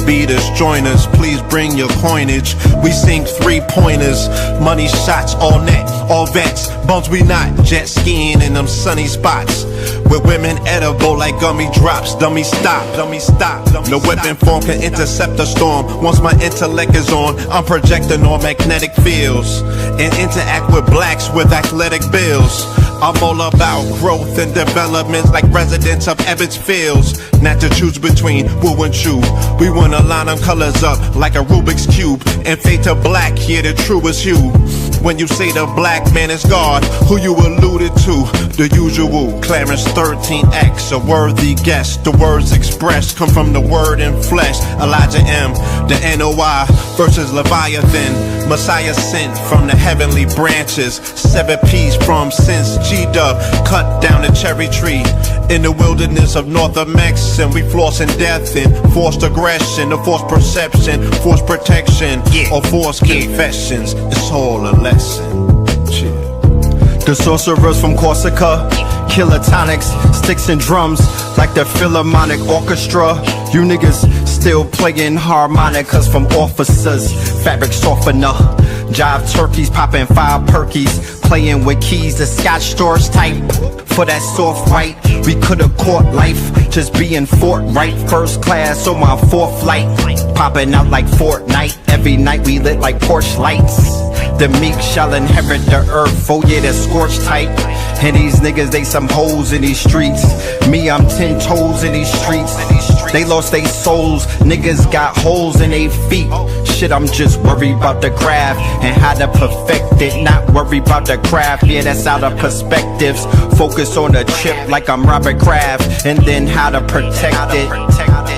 beat us, join us, please bring your coinage. We sing 3-pointers, money shots, all net, all vets. Bumps we not, jet skiing in them sunny spots. With women edible like gummy drops. Dummy stop, dummy stop. No weapon form can intercept a storm. Once my intellect is on, I'm projecting on magnetic fields and interact with blacks with athletic bills. I'm all about growth and development like residents of Ebbets Fields. Not to choose between woo and chew. We wanna line them colors up like a Rubik's Cube and fade to black, here the truest hue. When you say the black man is God, who you alluded to? The usual, Clarence 13X, a worthy guess. The words expressed come from the word in flesh. Elijah M, the NOI versus Leviathan. Messiah sent from the heavenly branches. 7 P's from since G-Dub cut down the cherry tree. In the wilderness of North Mex, and we flossing death and forced aggression, or forced perception, forced protection, or forced confessions. It's all a lesson. The sorcerers from Corsica, killer tonics, sticks and drums like the Philharmonic Orchestra. You niggas still playing harmonicas from officers, fabric softener. Jive turkeys popping 5 perkies, playing with keys, the Scotch stores type. For that soft white, we could've caught life, just being forthright. First class on my 4th flight, popping out like Fortnite. Every night we lit like Porsche lights. The meek shall inherit the earth, oh yeah, the scorched type. And these niggas, they some hoes in these streets. Me, I'm 10 toes in these streets. They lost they souls, niggas got holes in they feet. Shit, I'm just worried about the craft and how to perfect it. Not worried about the craft, yeah, that's out of perspectives. Focus on the chip like I'm Robert Kraft, and then how to protect it.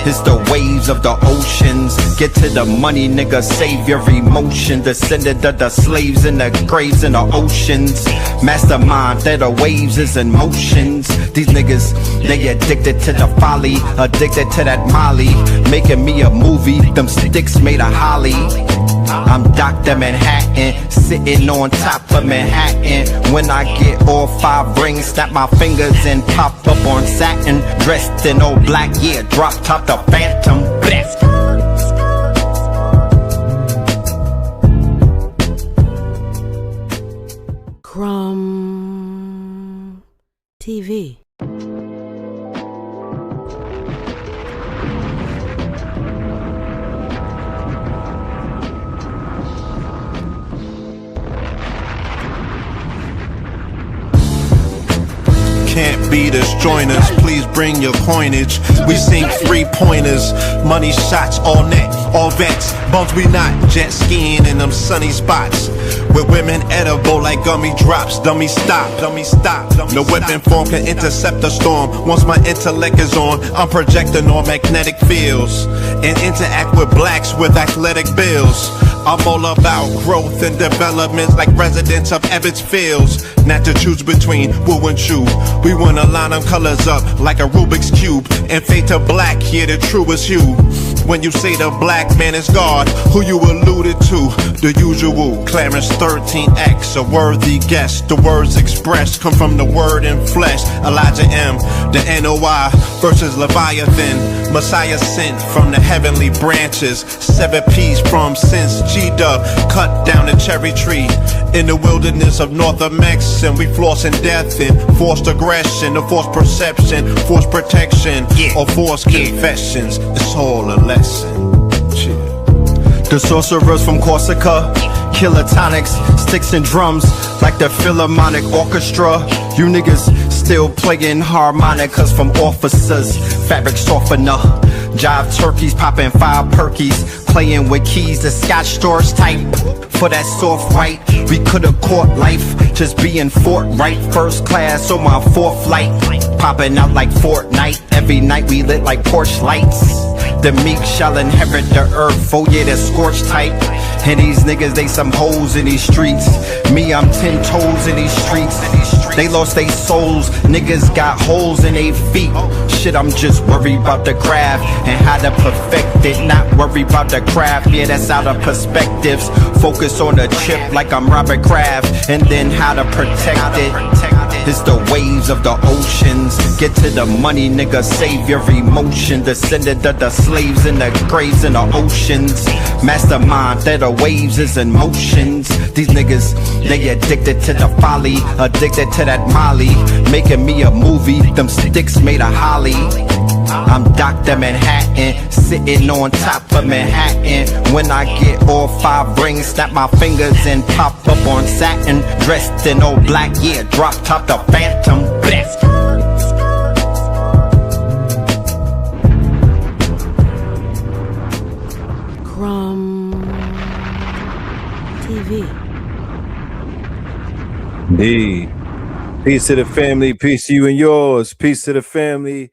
It's the waves of the oceans. Get to the money, nigga, save your emotion. Descended of the slaves in the graves in the oceans. Mastermind that the waves is in motions. These niggas, they addicted to the folly, addicted to that molly. Making me a movie, them sticks made of holly. I'm Dr. Manhattan, sitting on top of Manhattan. When I get all 5 rings, snap my fingers and pop up on satin. Dressed in all black, yeah, drop top the Phantom. Bless. Crumb TV. Can't beat us, join us, please bring your coinage. We sing 3-pointers, money shots, all net, all vets. Bumps we not, jet skiing in them sunny spots. With women edible like gummy drops. Dummy stop, dummy stop. No weapon form can intercept a storm. Once my intellect is on, I'm projecting on magnetic fields and interact with blacks with athletic bills. I'm all about growth and development like residents of Ebbets Fields. Not to choose between woo and chew. We wanna line them colors up like a Rubik's Cube and fade to black, here the truest hue. When you say the black man is God, who you alluded to? The usual, Clarence 13X, a worthy guess. The words expressed come from the word in flesh. Elijah M, the NOI versus Leviathan. Messiah sent from the heavenly branches. 7 P's from since G-Dub cut down the cherry tree. In the wilderness of North Mex, and we flossing death and forced aggression, or forced perception, forced protection, or forced confessions. It's all a lesson. The sorcerers from Corsica, killer tonics, sticks and drums like the Philharmonic Orchestra. You niggas still playing harmonicas from officers, fabric softener. Jive turkeys popping 5 perkies, playing with keys, the Scotch stores type. For that soft white, we could've caught life, just being forthright. First class on my 4th flight, popping out like Fortnite. Every night we lit like Porsche lights. The meek shall inherit the earth, oh yeah, the scorched type. And these niggas, they some hoes in these streets. Me, I'm 10 toes in these streets. They lost they souls, niggas got holes in they feet. Shit, I'm just worried about the craft and how to perfect it. Not worried about the craft, yeah, that's out of perspectives. Focus on the chip like I'm Robert Kraft, and then how to protect it. It's the waves of the oceans. Get to the money, nigga, save your emotion. Descended of the slaves in the graves in the oceans. Mastermind that the waves is in motions. These niggas, they addicted to the folly, addicted to that molly. Making me a movie, them sticks made of holly. I'm Dr. Manhattan, sitting on top of Manhattan. When I get all 5 rings, snap my fingers and pop up on satin. Dressed in all black, yeah, drop top the Phantom. Bless. Crumb TV. Indeed. Peace to the family, peace to you and yours. Peace to the family,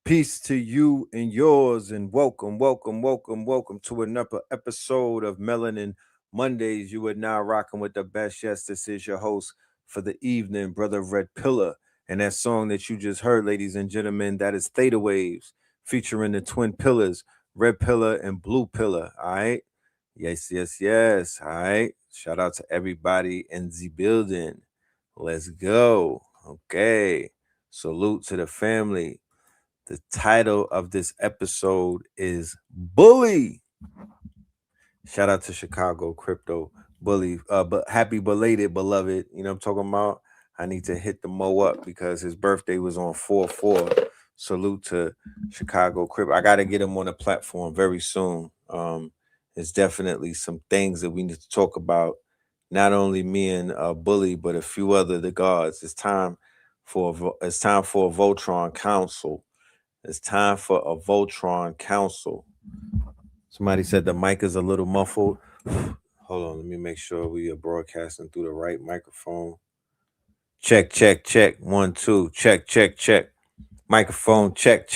peace to you and yours. And welcome to another episode of Melanin Mondays. You are now rocking with the best. Yes, this is your host for the evening, Brother Red Pillar. And that song that you just heard, ladies and gentlemen, that is Theta Waves, featuring the twin pillars, Red Pillar and Blue Pillar. All right. Yes. All right. Shout out to everybody in the building. Let's go. Okay. Salute to the family. The title of this episode is Bully. Shout out to Chicago Crypto Bully. But happy belated, beloved. You know what I'm talking about? I need to hit the Mo up because his birthday was on 4/4. Salute to Chicago Crypto. I got to get him on the platform very soon. There's definitely some things that we need to talk about. Not only me and Bully, but a few other the gods. It's time for a Voltron Council. It's time for a Voltron Council. Somebody said the mic is a little muffled. Hold on, let me make sure we are broadcasting through the right microphone. Check. 1, 2. Check. Microphone check.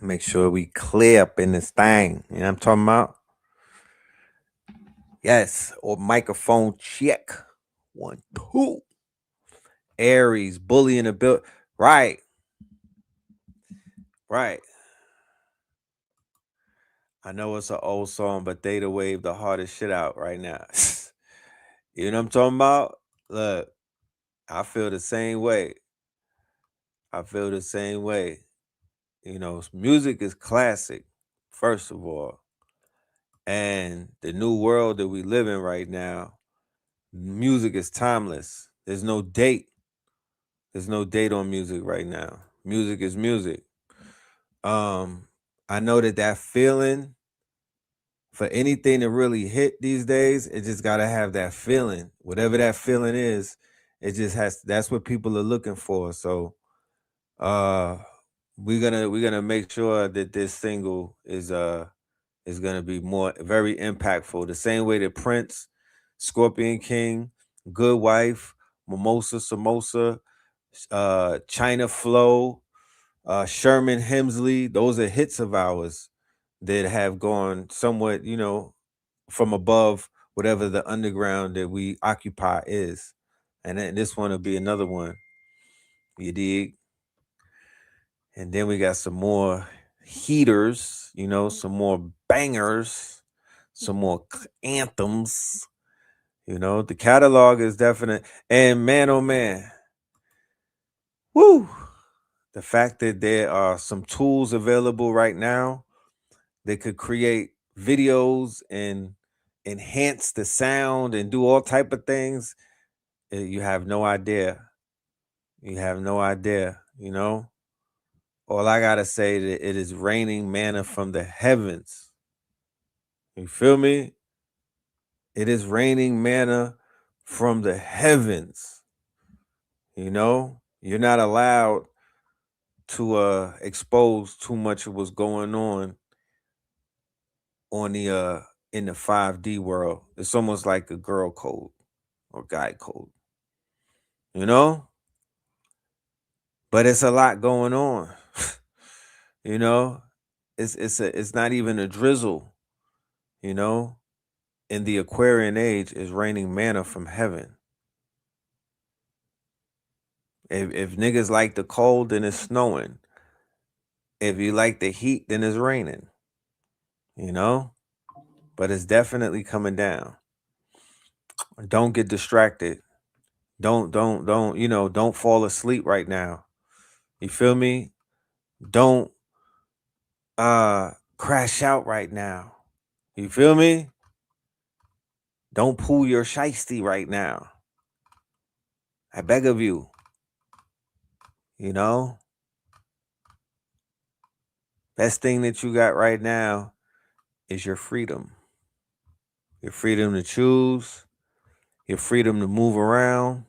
Make sure we clear up in this thing. You know what I'm talking about? Yes, or microphone check. 1, 2. Aries, Bully in the build. Right. I know it's an old song, but Theta Wave the hardest shit out right now. You know what I'm talking about? Look, I feel the same way. You know, music is classic, first of all. And the new world that we live in right now, music is timeless. There's no date. There's no date on music right now. Music is music. I know that feeling, for anything to really hit these days, it just gotta have that feeling. Whatever that feeling is, it just has. That's what people are looking for. So, we're gonna make sure that this single is gonna be very impactful. The same way that Prince, Scorpion King, Good Wife, Mimosa Samosa, China Flow, Sherman Hemsley, those are hits of ours that have gone somewhat, you know, from above whatever the underground that we occupy is. And then this one will be another one. You dig? And then we got some more heaters, you know, some more bangers, some more anthems. You know, the catalog is definite. And man, oh man, woo! The fact that there are some tools available right now that could create videos and enhance the sound and do all type of things, you have no idea. You know? All I gotta say that it is raining manna from the heavens. You feel me? It is raining manna from the heavens. You know? You're not allowed to expose too much of what's going on the in the 5D world. It's almost like a girl code or guy code. You know? But it's a lot going on. You know? It's not even a drizzle, you know? In the Aquarian age is raining manna from heaven. If niggas like the cold, then it's snowing. If you like the heat, then it's raining. You know? But it's definitely coming down. Don't get distracted. Don't, don't fall asleep right now. You feel me? Don't crash out right now. You feel me? Don't pull your shiesty right now. I beg of you. You know? Best thing that you got right now is your freedom. Your freedom to choose, your freedom to move around.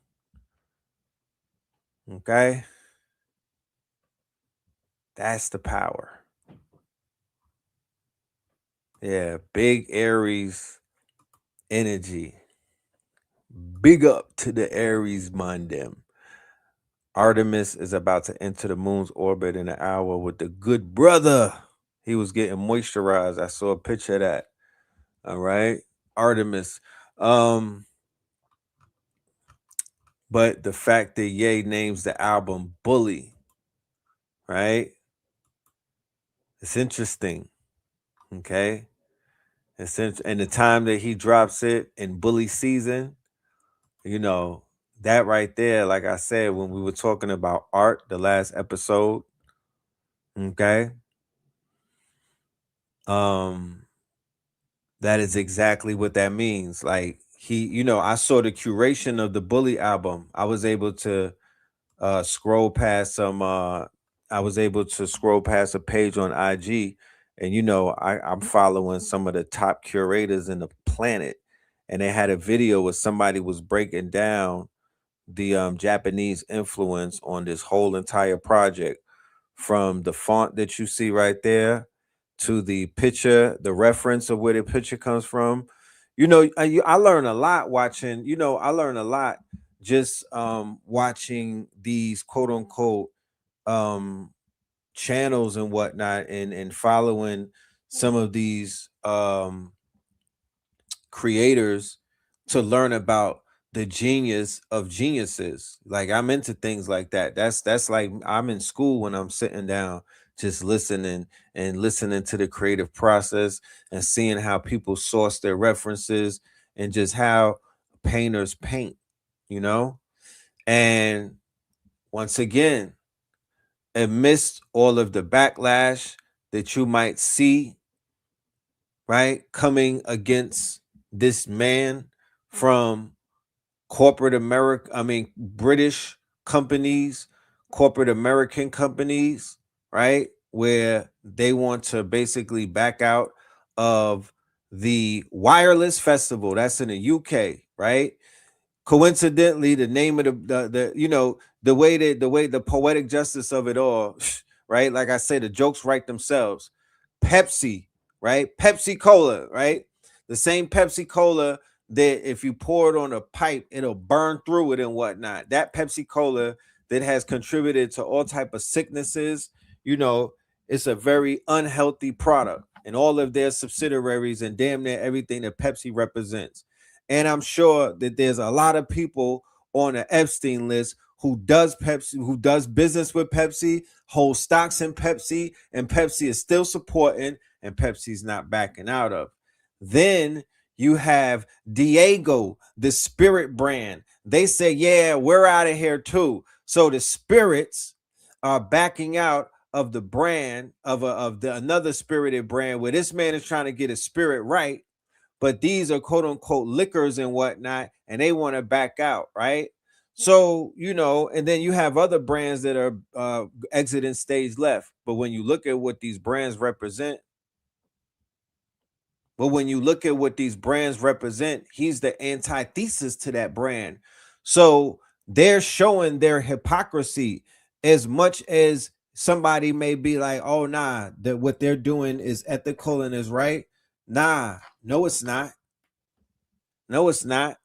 Okay? That's the power. Yeah, big Aries energy. Big up to the Aries Mondem. Artemis is about to enter the moon's orbit in an hour with the good brother. He was getting moisturized. I saw a picture of that. All right. Artemis. But the fact that Ye names the album Bully, right? It's interesting. Okay. And the time that he drops it in Bully season, that right there, like I said, when we were talking about art, the last episode, okay, that is exactly what that means. Like I saw the curation of the Bully album. I was able to scroll past a page on IG, and I'm following some of the top curators in the planet, and they had a video where somebody was breaking down the Japanese influence on this whole entire project, from the font that you see right there to the picture, the reference of where the picture comes from. I learn a lot watching. I learn a lot just watching these quote unquote channels and whatnot, and following some of these creators to learn about the genius of geniuses. Like, I'm into things like that. That's like I'm in school when I'm sitting down just listening to the creative process and seeing how people source their references and just how painters paint, and once again, amidst all of the backlash that you might see, right, coming against this man from corporate America, British companies, corporate American companies, right, where they want to basically back out of the wireless festival that's in the UK, right? Coincidentally, the name of the way the poetic justice of it all, right? Like I say, the jokes write themselves. Pepsi, right? Pepsi Cola, right? The same Pepsi Cola that if you pour it on a pipe, it'll burn through it and whatnot. That Pepsi Cola that has contributed to all type of sicknesses, it's a very unhealthy product, and all of their subsidiaries and damn near everything that Pepsi represents. And I'm sure that there's a lot of people on the Epstein list who does business with Pepsi, holds stocks in Pepsi, and Pepsi is still supporting, and Pepsi's not backing out of. Then you have Diego, the spirit brand. They say, yeah, we're out of here too. So the spirits are backing out of the brand of another spirited brand, where this man is trying to get his spirit right, but these are quote unquote liquors and whatnot, and they want to back out, right? So, and then you have other brands that are exiting stage left. But when you look at what these brands represent, he's the antithesis to that brand. So they're showing their hypocrisy, as much as somebody may be like, oh, nah, that what they're doing is ethical and is right. Nah, no, it's not. No, it's not.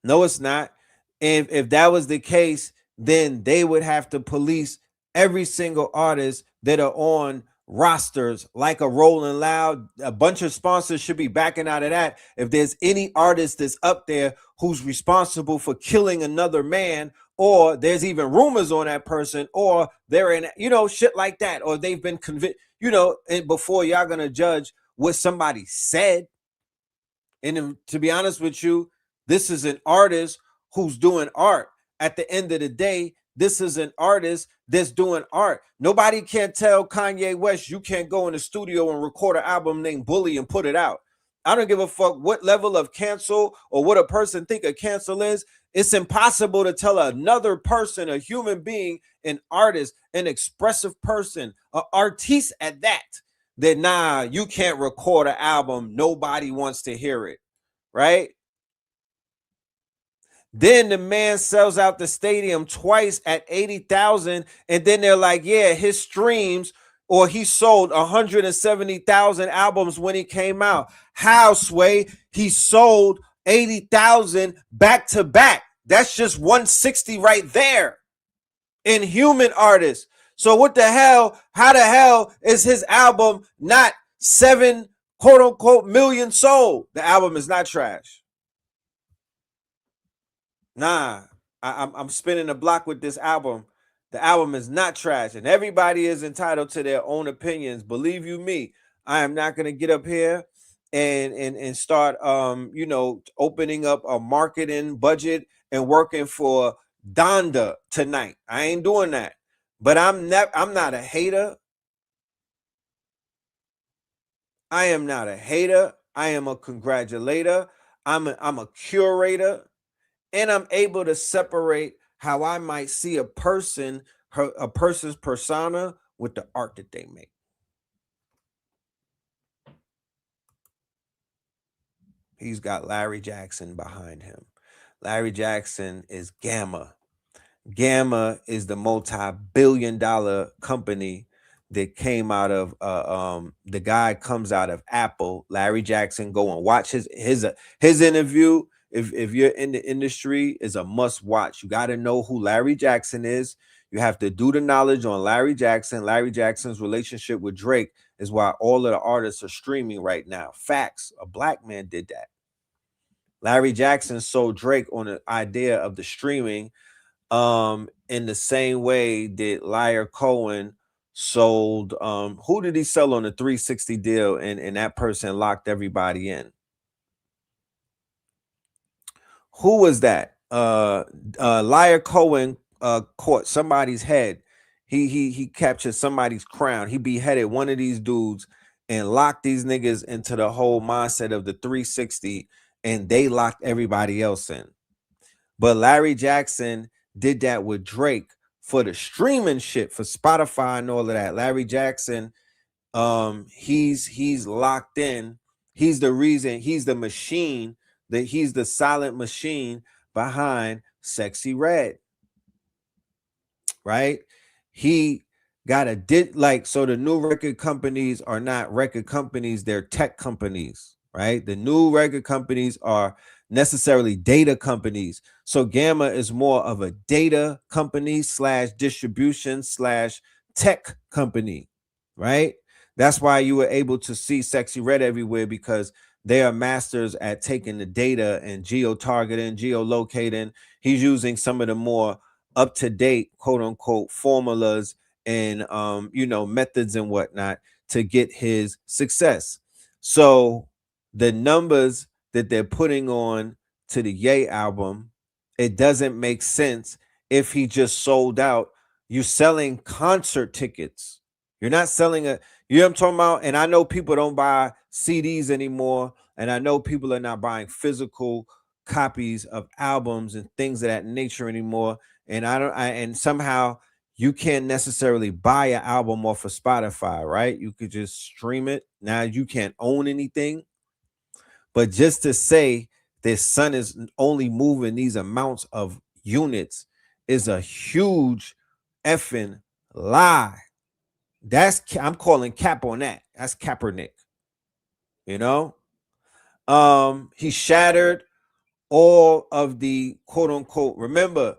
No, it's not. And if that was the case, then they would have to police every single artist that are on rosters, like a Rolling Loud. A bunch of sponsors should be backing out of that. If there's any artist that's up there who's responsible for killing another man, or there's even rumors on that person, or they're in, shit like that, or they've been convicted, and before y'all gonna judge what somebody said. And to be honest with you, This is an artist who's doing art. At the end of the day, this is an artist that's doing art. Nobody can tell Kanye West you can't go in the studio and record an album named Bully and put it out. I don't give a fuck what level of cancel or what a person think a cancel is. It's impossible to tell another person, a human being, an artist, an expressive person, an artiste at that nah, you can't record an album. Nobody wants to hear it, right? Then the man sells out the stadium twice at 80,000, and then they're like, yeah, his streams, or he sold 170,000 albums when he came out. How, Sway? He sold 80,000 back to back. That's just 160 right there in human artists. So what the hell? How the hell is his album not 7 quote unquote million sold? The album is not trash. Nah, I'm spinning the block with this album. The album is not trash, and everybody is entitled to their own opinions. Believe you me, I am not gonna get up here and start opening up a marketing budget and working for Donda tonight. I ain't doing that. But I'm not a hater. I am not a hater. I am a congratulator. I'm a curator. And I'm able to separate how I might see a person's persona with the art that they make. He's got Larry Jackson behind him. Larry Jackson is Gamma. Gamma is the multi-billion-dollar company that came out of the guy comes out of Apple. Larry Jackson. Go and watch his interview. If you're in the industry, is a must watch. You got to know who Larry Jackson is. You have to do the knowledge on Larry Jackson. Larry Jackson's relationship with Drake is why all of the artists are streaming right now. Facts. A black man did that. Larry Jackson sold Drake on the idea of the streaming in the same way that Liar Cohen sold. Who did he sell on the 360 deal? And that person locked everybody in. Who was that? Liar Cohen caught somebody's head. He captured somebody's crown. He beheaded one of these dudes and locked these niggas into the whole mindset of the 360, and they locked everybody else in. But Larry Jackson did that with Drake for the streaming shit, for Spotify and all of that. Larry Jackson, he's locked in. He's the reason. He's the machine. He's the silent machine behind Sexy Red, right? He got so the new record companies are not record companies, they're tech companies, right? The new record companies are necessarily data companies. So Gamma is more of a data company / distribution / tech company, right? That's why you were able to see Sexy Red everywhere, because they are masters at taking the data and geo-targeting, geolocating. He's using some of the more up-to-date, quote-unquote, formulas and, methods and whatnot to get his success. So the numbers that they're putting on to the Ye album, it doesn't make sense if he just sold out. You're selling concert tickets. You're not selling you know what I'm talking about? And I know people don't buy CDs anymore. And I know people are not buying physical copies of albums and things of that nature anymore. And and somehow you can't necessarily buy an album off of Spotify, right? You could just stream it. Now you can't own anything. But just to say that Son is only moving these amounts of units is a huge effing lie. I'm calling cap on that. That's Kaepernick. He shattered all of the quote unquote, remember,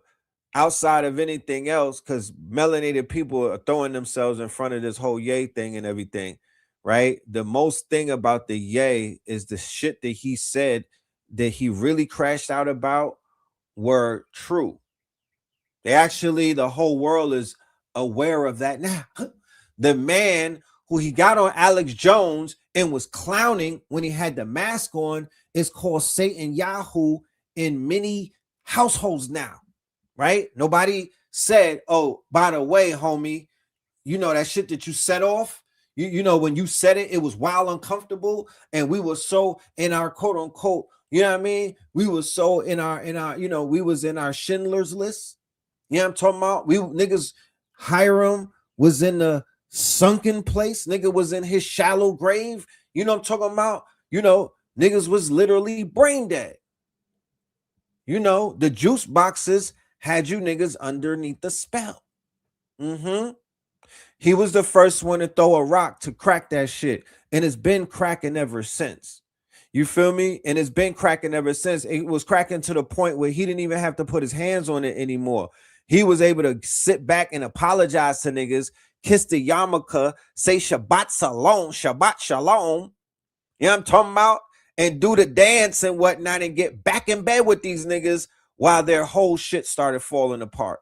outside of anything else, because melanated people are throwing themselves in front of this whole Ye thing and everything, right? The most thing about the Ye is the shit that he said that he really crashed out about were true. The whole world is aware of that now. The man who he got on Alex Jones and was clowning when he had the mask on is called Satan Yahoo in many households now, right? Nobody said, oh, by the way, homie, you know that shit that you set off, you know, when you said it, it was wild uncomfortable, and we were so in our quote unquote, you know what I mean, we were so in our you know, we was in our Schindler's list. You know what I'm talking about? We niggas, Hiram was in the sunken place, nigga was in his shallow grave. You know what I'm talking about? You know, niggas was literally brain dead. You know, the juice boxes had you niggas underneath the spell. He was the first one to throw a rock to crack that shit, and it's been cracking ever since. You feel me? And it's been cracking ever since. It was cracking to the point where he didn't even have to put his hands on it anymore. He was able to sit back and apologize to niggas, kiss the yarmulke, say Shabbat Shalom, Shabbat Shalom. You know what I'm talking about? And do the dance and whatnot and get back in bed with these niggas while their whole shit started falling apart.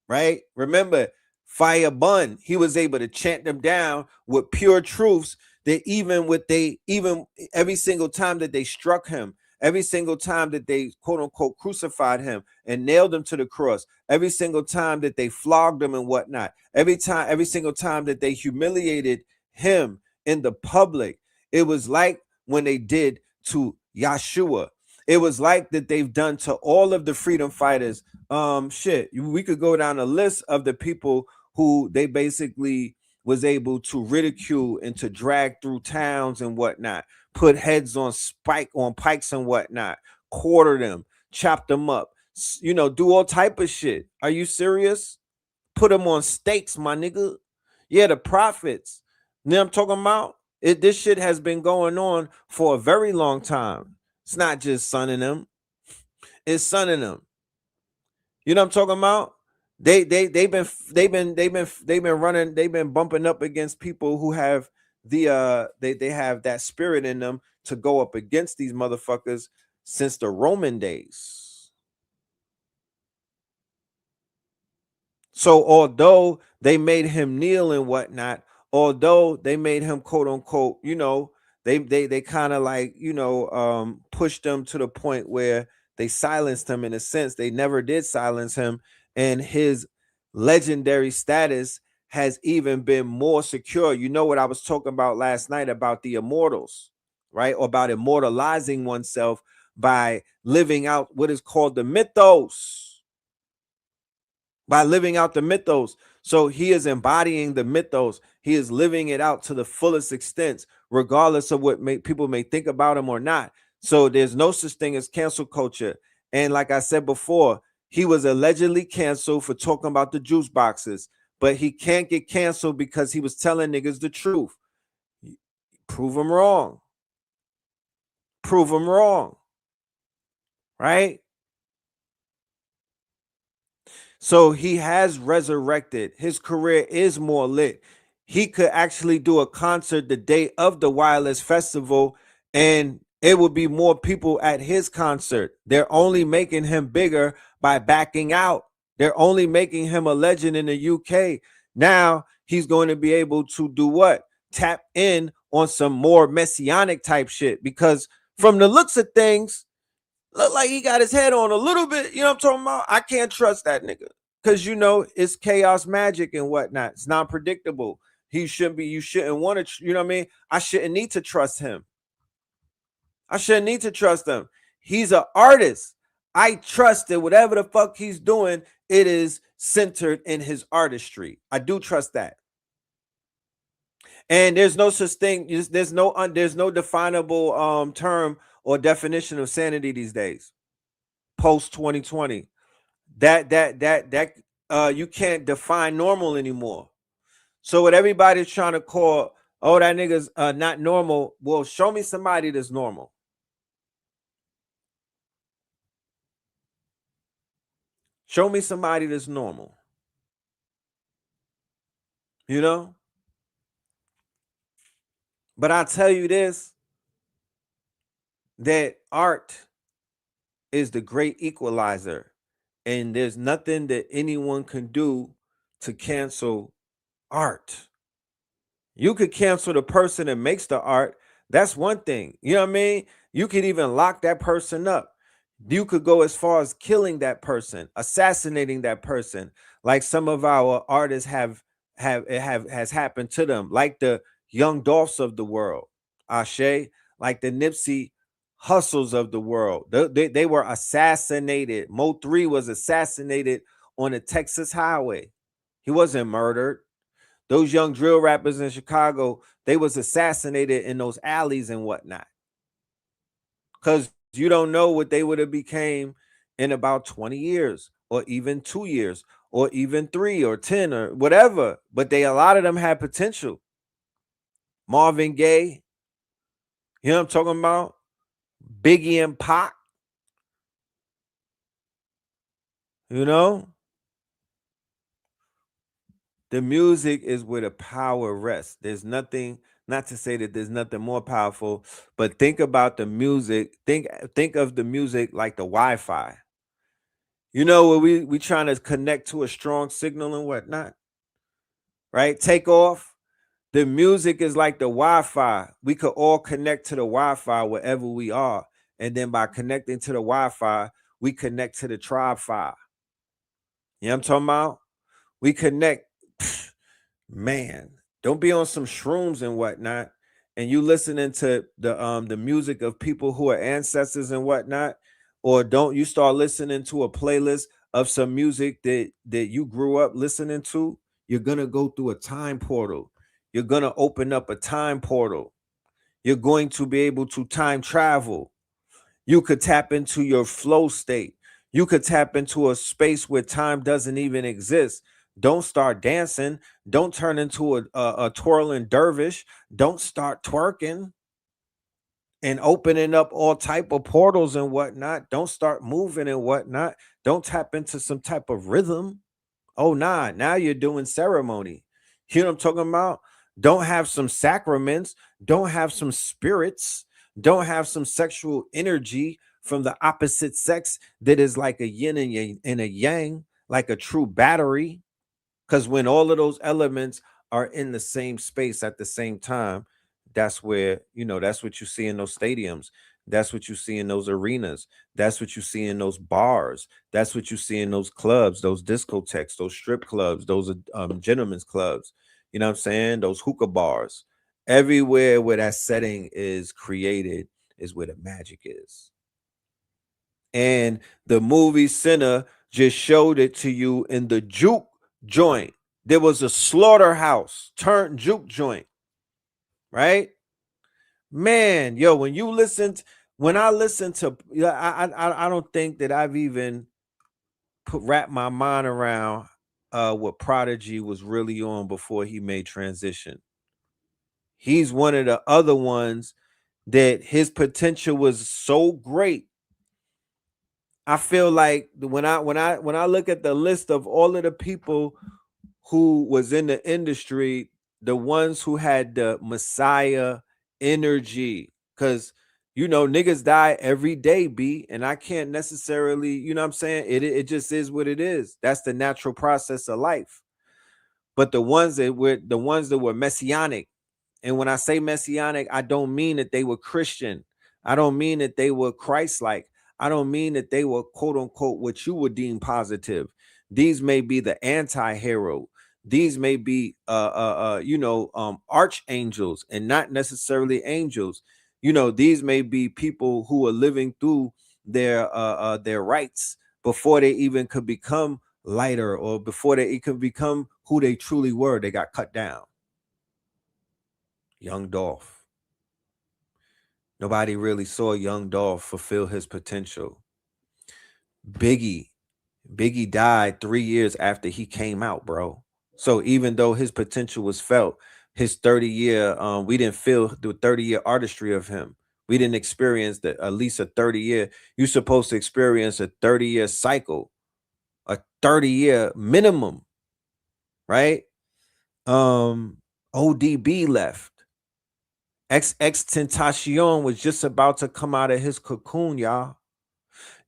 Right? Remember, Fire Bun, he was able to chant them down with pure truths that even every single time that they struck him, every single time that they quote unquote crucified him and nailed him to the cross, every single time that they flogged him and whatnot, every single time that they humiliated him in the public, it was like when they did to Yeshua. It was like that they've done to all of the freedom fighters. We could go down a list of the people who they basically was able to ridicule and to drag through towns and whatnot, put heads on pikes and whatnot, quarter them, chop them up, you know, do all type of shit. Are you serious? Put them on stakes, my nigga. Yeah, the prophets. You know what I'm talking about? This shit has been going on for a very long time. It's not just sunning them. It's sunning them. You know what I'm talking about? They've been bumping up against people who have they have that spirit in them to go up against these motherfuckers since the Roman days. So although they made him kneel and whatnot, although they made him quote unquote, you know, they kind of like, you know, pushed him to the point where they silenced him. In a sense, they never did silence him, and his legendary status has even been more secure. You know what I was talking about last night about the immortals, right? Or about immortalizing oneself by living out what is called the mythos. By living out the mythos. So he is embodying the mythos. He is living it out to the fullest extent, regardless of what people may think about him or not. So there's no such thing as cancel culture. And like I said before, he was allegedly canceled for talking about the juice boxes, but he can't get canceled because he was telling niggas the truth. Prove him wrong. Prove him wrong. Right? So he has resurrected. His career is more lit. He could actually do a concert the day of the Wireless Festival, and it would be more people at his concert. They're only making him bigger by backing out. They're only making him a legend in the UK. Now he's going to be able to do what? Tap in on some more messianic type shit, because from the looks of things, look like he got his head on a little bit. You know what I'm talking about? I can't trust that nigga, because you know it's chaos magic and whatnot. It's not predictable. You shouldn't want to, you know what I mean? I shouldn't need to trust him. I shouldn't need to trust him. He's an artist. I trust that whatever the fuck he's doing, it is centered in his artistry. I do trust that. And there's no such thing. There's no definable term or definition of sanity these days. Post 2020, that you can't define normal anymore. So what everybody's trying to call, oh, that nigga's not normal. Well, show me somebody that's normal. Show me somebody that's normal. You know? But I tell you this, that art is the great equalizer, and there's nothing that anyone can do to cancel art. You could cancel the person that makes the art. That's one thing. You know what I mean? You could even lock that person up. You could go as far as killing that person, assassinating that person, like some of our artists has happened to them, like the Young Dolphs of the world, Ashe, like the Nipsey Hustles of the world. They were assassinated. Mo 3 was assassinated on the Texas highway. He wasn't murdered. Those young drill rappers in Chicago, they was assassinated in those alleys and whatnot. Because you don't know what they would have became in about 20 years or even 2 years or even 3 or 10 or whatever. But a lot of them had potential. Marvin Gaye, you know what I'm talking about? Biggie and Pac, you know? The music is where the power rests. There's nothing, not to say that there's nothing more powerful, but think about the music. Think of the music like the Wi-Fi. You know, where we trying to connect to a strong signal and whatnot, right? Take off. The music is like the Wi-Fi. We could all connect to the Wi-Fi wherever we are. And then by connecting to the Wi-Fi, we connect to the tribe-fi. You know what I'm talking about? We connect. Man, don't be on some shrooms and whatnot, and you listening to the music of people who are ancestors and whatnot, or don't you start listening to a playlist of some music that you grew up listening to, you're gonna go through a time portal. You're gonna open up a time portal. You're going to be able to time travel. You could tap into your flow state. You could tap into a space where time doesn't even exist. Don't start dancing. Don't turn into a twirling dervish. Don't start twerking and opening up all type of portals and whatnot. Don't start moving and whatnot. Don't tap into some type of rhythm. Oh, nah, now you're doing ceremony. You know what I'm talking about? Don't have some sacraments. Don't have some spirits. Don't have some sexual energy from the opposite sex that is like a yin and a yang, like a true battery. Because when all of those elements are in the same space at the same time, that's where, that's what you see in those stadiums. That's what you see in those arenas. That's what you see in those bars. That's what you see in those clubs, those discotheques, those strip clubs, those gentlemen's clubs. You know what I'm saying? Those hookah bars. Everywhere where that setting is created is where the magic is. And the movie Sinner just showed it to you in the juke joint. There was a slaughterhouse turned juke joint, right? Man, yo, when I listened to, I don't think that I've even wrapped my mind around what Prodigy was really on before he made transition. He's one of the other ones that his potential was so great. I feel like when I look at the list of all of the people who was in the industry, the ones who had the Messiah energy, because niggas die every day, B, and I can't necessarily, you know what I'm saying? It just is what it is. That's the natural process of life. But the ones that were messianic, and when I say messianic, I don't mean that they were Christian. I don't mean that they were Christ-like. I don't mean that they were quote unquote what you would deem positive. These may be the anti-hero. These may be archangels and not necessarily angels. These may be people who are living through their rights before they even could become lighter, or before they could become who they truly were. They got cut down. Young Dolph. Nobody really saw Young Dolph fulfill his potential. Biggie died 3 years after he came out, bro. So even though his potential was felt, his 30-year, we didn't feel the 30-year artistry of him. We didn't experience at least a 30-year. You're supposed to experience a 30-year cycle, a 30-year minimum, right? ODB left. XXXTentacion was just about to come out of his cocoon, y'all.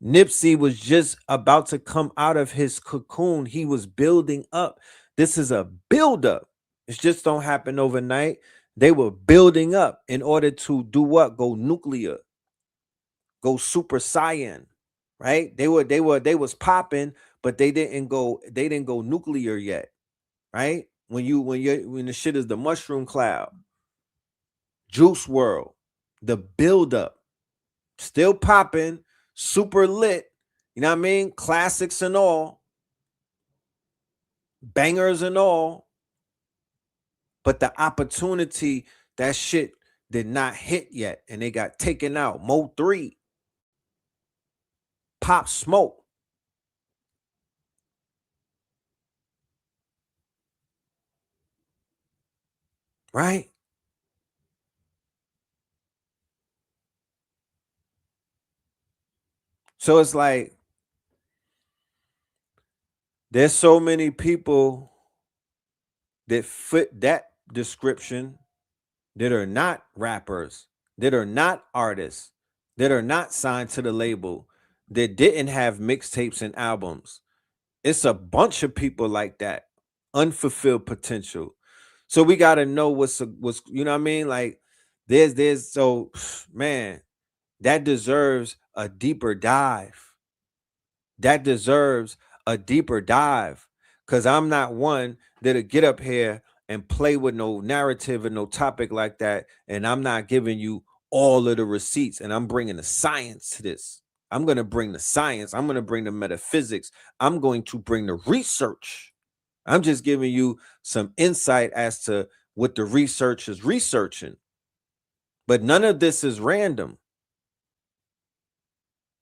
Nipsey was just about to come out of his cocoon. He was building up. This is a buildup. It just don't happen overnight. They were building up in order to do what? Go nuclear. Go super saiyan. right? They was popping, but they didn't go nuclear yet, right? When the shit is the mushroom cloud, Juice World, the buildup, still popping, super lit, you know what I mean? Classics and all, bangers and all, but the opportunity, that shit did not hit yet, and they got taken out. Mo 3, Pop Smoke. Right? So it's like there's so many people that fit that description that are not rappers, that are not artists, that are not signed to the label, that didn't have mixtapes and albums. It's a bunch of people like that, unfulfilled potential. So we got to know what's you know what I mean? Like there's so man, that deserves a deeper dive. That deserves a deeper dive, because I'm not one that'll get up here and play with no narrative and no topic like that, and I'm not giving you all of the receipts, and I'm bringing the science to this. I'm going to bring the science. I'm going to bring the metaphysics. I'm going to bring the research. I'm just giving you some insight as to what the research is researching. But none of this is random.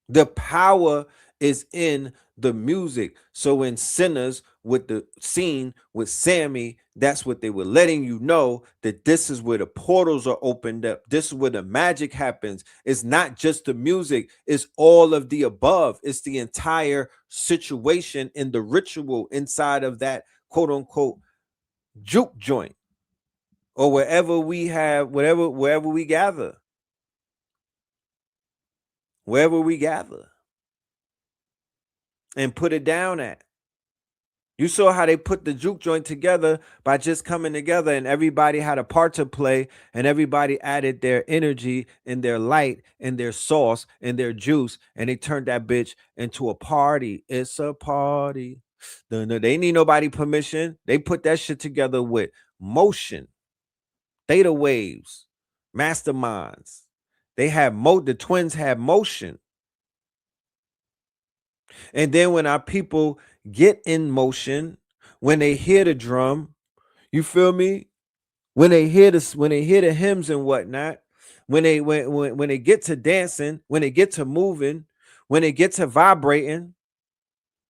The power is in the music. So in Sinners, with the scene with Sammy, that's what they were letting you know, that this is where the portals are opened up. This is where the magic happens. It's not just the music, it's all of the above. It's the entire situation in the ritual inside of that quote unquote juke joint, or wherever we have, wherever we gather. Wherever we gather and put it down at. You saw how they put the juke joint together by just coming together, and everybody had a part to play, and everybody added their energy and their light and their sauce and their juice, and they turned that bitch into a party. It's a party. They didn't need nobody permission. They put that shit together with motion, theta waves, masterminds. They had the twins had motion. And then when our people get in motion, when they hear the drum, you feel me? When they hear this, when they hear the hymns and whatnot, when they get to dancing, when they get to moving, when they get to vibrating,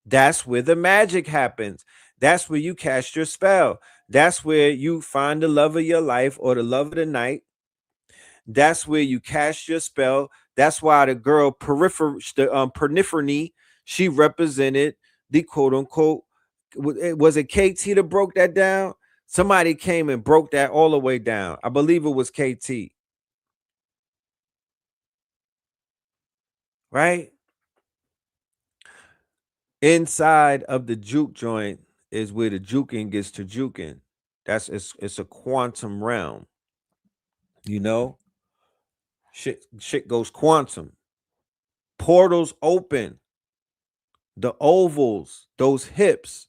that's where the magic happens. That's where you cast your spell. That's where you find the love of your life or the love of the night. That's where you cast your spell. That's why the girl Perniphone, she represented the quote unquote, was it KT that broke that down? Somebody came and broke that all the way down. I believe it was KT. Right? Inside of the juke joint is where the juking gets to juking. It's a quantum realm. You know? Shit goes quantum. Portals open. The ovals, those hips.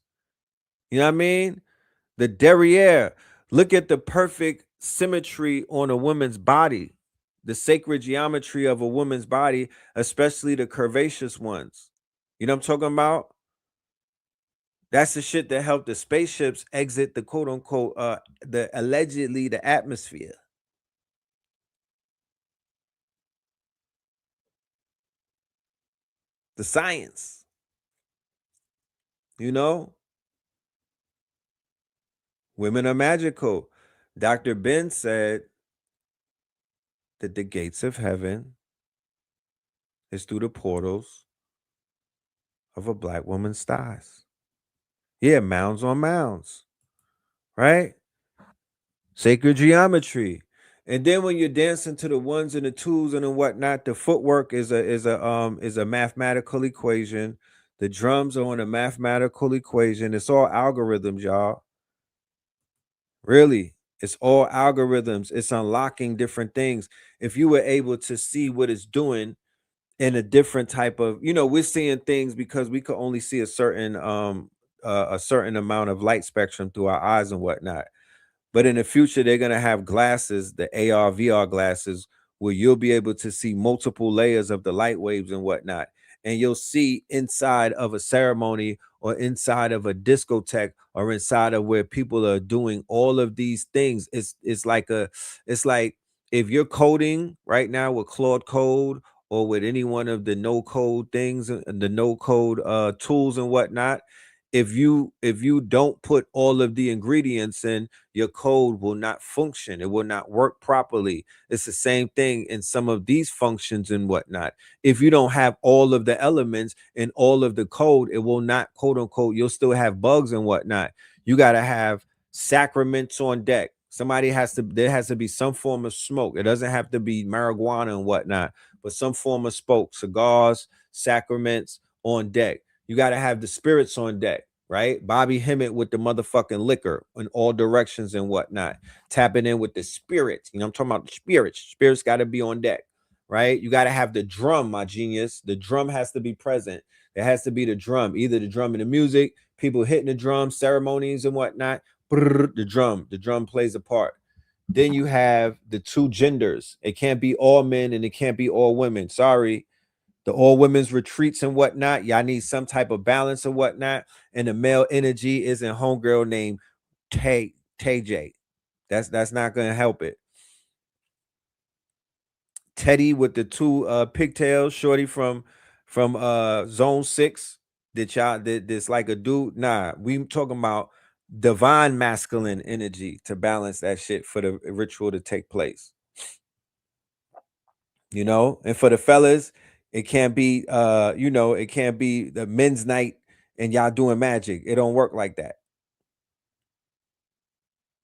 You know what I mean? The derriere. Look at the perfect symmetry on a woman's body, the sacred geometry of a woman's body, especially the curvaceous ones. You know what I'm talking about? That's the shit that helped the spaceships exit the quote unquote, allegedly the atmosphere. The science. You know? Women are magical. Dr. Ben said that the gates of heaven is through the portals of a black woman's thighs. Yeah, mounds on mounds, right? Sacred geometry. And then when you're dancing to the ones and the twos and the whatnot, the footwork is a mathematical equation. The drums are on a mathematical equation. It's all algorithms, y'all. Really, it's all algorithms. It's unlocking different things. If you were able to see what it's doing in a different type of, we're seeing things because we could only see a certain amount of light spectrum through our eyes and whatnot. But in the future, they're gonna have glasses, the AR VR glasses, where you'll be able to see multiple layers of the light waves and whatnot, and you'll see inside of a ceremony or inside of a discotheque or inside of where people are doing all of these things. It's like if you're coding right now with Claude Code or with any one of the no code things and the no code tools and whatnot, if you don't put all of the ingredients in, your code will not function. It will not work properly. It's the same thing in some of these functions and whatnot. If you don't have all of the elements and all of the code, it will not, quote unquote, you'll still have bugs and whatnot. You got to have sacraments on deck. There has to be some form of smoke. It doesn't have to be marijuana and whatnot, but some form of smoke, cigars, sacraments on deck. You got to have the spirits on deck, right? Bobby Hemmett with the motherfucking liquor in all directions and whatnot, tapping in with the spirits. I'm talking about the spirits. Spirits got to be on deck, right? You got to have the drum, my genius. The drum has to be present. There has to be the drum, either the drum and the music, people hitting the drum, ceremonies and whatnot. The drum plays a part. Then you have the two genders. It can't be all men and it can't be all women. Sorry. The all women's retreats and whatnot, y'all need some type of balance and whatnot. And the male energy is in homegirl named Tay J. That's not gonna help it. Teddy with the two pigtails, shorty from zone 6. This like a dude? Nah, we talking about divine masculine energy to balance that shit for the ritual to take place. And for the fellas, it can't be it can't be the men's night and y'all doing magic. It don't work like that.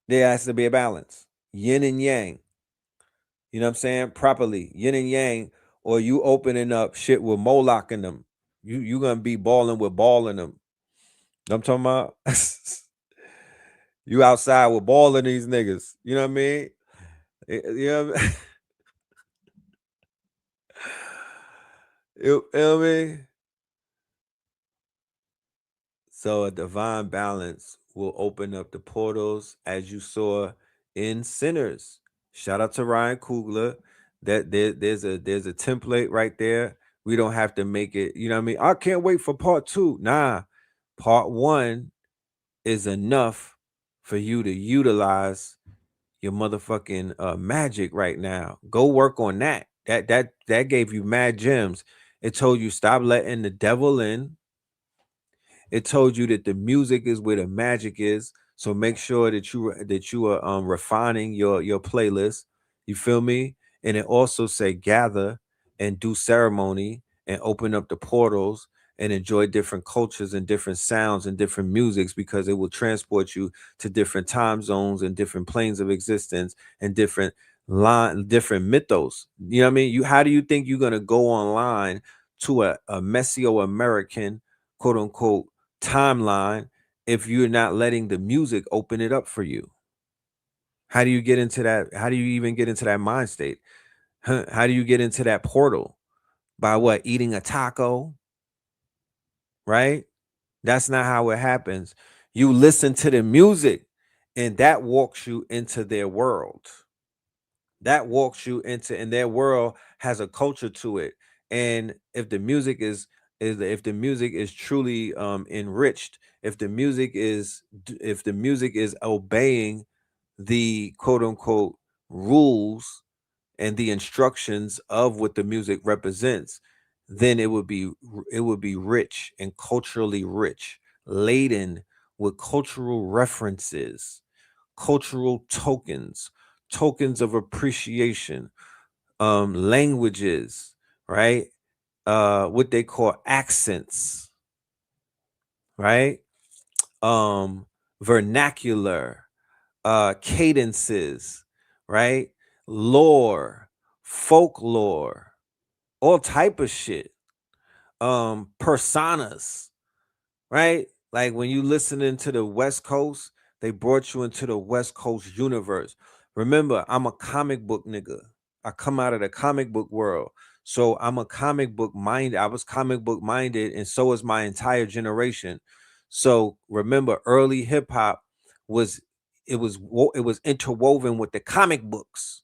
There has to be a balance, yin and yang. You know what I'm saying? Properly, yin and yang, or you opening up shit with Moloch in them. You gonna be balling with ball in them. You know what I'm talking about? You outside with balling these niggas. You know what I mean? You know what I mean? You know what I mean? So a divine balance will open up the portals as you saw in Sinners. Shout out to Ryan Coogler. There's a template right there. We don't have to make it, you know what I mean? I can't wait for part 2. Nah. Part 1 is enough for you to utilize your motherfucking magic right now. Go work on that. That gave you mad gems. It told you stop letting the devil in. It told you that the music is where the magic is. So make sure that you are refining your playlist. You feel me? And it also say gather and do ceremony and open up the portals and enjoy different cultures and different sounds and different musics, because it will transport you to different time zones and different planes of existence and different mythos. You know what I mean? How do you think you're gonna go online to a Mesoamerican quote unquote timeline if you're not letting the music open it up for you? How do you get into that? How do you even get into that mind state? How do you get into that portal? By what? Eating a taco, right? That's not how it happens. You listen to the music and that walks you into their world. That walks you into, and their world has a culture to it. And if the music if the music is truly enriched, if the music is obeying the quote unquote rules and the instructions of what the music represents, then it would be rich and culturally rich, laden with cultural references, cultural tokens of appreciation, languages, right? What they call accents, right? Vernacular, cadences, right? Lore, folklore, all type of shit. Personas, right? Like when you listening to the West Coast, they brought you into the West Coast universe. Remember, I'm a comic book nigga. I come out of the comic book world. So I'm a comic book minded. I was comic book minded, and so is my entire generation. So remember, early hip hop was it was interwoven with the comic books,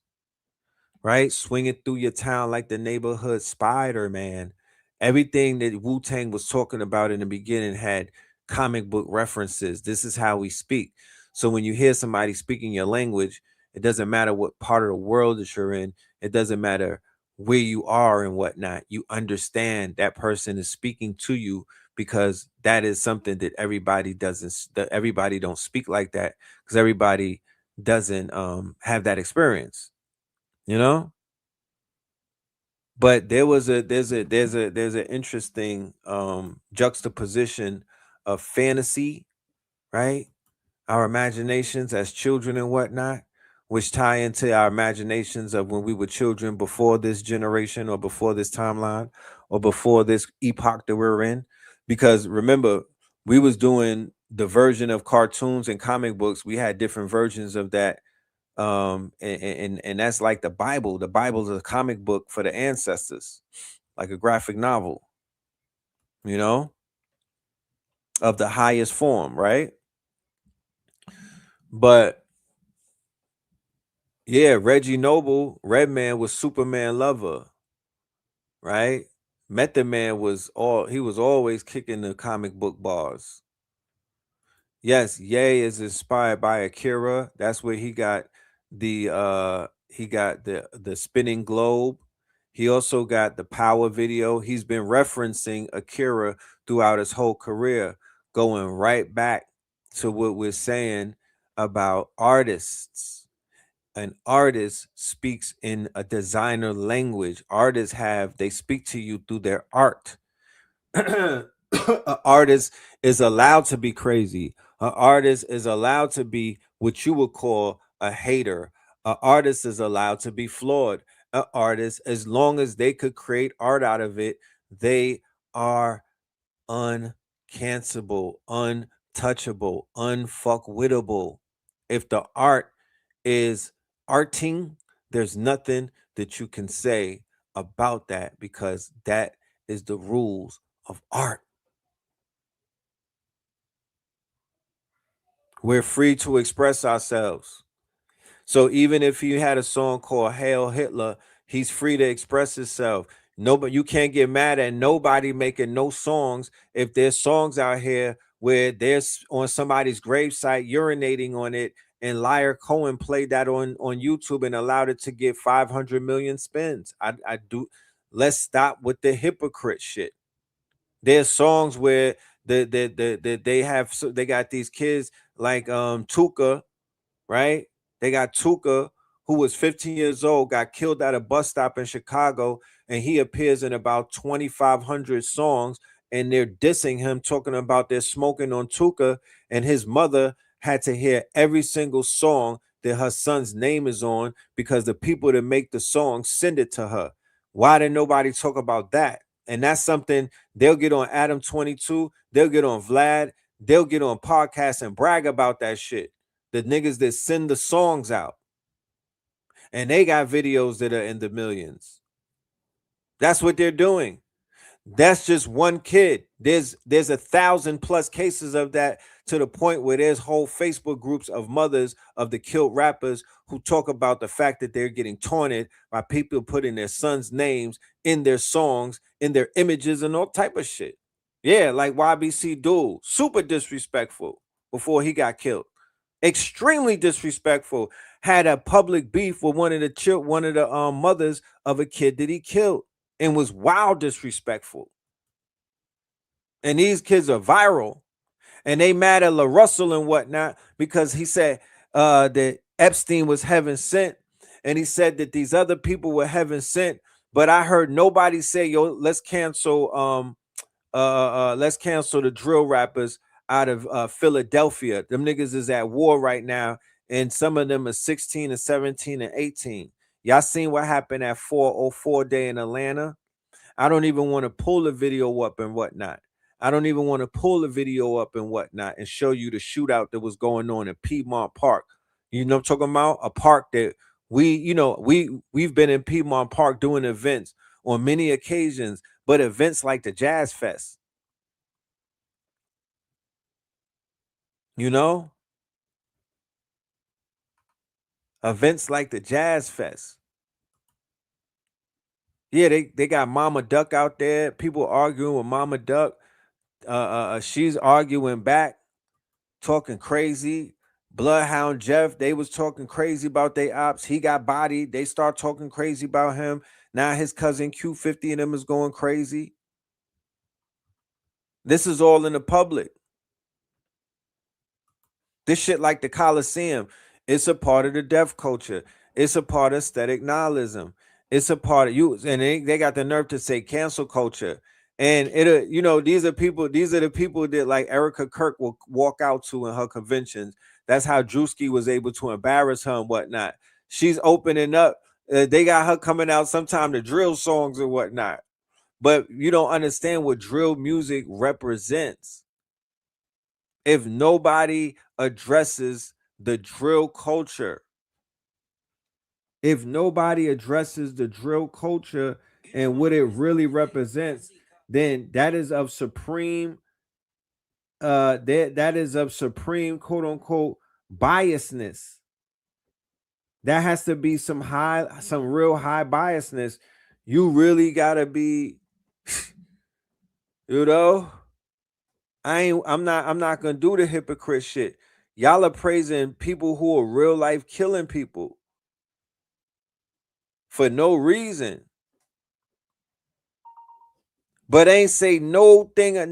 right? Swinging through your town like the neighborhood Spider Man. Everything that Wu Tang was talking about in the beginning had comic book references. This is how we speak. So when you hear somebody speaking your language, it doesn't matter what part of the world that you're in, it doesn't matter where you are and whatnot. You understand that person is speaking to you because that is something that everybody doesn't, that everybody don't speak like that because everybody doesn't have that experience, you know. But there's an interesting juxtaposition of fantasy, right? Our imaginations as children and whatnot, which tie into our imaginations of when we were children before this generation or before this timeline or before this epoch that we're in. Because remember, we was doing the version of cartoons and comic books. We had different versions of that, and that's like the Bible. The Bible is a comic book for the ancestors, like a graphic novel, you know, of the highest form, right? But yeah, Reggie Noble, Redman was Superman lover, right? Method Man was he was always kicking the comic book bars. Yes, Ye is inspired by Akira. That's where he got the spinning globe. He also got the power video. He's been referencing Akira throughout his whole career, going right back to what we're saying about artists. An artist speaks in a designer language. Artists they speak to you through their art. An artist is allowed to be crazy. An artist is allowed to be what you would call a hater. An artist is allowed to be flawed. An artist, as long as they could create art out of it, they are uncancelable, untouchable, unfuckwittable. If the art is arting, there's nothing that you can say about that because that is the rules of art. We're free to express ourselves. So even if he had a song called Hail Hitler, he's free to express himself. Nobody, you can't get mad at nobody making no songs if there's songs out here where there's on somebody's gravesite urinating on it, and Liar Cohen played that on YouTube and allowed it to get 500 million spins. I do. Let's stop with the hypocrite shit. There's songs where they got these kids like Tuka, right? They got Tuka, who was 15 years old, got killed at a bus stop in Chicago, and he appears in about 2,500 songs, and they're dissing him, talking about they're smoking on Tuka, and his mother had to hear every single song that her son's name is on because the people that make the song send it to her. Why did nobody talk about that? And that's something they'll get on Adam 22, they'll get on Vlad, they'll get on podcasts and brag about that shit. The niggas that send the songs out, and they got videos that are in the millions. That's what they're doing. That's just one kid. There's 1,000+ cases of that, to the point where there's whole Facebook groups of mothers of the killed rappers who talk about the fact that they're getting taunted by people putting their sons' names in their songs, in their images, and all type of shit. Yeah, like YBC Duel, super disrespectful before he got killed. Extremely disrespectful. Had a public beef with one of the mothers of a kid that he killed, and was wild disrespectful. And these kids are viral, and they mad at La Russell and whatnot because he said that Epstein was heaven sent, and he said that these other people were heaven sent. But I heard nobody say, "Yo, let's cancel the drill rappers out of Philadelphia. Them niggas is at war right now, and some of them are 16 and 17 and 18. Y'all seen what happened at 404 Day in Atlanta? I don't even want to pull the video up and whatnot. I don't even want to pull the video up and whatnot and show you the shootout that was going on in Piedmont Park. You know what I'm talking about? A park that we've been in Piedmont Park doing events on many occasions, but events like the Jazz Fest, events like the Jazz Fest. Yeah, they got Mama Duck out there. People arguing with Mama Duck. She's arguing back, talking crazy. Bloodhound Jeff, they was talking crazy about their ops. He got bodied. They start talking crazy about him. Now his cousin Q50 and them is going crazy. This is all in the public. This shit like the Coliseum. It's a part of the deaf culture. It's a part of aesthetic nihilism. It's a part of you, and they got the nerve to say cancel culture. And these are the people that like Erica Kirk will walk out to in her conventions. That's how Drewski was able to embarrass her and whatnot. She's opening up. They got her coming out sometime to drill songs and whatnot. But you don't understand what drill music represents. If nobody addresses the drill culture, and what it really represents, then that is of supreme that is of supreme quote unquote biasness. That has to be some real high biasness. You really gotta be I'm not gonna do the hypocrite shit. Y'all are praising people who are real life killing people for no reason, but ain't say no thing. I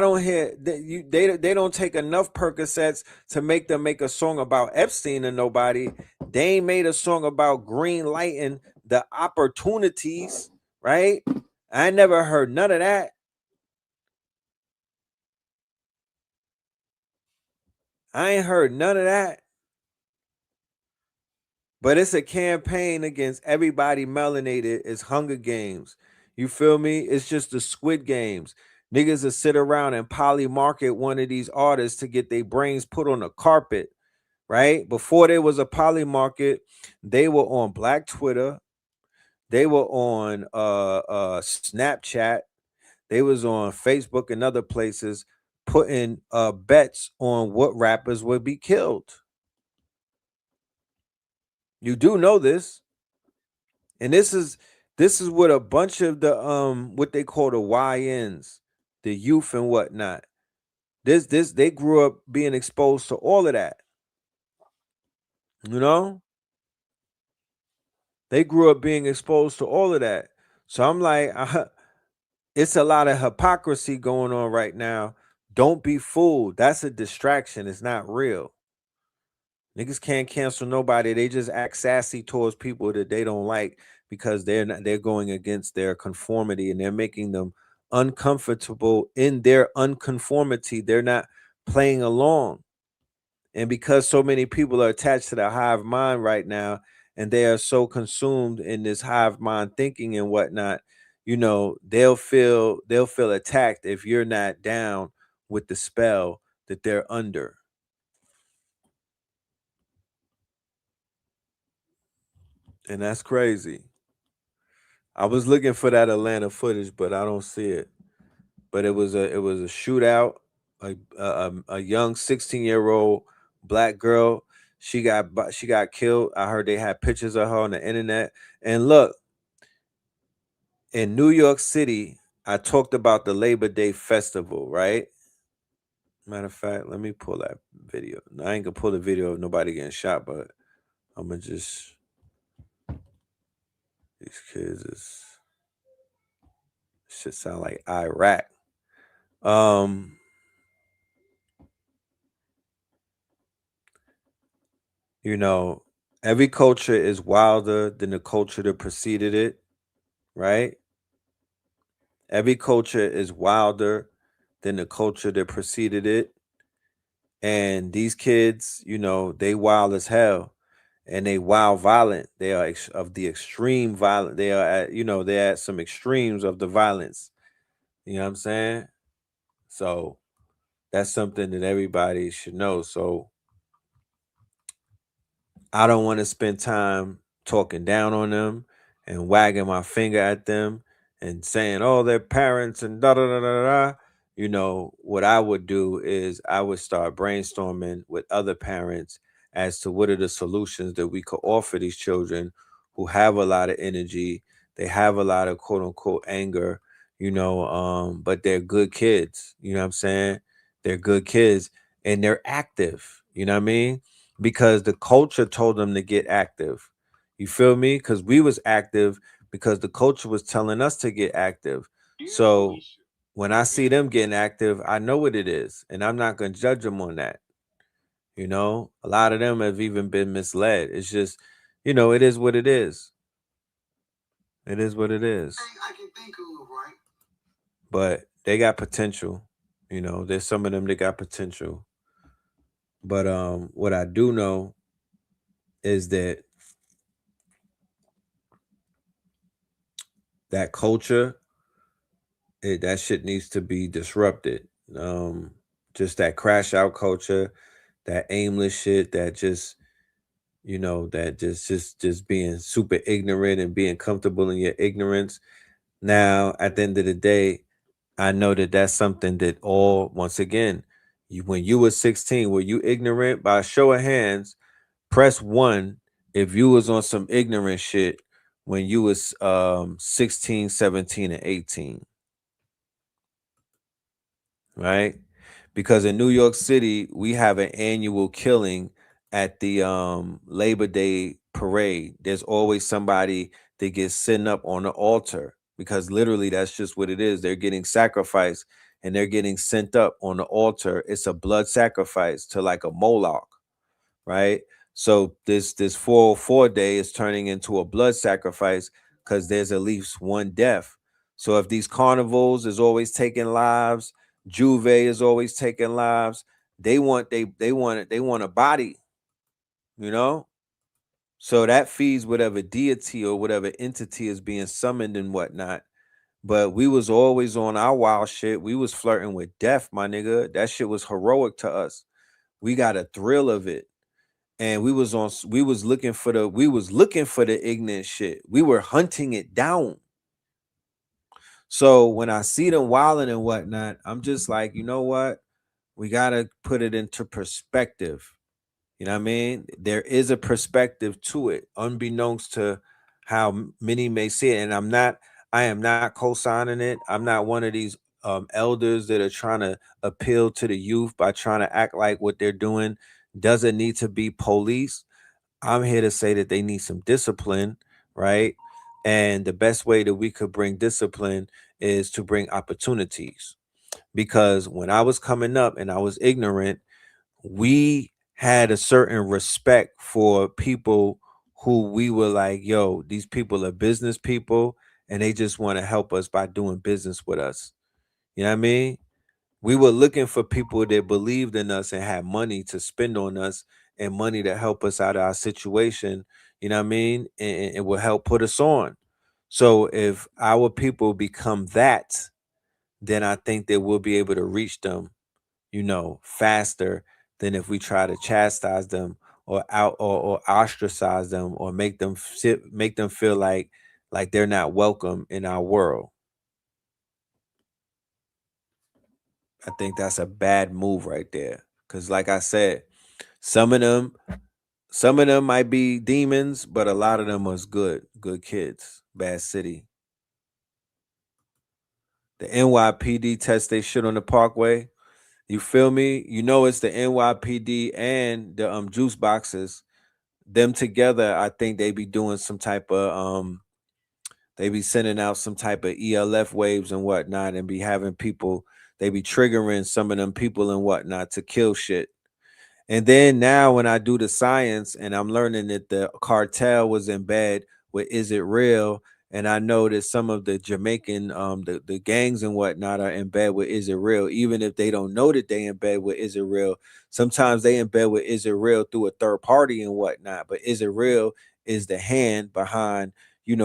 don't hear they don't take enough Percocets to make them make a song about Epstein and nobody. They ain't made a song about green lighting the opportunities, right? I never heard none of that. I ain't heard none of that. But it's a campaign against everybody melanated. It's Hunger Games. You feel me? It's just the Squid Games. Niggas will sit around and poly market one of these artists to get their brains put on a carpet, right? Before there was a poly market, they were on Black Twitter. They were on Snapchat. They was on Facebook and other places putting bets on what rappers would be killed. You do know this. And this is what a bunch of the what they call the YNs, the youth and whatnot. They grew up being exposed to all of that. They grew up being exposed to all of that. So I'm like, it's a lot of hypocrisy going on right now. Don't be fooled. That's a distraction. It's not real. Niggas can't cancel nobody. They just act sassy towards people that they don't like because they're going against their conformity and they're making them uncomfortable in their unconformity. They're not playing along. And because so many people are attached to the hive mind right now, and they are so consumed in this hive mind thinking and whatnot, they'll feel attacked if you're not down with the spell that they're under. And that's crazy. I was looking for that Atlanta footage, but I don't see it. But it was a shootout. A young 16-year-old black girl. She got killed. I heard they had pictures of her on the internet. And look, in New York City, I talked about the Labor Day festival, right? Matter of fact, let me pull that video. I ain't gonna pull the video of nobody getting shot, but I'm gonna just. These kids is shit sound like Iraq. Every culture is wilder than the culture that preceded it, right? Every culture is wilder than the culture that preceded it. And these kids, they wild as hell. And they wild violent. They are of the extreme violent. They are they're at some extremes of the violence. You know what I'm saying? So that's something that everybody should know. So I don't want to spend time talking down on them. and wagging my finger at them and saying, "Oh, they're parents," and da da da da da. You know, what I would do is I would start brainstorming with other parents as to what are the solutions that we could offer these children who have a lot of energy, they have a lot of quote unquote anger, but they're good kids. You know what I'm saying? They're good kids and they're active. You know what I mean? Because the culture told them to get active. You feel me? Because we was active because the culture was telling us to get active. So when I see them getting active, I know what it is, and I'm not gonna judge them on that. A lot of them have even been misled. It's just, it is what it is. It is what it is. I can think of, right? But they got potential. There's some of them that got potential. But what I do know is that culture, that shit needs to be disrupted. Just that crash out culture, that aimless shit, that just that just being super ignorant and being comfortable in your ignorance. Now, at the end of the day, I know that that's something that once again, when you were 16, were you ignorant? By a show of hands, press 1 if you was on some ignorant shit when you was 16, 17, and 18. Right? Because in New York City, we have an annual killing at the Labor Day parade. There's always somebody that gets sent up on the altar because literally that's just what it is. They're getting sacrificed and they're getting sent up on the altar. It's a blood sacrifice to like a Moloch, right? So this 404 day is turning into a blood sacrifice because there's at least one death. So if these carnivals is always taking lives, Juve is always taking lives, they want a body, you know? So that feeds whatever deity or whatever entity is being summoned and whatnot. But we was always on our wild shit. We was flirting with death, my nigga. That shit was heroic to us. We got a thrill of it. And we was looking for the ignorant shit. We were hunting it down. So when I see them wilding and whatnot, I'm just like, you know what? We gotta put it into perspective. You know what I mean? There is a perspective to it, unbeknownst to how many may see it. And I am not co-signing it. I'm not one of these elders that are trying to appeal to the youth by trying to act like what they're doing doesn't need to be policed. I'm here to say that they need some discipline, right? And the best way that we could bring discipline is to bring opportunities. Because when I was coming up and I was ignorant, we had a certain respect for people who we were like, yo, these people are business people and they just want to help us by doing business with us. You know what I mean? We were looking for people that believed in us and had money to spend on us and money to help us out of our situation. You know what I mean? And it will help put us on. So if our people become that, then I think that we'll be able to reach them, faster than if we try to chastise them or ostracize them or make them feel like they're not welcome in our world. I think that's a bad move right there. Cause like I said, some of them might be demons, but a lot of them was good kids. Bad city. The NYPD test they shit on the Parkway. You feel me? It's the NYPD and the juice boxes. Them together, I think they be doing some type of they be sending out some type of ELF waves and whatnot and be having people, they be triggering some of them people and whatnot to kill shit. And then now when I do the science and I'm learning that the cartel was in bed with Is It Real? And I know that some of the Jamaican, the gangs and whatnot are in bed with Is It Real? Even if they don't know that they in bed with Is It Real, sometimes they in bed with Is It Real through a third party and whatnot. But Is It Real is the hand behind,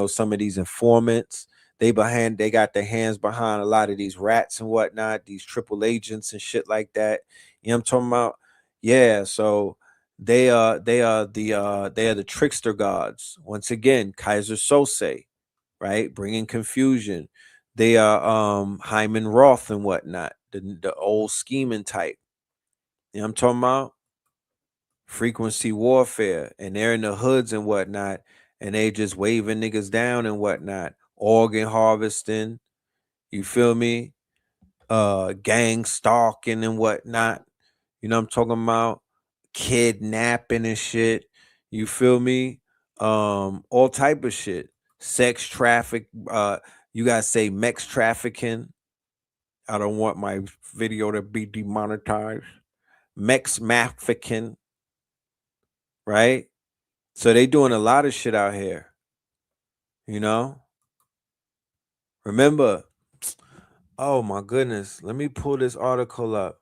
some of these informants. They got their hands behind a lot of these rats and whatnot, these triple agents and shit like that. You know what I'm talking about? Yeah, so they are the trickster gods. Once again, Kaiser Sose. right? Bringing confusion. They are Hyman Roth and whatnot, the old scheming type. You know what I'm talking about? Frequency warfare, and they're in the hoods and whatnot, and they just waving niggas down and whatnot, organ harvesting. You feel me? Gang stalking and whatnot. You know what I'm talking about? Kidnapping and shit. You feel me? All type of shit. Sex traffic. You gotta say mex trafficking. I don't want my video to be demonetized. Mex trafficking. Right? So they doing a lot of shit out here. You know? Remember, oh my goodness. Let me pull this article up.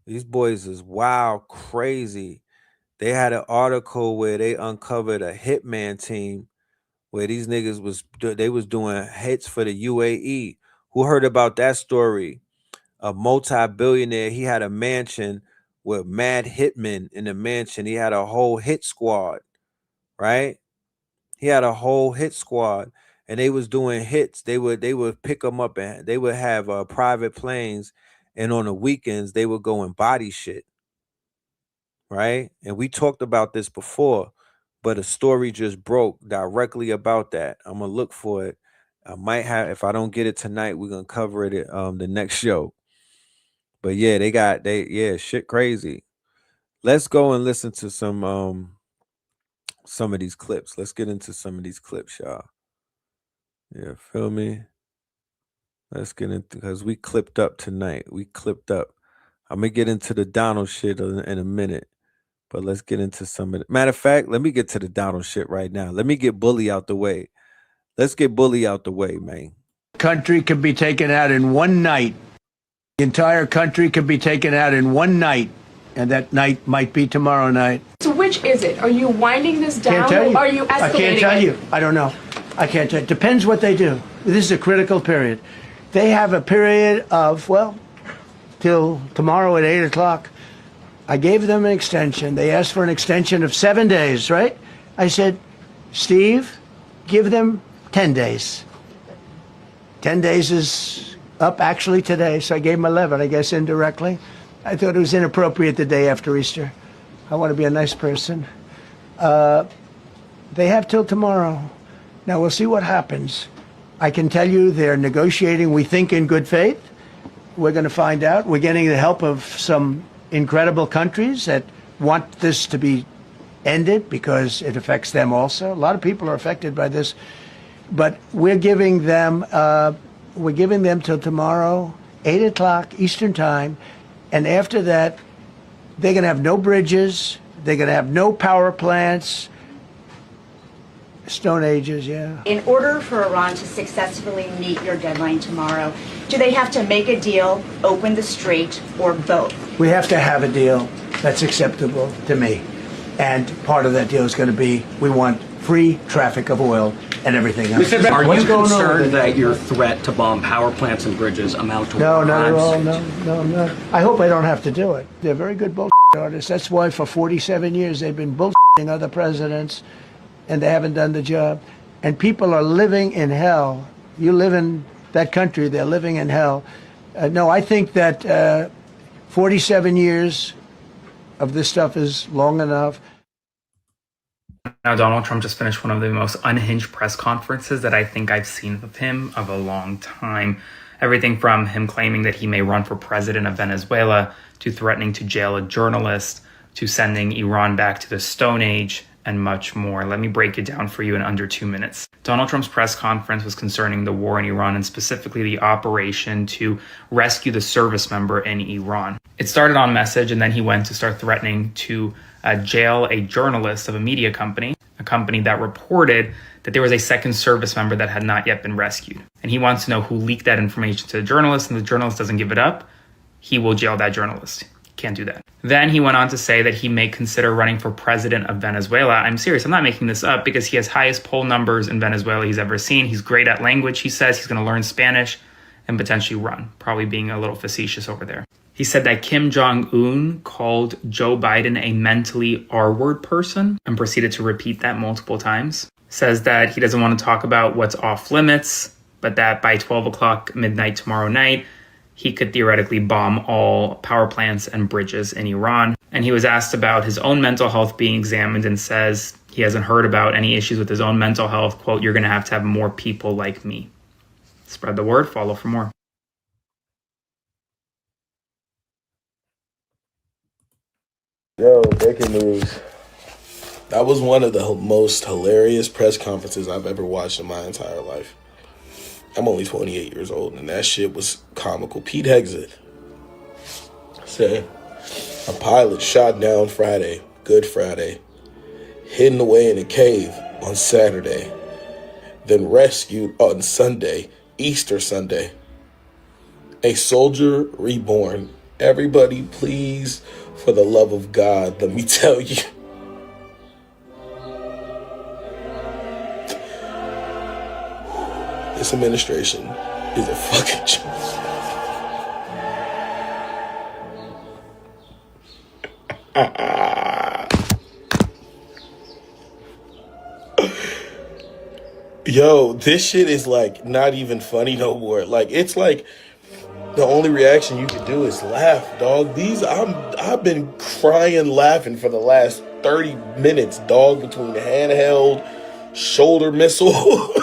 These boys is wild, crazy. They had an article where they uncovered a hitman team where these niggas was doing hits for the UAE. Who heard about that story? A multi-billionaire, he had a mansion with mad hitmen in the mansion. He had a whole hit squad, right? He had a whole hit squad, and they was doing hits. They would pick them up, and they would have private planes, and on the weekends they would go and body shit, right? And we talked about this before, but a story just broke directly about that. I'm gonna look for it. I might have, if I don't get it tonight, we're gonna cover it at the next show. But yeah, shit crazy. Let's go and listen to some of these clips. Let's get into some of these clips, y'all. Yeah, feel me? Let's get into, because we clipped up tonight. We clipped up. I'm gonna get into the Donald shit in a minute, but let's get into some of it. Matter of fact, let me get to the Donald shit right now. Let me get Bully out the way. Let's get Bully out the way, man. Country could be taken out in one night. The entire country could be taken out in one night, and that night might be tomorrow night. So which is it? Are you winding this down, Can't tell you. or are you escalating I can't tell it? you. I don't know. I can't tell you. Depends what they do. This is a critical period. They have a period of, well, till tomorrow at 8 o'clock. I gave them an extension. They asked for an extension of 7 days, right? I said, Steve, give them 10 days. 10 days is up actually today, so I gave them 11, I guess, indirectly. I thought it was inappropriate the day after Easter. I want to be a nice person. They have till tomorrow. Now, we'll see what happens. I can tell you they're negotiating, we think, in good faith. We're going to find out. We're getting the help of some incredible countries that want this to be ended because it affects them also. A lot of people are affected by this. But we're giving them till tomorrow, 8 o'clock Eastern time. And after that, they're going to have no bridges. They're going to have no power plants. Stone Ages, yeah. In order for Iran to successfully meet your deadline tomorrow, do they have to make a deal, open the strait, or both? We have to have a deal that's acceptable to me. And part of that deal is going to be we want free traffic of oil and everything else. Are What's you going on concerned with that your threat to bomb power plants and bridges amount to No, not at all. crimes? No. I hope I don't have to do it. They're very good bullshit artists. That's why for 47 years they've been bullshitting other presidents, and they haven't done the job. And people are living in hell. You live in that country, they're living in hell. No, I think that 47 years of this stuff is long enough. Now, Donald Trump just finished one of the most unhinged press conferences that I think I've seen of him of a long time. Everything from him claiming that he may run for president of Venezuela, to threatening to jail a journalist, to sending Iran back to the Stone Age, and much more. Let me break it down for you in under 2 minutes. Donald Trump's press conference was concerning the war in Iran, and specifically the operation to rescue the service member in Iran. It started on message, and then he went to start threatening to jail a journalist of a media company, a company that reported that there was a second service member that had not yet been rescued. And he wants to know who leaked that information to the journalist, and the journalist doesn't give it up. He will jail that journalist. Can't do that. Then he went on to say that he may consider running for president of Venezuela. I'm serious. I'm not making this up, because he has highest poll numbers in Venezuela he's ever seen. He's great at language. He says he's going to learn Spanish and potentially run, probably being a little facetious over there. He said that Kim Jong-un called Joe Biden a mentally R-word person and proceeded to repeat that multiple times. says that he doesn't want to talk about what's off limits, but that by 12 o'clock midnight tomorrow night, he could theoretically bomb all power plants and bridges in Iran. And he was asked about his own mental health being examined and says he hasn't heard about any issues with his own mental health. Quote, "You're going to have more people like me." Spread the word, follow for more. Yo, breaking news. That was one of the most hilarious press conferences I've ever watched in my entire life. I'm only 28 years old, and that shit was comical. Pete Hegseth said, a pilot shot down Friday, Good Friday, hidden away in a cave on Saturday, then rescued on Sunday, Easter Sunday. A soldier reborn. Everybody, please, for the love of God, let me tell you. This administration is a fucking joke. Yo, this shit is like not even funny no more. Like, it's like the only reaction you can do is laugh, dog. I've been crying laughing for the last 30 minutes, dog, between the handheld, shoulder missile.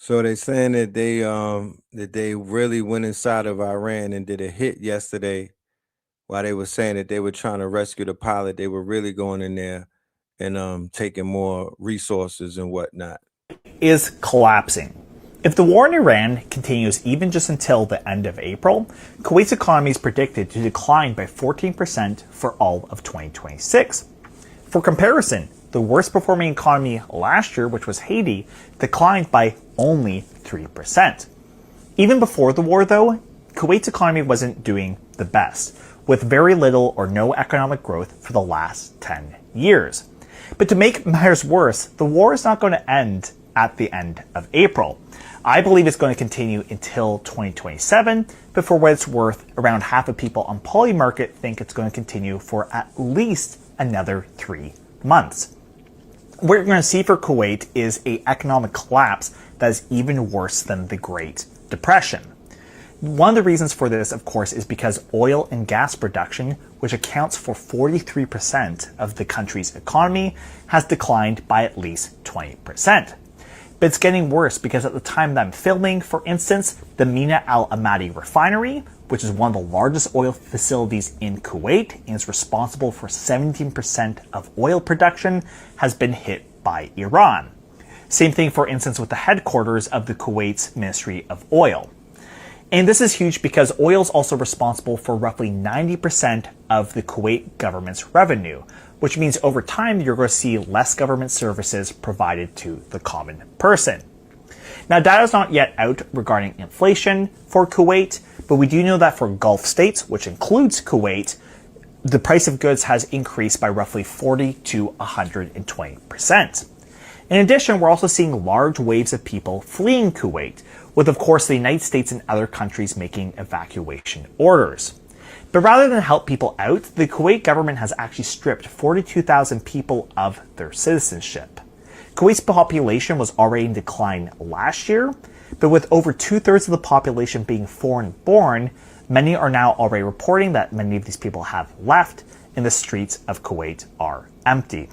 So they're saying that they really went inside of Iran and did a hit yesterday. While they were saying that they were trying to rescue the pilot, they were really going in there and taking more resources and whatnot. Is collapsing. If the war in Iran continues even just until the end of April, Kuwait's economy is predicted to decline by 14% for all of 2026. For comparison, the worst performing economy last year, which was Haiti, declined by only 3%. Even before the war, though, Kuwait's economy wasn't doing the best, with very little or no economic growth for the last 10 years. But to make matters worse, the war is not going to end at the end of April. I believe it's going to continue until 2027, but for what it's worth, around half of people on Polymarket think it's going to continue for at least another 3 months. What you're going to see for Kuwait is an economic collapse that is even worse than the Great Depression. One of the reasons for this, of course, is because oil and gas production, which accounts for 43% of the country's economy, has declined by at least 20%. But it's getting worse because at the time that I'm filming, for instance, the Mina Al Amadi refinery, which is one of the largest oil facilities in Kuwait and is responsible for 17% of oil production, has been hit by Iran. Same thing, for instance, with the headquarters of the Kuwait's Ministry of Oil. And this is huge because oil is also responsible for roughly 90% of the Kuwait government's revenue, which means over time you're going to see less government services provided to the common person. Now, data is not yet out regarding inflation for Kuwait, but we do know that for Gulf states, which includes Kuwait, the price of goods has increased by roughly 40 to 120%. In addition, we're also seeing large waves of people fleeing Kuwait, with of course the United States and other countries making evacuation orders. But rather than help people out, the Kuwait government has actually stripped 42,000 people of their citizenship. Kuwait's population was already in decline last year, but with over 2/3 of the population being foreign-born, many are now already reporting that many of these people have left and the streets of Kuwait are empty.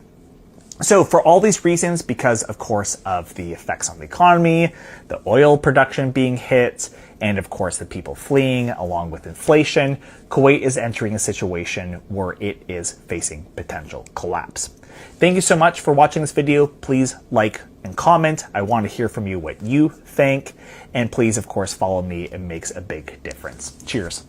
So for all these reasons, because of course of the effects on the economy, the oil production being hit, and of course the people fleeing along with inflation, Kuwait is entering a situation where it is facing potential collapse. Thank you so much for watching this video. Please like and comment. I want to hear from you what you think. And please, of course, follow me. It makes a big difference. Cheers.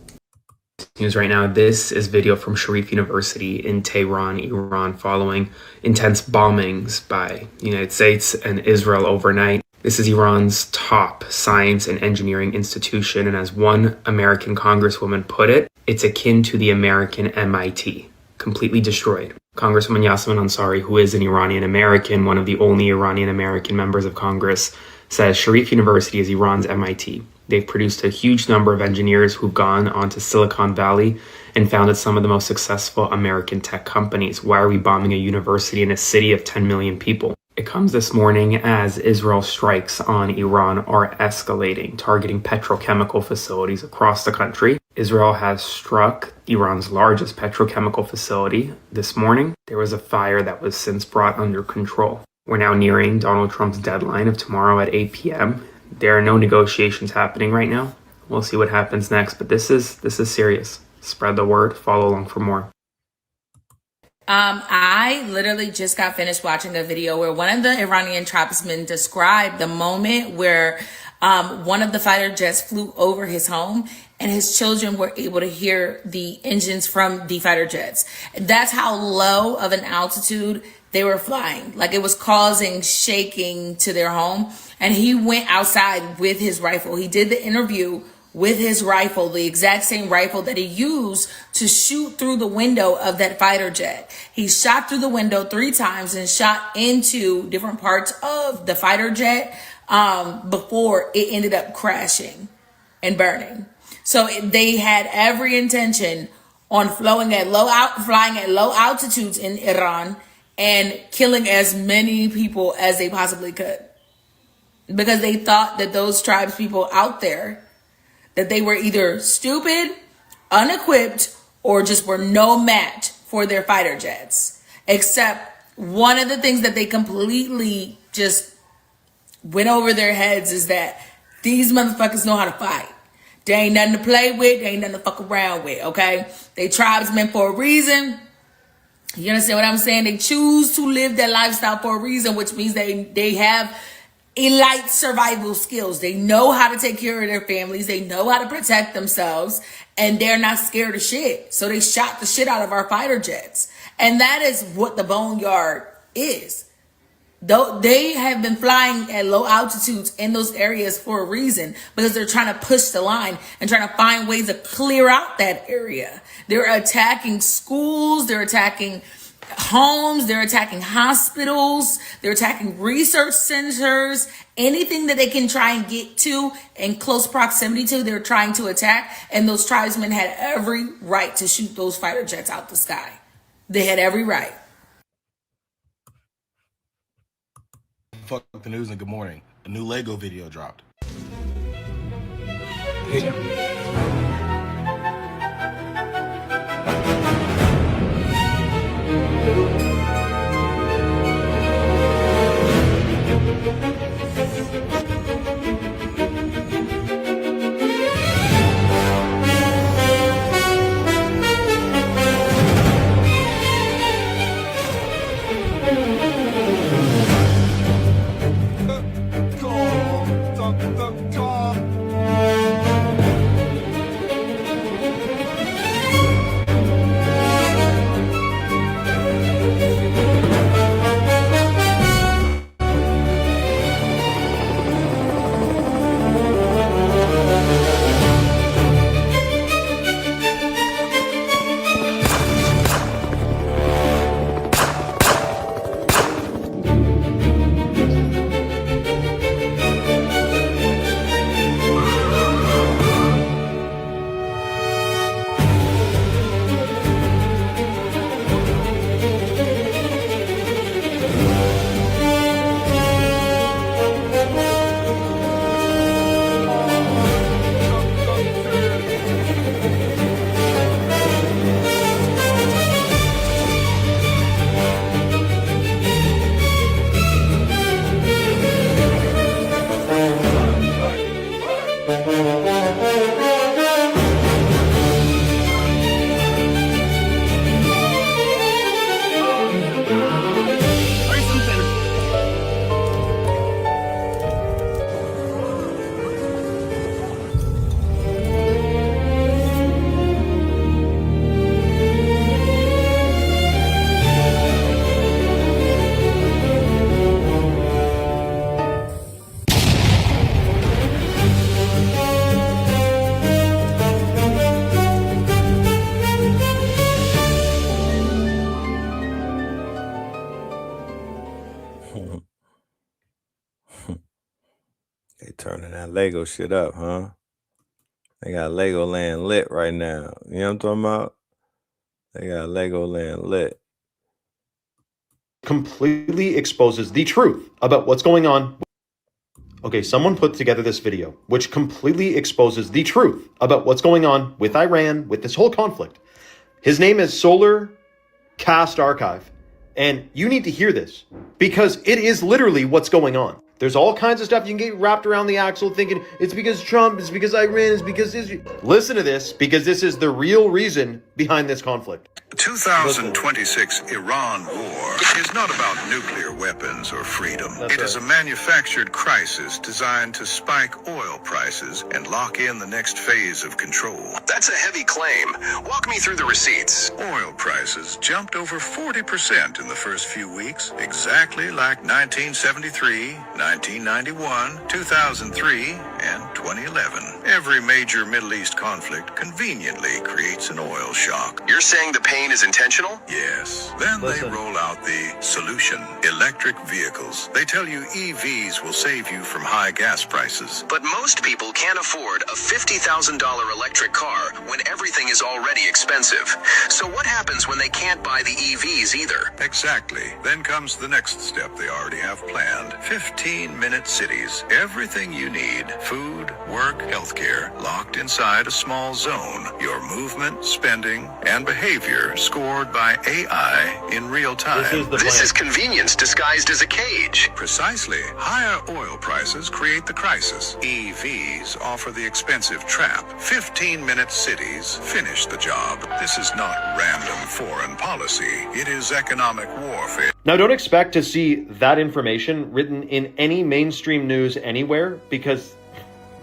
News right now. This is video from Sharif University in Tehran, Iran, following intense bombings by the United States and Israel overnight. This is Iran's top science and engineering institution, and as one American congresswoman put it, it's akin to the American MIT, completely destroyed. Congresswoman Yasmin Ansari, who is an Iranian American, one of the only Iranian American members of Congress, says Sharif University is Iran's MIT. They've produced a huge number of engineers who've gone onto Silicon Valley and founded some of the most successful American tech companies. Why are we bombing a university in a city of 10 million people? It comes this morning as Israel strikes on Iran are escalating, targeting petrochemical facilities across the country. Israel has struck Iran's largest petrochemical facility this morning. There was a fire that was since brought under control. We're now nearing Donald Trump's deadline of tomorrow at 8 p.m. There are no negotiations happening right now. We'll see what happens next, but this is serious. Spread the word, follow along for more. I literally just got finished watching a video where one of the Iranian tribesmen described the moment where one of the fighter jets flew over his home and his children were able to hear the engines from the fighter jets. That's how low of an altitude they were flying. Like, it was causing shaking to their home. And he went outside with his rifle. He did the interview with his rifle, the exact same rifle that he used to shoot through the window of that fighter jet. He shot through the window 3 times and shot into different parts of the fighter jet before it ended up crashing and burning. So they had every intention on flying at low altitudes in Iran and killing as many people as they possibly could, because they thought that those tribes people out there, that they were either stupid, unequipped, or just were no match for their fighter jets. Except one of the things that they completely just went over their heads is that these motherfuckers know how to fight. They ain't nothing to play with. They ain't nothing to fuck around with, okay? They tribesmen for a reason. You understand what I'm saying? They choose to live their lifestyle for a reason, which means they have elite survival skills. They know how to take care of their families. They know how to protect themselves, and they're not scared of shit. So they shot the shit out of our fighter jets. And that is what the boneyard is. Though they have been flying at low altitudes in those areas for a reason, because they're trying to push the line and trying to find ways to clear out that area. They're attacking schools, they're attacking homes, they're attacking hospitals, they're attacking research centers, anything that they can try and get to in close proximity to, they're trying to attack. And those tribesmen had every right to shoot those fighter jets out the sky. They had every right. Fuck the news and good morning. A new Lego video dropped. They turning that Lego shit up, huh? They got Legoland lit right now. You know what I'm talking about? They got Legoland lit. Completely exposes the truth about what's going on. Okay, someone put together this video which completely exposes the truth about what's going on with Iran, with this whole conflict. His name is Solar Cast Archive. And you need to hear this because it is literally what's going on. There's all kinds of stuff you can get wrapped around the axle thinking it's because Trump, it's because Iran, it's because Israel. Listen to this because this is the real reason behind this conflict. The 2026 Iran war is not about nuclear weapons or freedom. It is a manufactured crisis designed to spike oil prices and lock in the next phase of control. That's a heavy claim. Walk me through the receipts. Oil prices jumped over 40% in the first few weeks, exactly like 1973, 1991, 2003, and 2011. Every major Middle East conflict conveniently creates an oil shock. You're saying the pain is intentional? Yes. Then they roll out the solution, electric vehicles. They tell you EVs will save you from high gas prices. But most people can't afford a $50,000 electric car when everything is already expensive. So what happens when they can't buy the EVs either? Exactly. Then comes the next step they already have planned. 15-minute cities. Everything you need. Food, work, healthcare, locked inside a small zone. Your movement, spending, and behavior scored by AI in real time. This is convenience disguised as a cage. Precisely. Higher oil prices create the crisis. EVs offer the expensive trap. 15-minute cities finish the job. This is not random foreign policy. It is economic warfare. Now, don't expect to see that information written in any mainstream news anywhere because,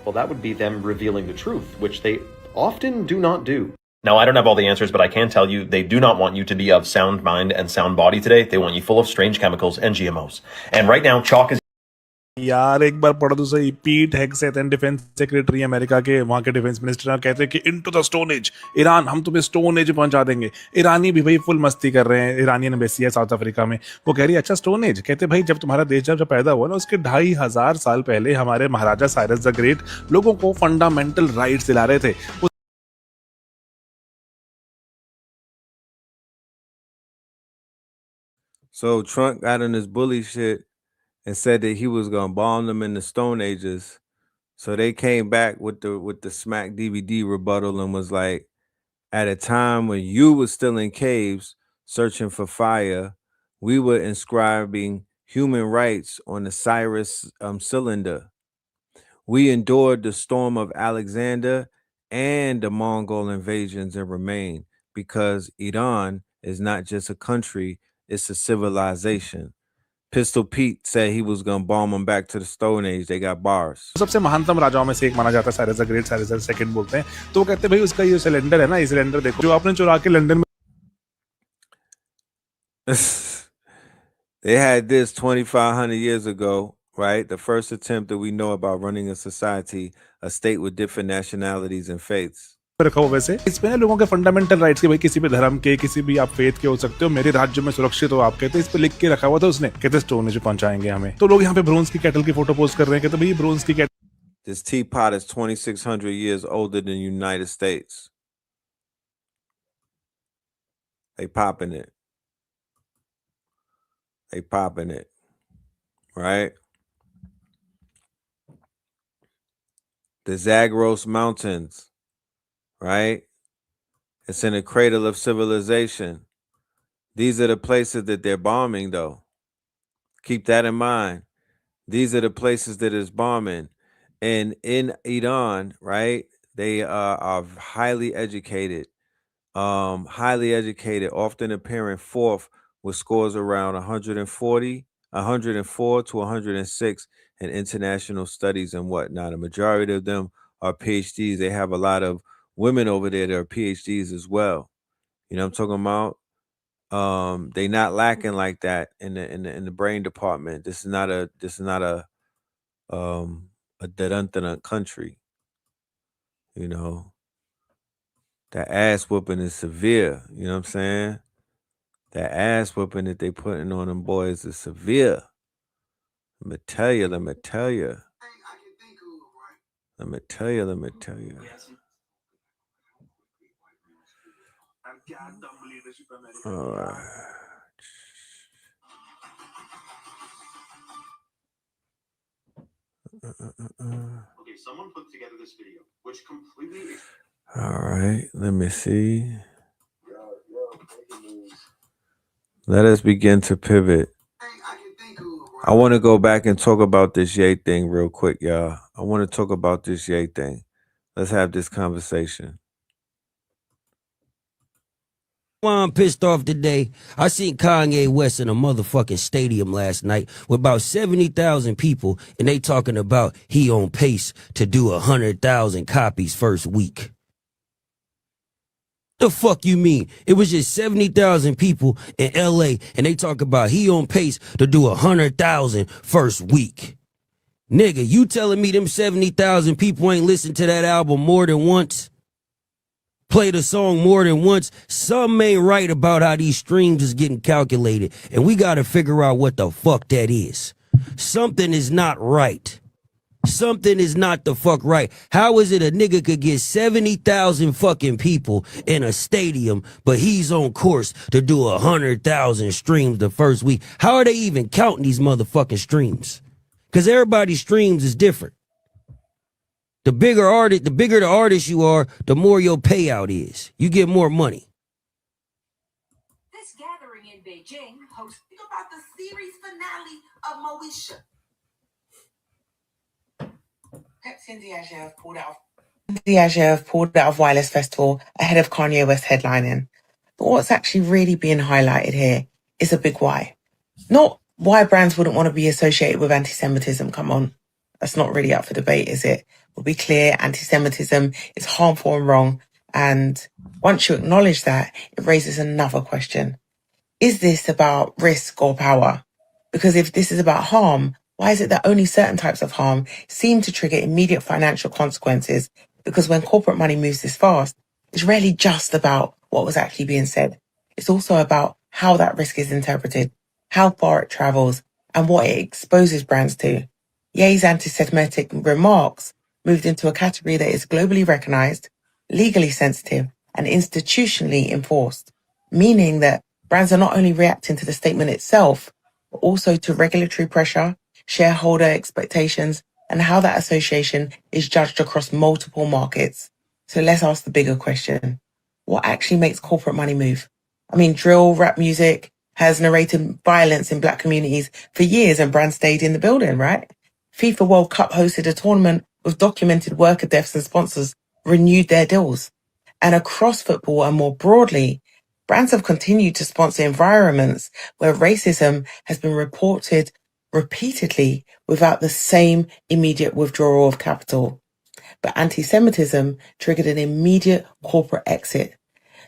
well, that would be them revealing the truth, which they often do not do. Now, I don't have all the answers, but I can tell you they do not want you to be of sound mind and sound body today. They want you full of strange chemicals and GMOs. And right now, chalk is... यार एक बार पढ़ो तो सही. Pete Hegseth defence secretary America के वहां के defence minister कहते हैं कि into the stone age Iran, हम तुम्हें स्टोन एज पहुंचा देंगे. ईरानी भी भाई फुल मस्ती कर रहे हैं. ईरानियन एम्बेसी है साउथ अफ्रीका में, वो कह रही है अच्छा स्टोन एज. कहते भाई जब तुम्हारा देश जब पैदा हुआ ना उसके 2500 साल पहले हमारे महाराजा साइरस द ग्रेट लोगों को फंडामेंटल राइट्स दिला रहे थे. So Trump got in this bully shit and said that he was gonna bomb them in the Stone Ages. So they came back with the Smack DVD rebuttal and was like, at a time when you were still in caves searching for fire, we were inscribing human rights on the Cyrus cylinder. We endured the storm of Alexander and the Mongol invasions and remain because Iran is not just a country, it's a civilization. Pistol Pete said he was gonna bomb them back to the Stone Age. They got bars. सबसे महानतम राजाओं में से एक माना जाता है Cyrus the great. Cyrus the second बोलते हैं. तो वो कहते हैं भाई उसका ये सिलेंडर है ना, ये सिलेंडर देखो जो आपने चुरा के लंदन में. They had this 2,500 years ago, right? The first attempt that we know about running a society, a state with different nationalities and faiths. रखा हुआ वैसे इसमें ना लोगों के फंडामेंटल राइट्स के भाई किसी भी धर्म के, किसी भी आप फेथ के हो सकते हो, मेरे राज्य में सुरक्षित हो आप. कहते इस पे लिख के रखा हुआ था उसने. कहते स्टोन एज पहुंचाएंगे हमें. तो लोग यहाँ पे ब्रोंज की कैटल की फोटो पोस्ट कर रहे हैं. कहते भाई ब्रोंज की cattle. This teapot is 2,600 years older than the United States. They popping it. They popping it. Right? The Zagros Mountains. Right? It's in the cradle of civilization. These are the places that they're bombing, though. Keep that in mind. These are the places that it's bombing. And in Iran, right, they are highly educated, often appearing fourth with scores around 104 to 106 in international studies and whatnot. A majority of them are PhDs. They have a lot of women over there that are PhDs as well. You know what I'm talking about? They not lacking like that in the brain department. This is not a dead country. You know, that ass whooping is severe. You know what I'm saying? That ass whooping that they putting on them boys is severe. Let me tell you. Let me tell you. Let me tell you. All right. Okay, someone put together this video, which completely. All right. Let me see. Let us begin to pivot. I want to go back and talk about this Ye thing real quick, y'all. I want to talk about this Ye thing. Let's have this conversation. I'm pissed off today. I seen Kanye West in a motherfucking stadium last night with about 70,000 people, and they talking about he on pace to do 100,000 copies first week. The fuck you mean? It was just 70,000 people in LA, and they talk about he on pace to do 100,000 first week. Nigga, you telling me them 70,000 people ain't listened to that album more than once? Play the song more than once? Some ain't right about how these streams is getting calculated, and we gotta figure out what the fuck that is. Something is not right. Something is not the fuck right. How is it a nigga could get 70,000 fucking people in a stadium, but he's on course to do 100,000 streams the first week? How are they even counting these motherfucking streams? Because everybody's streams is different. The bigger the artist you are, the more your payout is. You get more money. This gathering in Beijing hosting about the series finale of Moesha. Pepsi and Diageo have pulled out of Wireless Festival ahead of Kanye West headlining. But what's actually really being highlighted here is a big why. Not why brands wouldn't want to be associated with anti-Semitism. Come on. That's not really up for debate, is it? We'll be clear, anti-Semitism is harmful and wrong. And once you acknowledge that, it raises another question. Is this about risk or power? Because if this is about harm, why is it that only certain types of harm seem to trigger immediate financial consequences? Because when corporate money moves this fast, it's rarely just about what was actually being said. It's also about how that risk is interpreted, how far it travels, and what it exposes brands to. Ye's anti-Semitic remarks moved into a category that is globally recognized, legally sensitive, and institutionally enforced, meaning that brands are not only reacting to the statement itself, but also to regulatory pressure, shareholder expectations, and how that association is judged across multiple markets. So let's ask the bigger question. What actually makes corporate money move? I mean, drill, rap music has narrated violence in black communities for years and brands stayed in the building, right? FIFA World Cup hosted a tournament with documented worker deaths and sponsors renewed their deals. And across football and more broadly, brands have continued to sponsor environments where racism has been reported repeatedly without the same immediate withdrawal of capital. But anti-Semitism triggered an immediate corporate exit.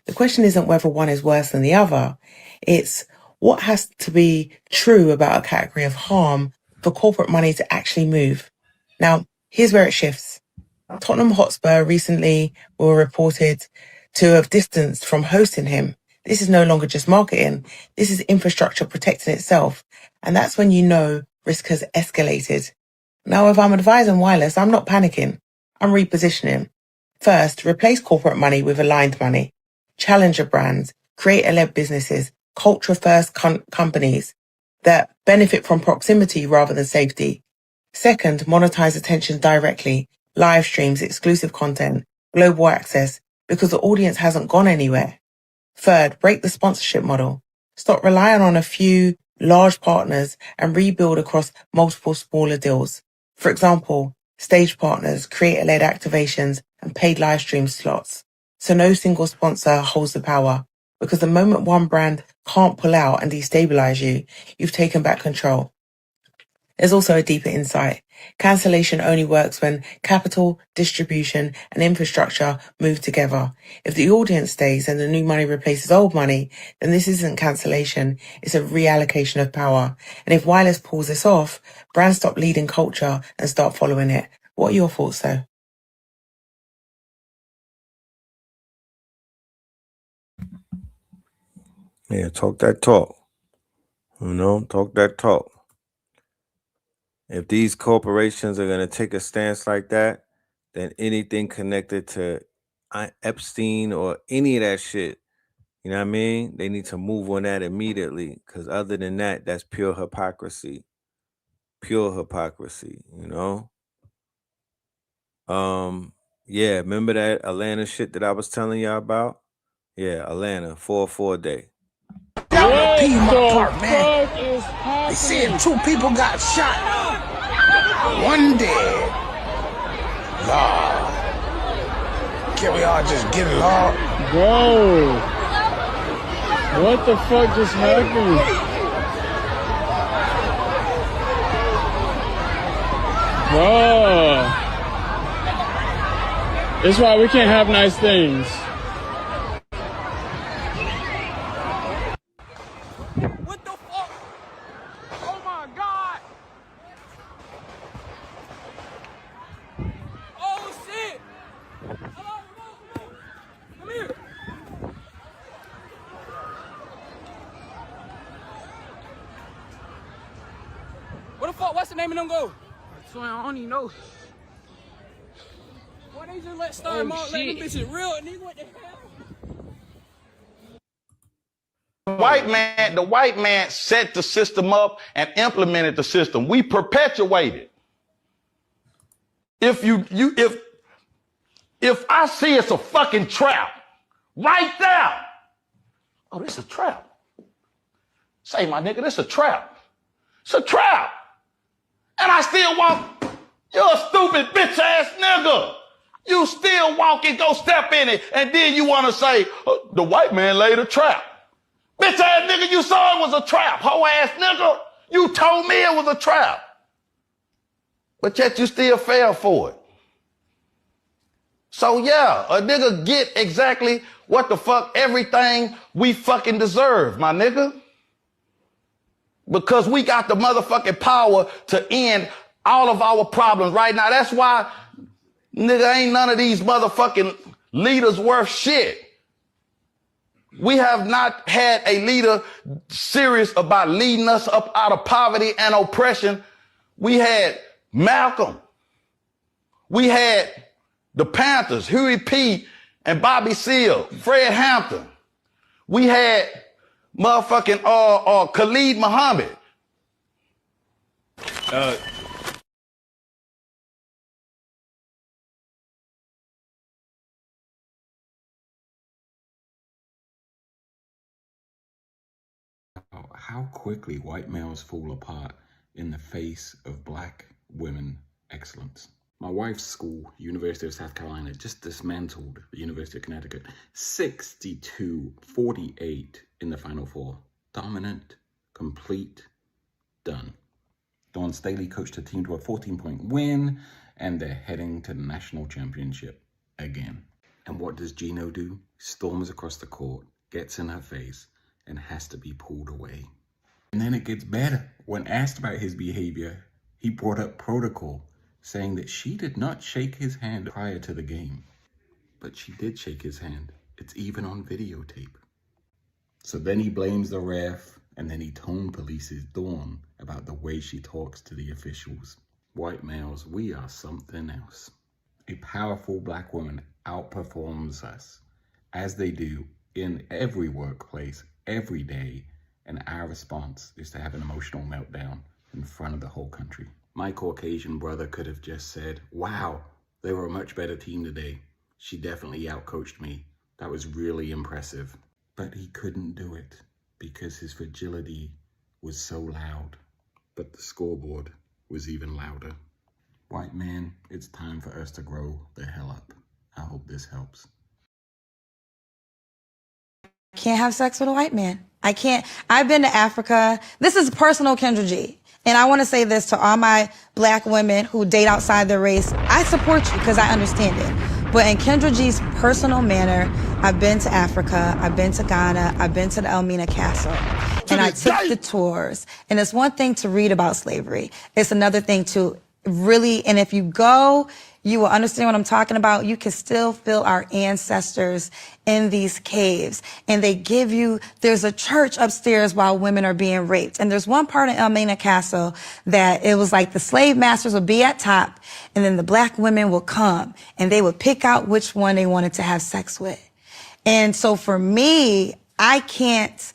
The question isn't whether one is worse than the other. It's what has to be true about a category of harm for corporate money to actually move. Now, here's where it shifts. Tottenham Hotspur recently were reported to have distanced from hosting him. This is no longer just marketing. This is infrastructure protecting itself. And that's when you know risk has escalated. Now, if I'm advising Wireless, I'm not panicking. I'm repositioning. First, replace corporate money with aligned money. Challenger brands, creator-led businesses, culture-first companies that benefit from proximity rather than safety. Second, monetize attention directly. Live streams, exclusive content, global access, because the audience hasn't gone anywhere. Third, break the sponsorship model. Stop relying on a few large partners and rebuild across multiple smaller deals. For example, stage partners, creator-led activations, and paid live stream slots. So no single sponsor holds the power, because the moment one brand can't pull out and destabilize you, you've taken back control. There's also a deeper insight. Cancellation only works when capital, distribution, and infrastructure move together. If the audience stays and the new money replaces old money, then this isn't cancellation, it's a reallocation of power. And if Wireless pulls this off, brands stop leading culture and start following it. What are your thoughts though? Yeah, talk that talk. Talk that talk. If these corporations are going to take a stance like that, than anything connected to Epstein or any of that shit. You know what I mean? They need to move on that immediately, because other than that, that's pure hypocrisy. Pure hypocrisy, you know? Yeah, remember that Atlanta shit that I was telling y'all about? Yeah, Atlanta, 4-4 day. Y'all pee in my part, man. They said 2 people got shot. 1 dead. Lord. Can we all just get along? Bro. What the fuck just happened? Bro. That's why we can't have nice things. What the fuck? Oh my God. Oh shit. Come here. What the fuck? What's the name of them go? I don't even know. Why they just let Star Mark let them bitches real? Nigga, what the hell? The white man set the system up and implemented the system. We perpetuate it. If I see it's a fucking trap, right there. Oh, this is a trap. Say, my nigga, this is a trap. It's a trap. And I still walk. You're a stupid bitch ass nigga. You still walk and go step in it, and then you want to say, oh, the white man laid a trap. Bitch ass nigga, you saw it was a trap. Hoe ass nigga, you told me it was a trap. But yet you still fell for it. So yeah, a nigga get exactly what the fuck everything we fucking deserve, my nigga. Because we got the motherfucking power to end all of our problems right now. That's why, nigga, ain't none of these motherfucking leaders worth shit. We have not had a leader serious about leading us up out of poverty and oppression. We had Malcolm. We had the Panthers, Huey P. and Bobby Seale, Fred Hampton. We had motherfucking Khalid Muhammad. How quickly white males fall apart in the face of black women excellence. My wife's school, University of South Carolina, just dismantled the University of Connecticut. 62-48 in the Final Four. Dominant, complete, done. Dawn Staley coached her team to a 14-point win, and they're heading to the national championship again. And what does Gino do? Storms across the court, gets in her face, and has to be pulled away. And then it gets better. When asked about his behavior, he brought up protocol, saying that she did not shake his hand prior to the game. But she did shake his hand. It's even on videotape. So then he blames the ref, and then he tone polices Dawn about the way she talks to the officials. White males, we are something else. A powerful black woman outperforms us, as they do in every workplace, every day, and our response is to have an emotional meltdown in front of the whole country. My Caucasian brother could have just said, wow, they were a much better team today. She definitely outcoached me. That was really impressive. But he couldn't do it because his fragility was so loud. But the scoreboard was even louder. White man, it's time for us to grow the hell up. I hope this helps. Can't have sex with a white man. I can't. I've been to Africa. This is personal, Kendra G. And I want to say this to all my black women who date outside their race. I support you because I understand it. But in Kendra G's personal manner, I've been to Africa, I've been to Ghana, I've been to the Elmina Castle, and I took the tours. And it's one thing to read about slavery. It's another thing to really, and if you go, you will understand what I'm talking about. You can still feel our ancestors in these caves. And they give you, there's a church upstairs while women are being raped. And there's one part in El Mena Castle that it was like the slave masters would be at top, and then the black women would come, and they would pick out which one they wanted to have sex with. And so for me, I can't,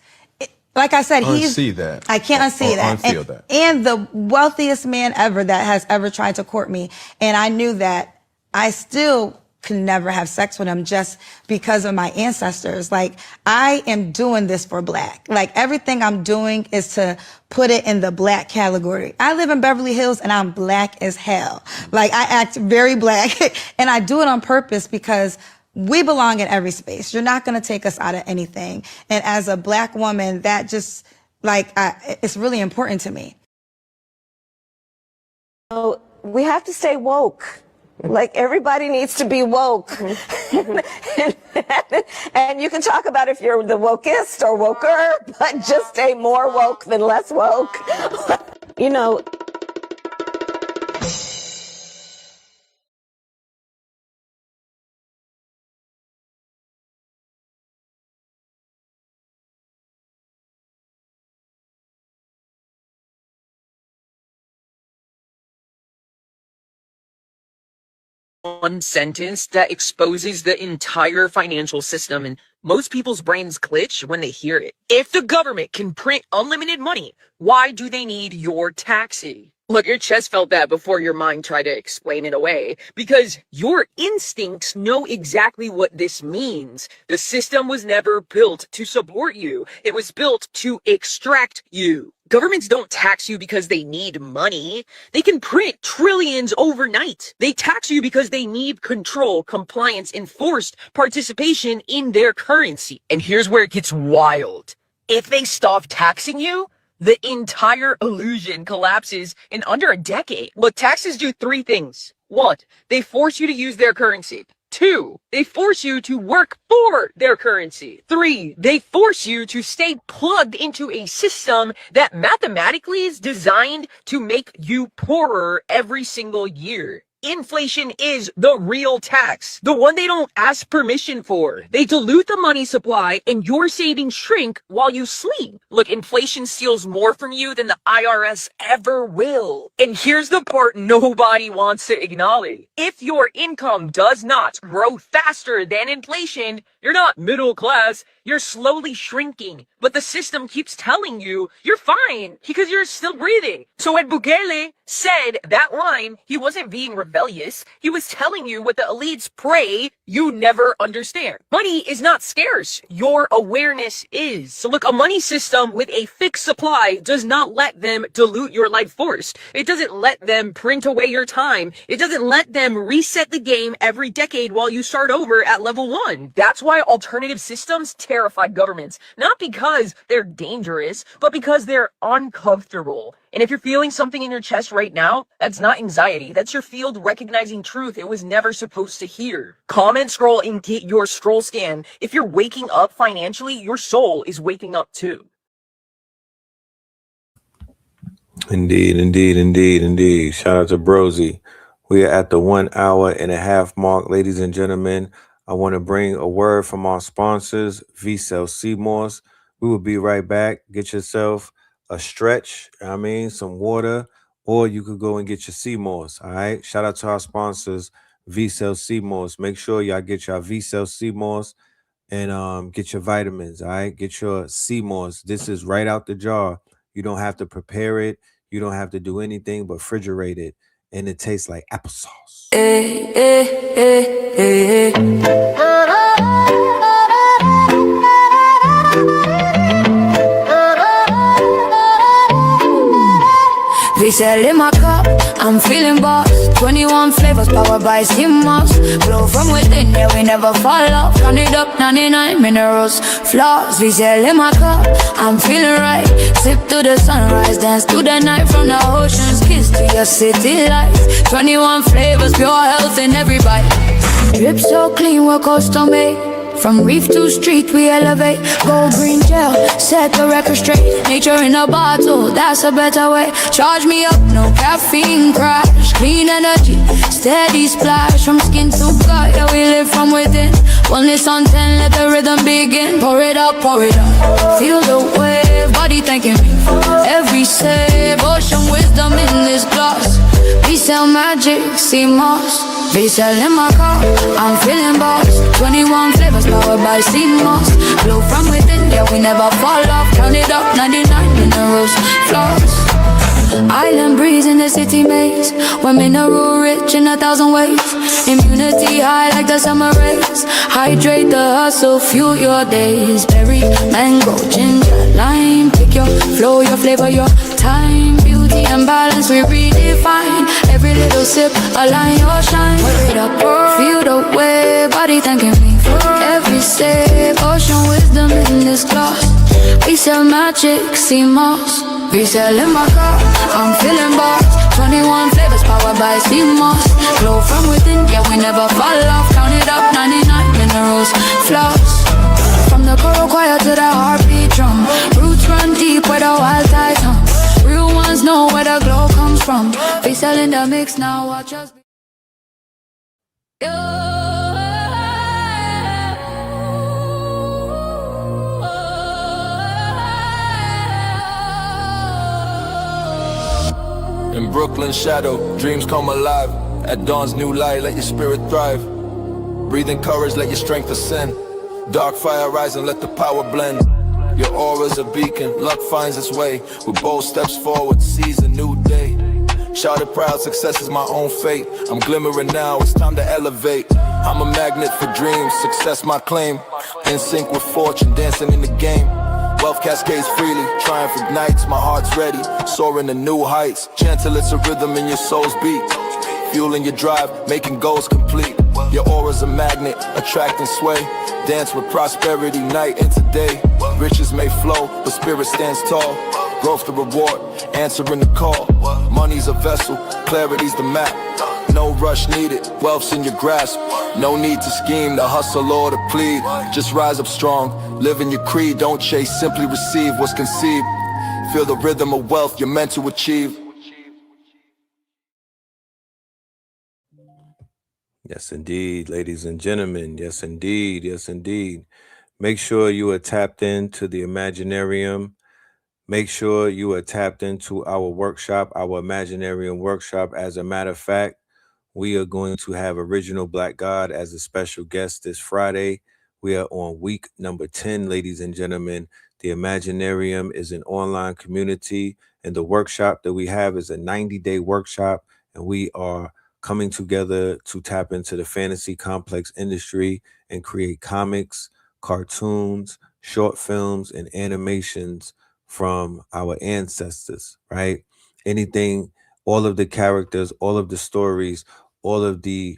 like I said, unsee that. I can't unsee that. Unfeel that. And the wealthiest man ever that has ever tried to court me. And I knew that I still could never have sex with him just because of my ancestors. Like, I am doing this for black. Like, everything I'm doing is to put it in the black category. I live in Beverly Hills and I'm black as hell. Like, I act very black and I do it on purpose because we belong in every space. You're not going to take us out of anything. And as a black woman, that just, like, it's really important to me. So we have to stay woke. Like, everybody needs to be woke. And you can talk about if you're the wokest or woker, but just stay more woke than less woke. You know. One sentence that exposes the entire financial system, and most people's brains glitch when they hear it. If the government can print unlimited money, why do they need your taxes? Look, your chest felt that before your mind tried to explain it away, because your instincts know exactly what this means. The system was never built to support you. It was built to extract you. Governments don't tax you because they need money. They can print trillions overnight. They tax you because they need control, compliance, and forced participation in their currency. And here's where it gets wild. If they stop taxing you, the entire illusion collapses in under a decade. Look, taxes do three things. 1, they force you to use their currency. 2, they force you to work for their currency. 3, they force you to stay plugged into a system that mathematically is designed to make you poorer every single year. Inflation is the real tax, the one they don't ask permission for. They dilute the money supply and your savings shrink while you sleep. Look, inflation steals more from you than the IRS ever will. And here's the part nobody wants to acknowledge. If your income does not grow faster than inflation, you're not middle class, you're slowly shrinking. But the system keeps telling you you're fine because you're still breathing. So when Bukele said that line, he wasn't being rebellious. He was telling you what the elites pray you never understand. Money is not scarce. Your awareness is. So look, a money system with a fixed supply does not let them dilute your life force. It doesn't let them print away your time. It doesn't let them reset the game every decade while you start over at level 1. That's why alternative systems terrify governments. Not because they're dangerous, but because they're uncomfortable. And if you're feeling something in your chest right now, that's not anxiety. That's your field recognizing truth it was never supposed to hear. Comment, scroll, and get your scroll scan. If you're waking up financially, your soul is waking up too. Indeed, indeed, indeed, indeed. Shout out to Brosy. We are at the 1 hour and a half mark, ladies and gentlemen. I want to bring a word from our sponsors, V-Cell Seamoss. We will be right back. Get yourself a stretch, some water, or you could go and get your Seamoss. All right. Shout out to our sponsors, V-Cell Seamoss. Make sure y'all get your V-Cell Seamoss and get your vitamins. All right. Get your Seamoss. This is right out the jar. You don't have to prepare it. You don't have to do anything but refrigerate it. And it tastes like applesauce. V-Cell in my cup, I'm feeling boss. 21 flavors powered by Seamoss. Flow from within, yeah, we never fall off. Run it up, 99 minerals, flaws. V-Cell in my cup, I'm feeling right. Sip to the sunrise, dance to the night. From the ocean's kiss to your city lights. 21 flavors, pure health in every bite. Drip so clean, we're custom made. From reef to street, we elevate. Gold green gel, set the record straight. Nature in a bottle, that's a better way. Charge me up, no caffeine crash. Clean energy, Steady splash from skin to gut, yeah, we live from within. Oneness on 10, let the rhythm begin. Pour it up, pour it up. Feel the wave, body thanking me. Every save, ocean wisdom in this glass. We sell magic, see moss. They sell in my car, I'm feeling boss. 21 flavors powered by CMOS. Glow from within, yeah, we never fall off. Count it up, 99 minerals, floss. Island breeze in the city maze. We're mineral rich in 1,000 ways. Immunity high like the summer rays. Hydrate the hustle, fuel your days. Berry, mango, ginger, lime. Pick your flow, your flavor, your time. Beauty and balance we redefine. Every little sip, align your shine. Wear it up, feel the way. Body thanking me for every sip. Ocean wisdom in this glass. We sell magic, see moss. We sell in my car, I'm feeling boss. 21 flavors powered by CMOS. Glow from within, yeah, we never fall off. Count it up, 99 minerals, floss. From the coral choir to the heartbeat drum. Roots run deep where the wild tides hum. Real ones know where the glow comes from. We sell in the mix now, watch us be. In Brooklyn shadow, dreams come alive. At dawn's new light, let your spirit thrive. Breathing courage, let your strength ascend. Dark fire rise and let the power blend. Your aura's a beacon, luck finds its way. With bold steps forward, seize a new day. Shout it proud, success is my own fate. I'm glimmering now, it's time to elevate. I'm a magnet for dreams, success my claim. In sync with fortune, dancing in the game. Wealth cascades freely, triumph ignites, my heart's ready, soaring to new heights. Gentle, it's a rhythm in your soul's beat. Fueling your drive, making goals complete. Your aura's a magnet, attracting sway. Dance with prosperity night into day. Riches may flow, but spirit stands tall. Growth the reward, answering the call. Money's a vessel, clarity's the map. No rush needed, wealth's in your grasp. No need to scheme, to hustle or to plead. Just rise up strong, live in your creed. Don't chase, simply receive what's conceived. Feel the rhythm of wealth you're meant to achieve. Yes, indeed, ladies and gentlemen. Yes, indeed. Yes, indeed. Make sure you are tapped into the Imaginarium. Make sure you are tapped into our workshop, our Imaginarium workshop. As a matter of fact, we are going to have Original Black God as a special guest this Friday. We are on week number 10, ladies and gentlemen. The Imaginarium is an online community, and the workshop that we have is a 90-day workshop, and we are coming together to tap into the fantasy complex industry and create comics, cartoons, short films, and animations from our ancestors, right? Anything, all of the characters, all of the stories, all of the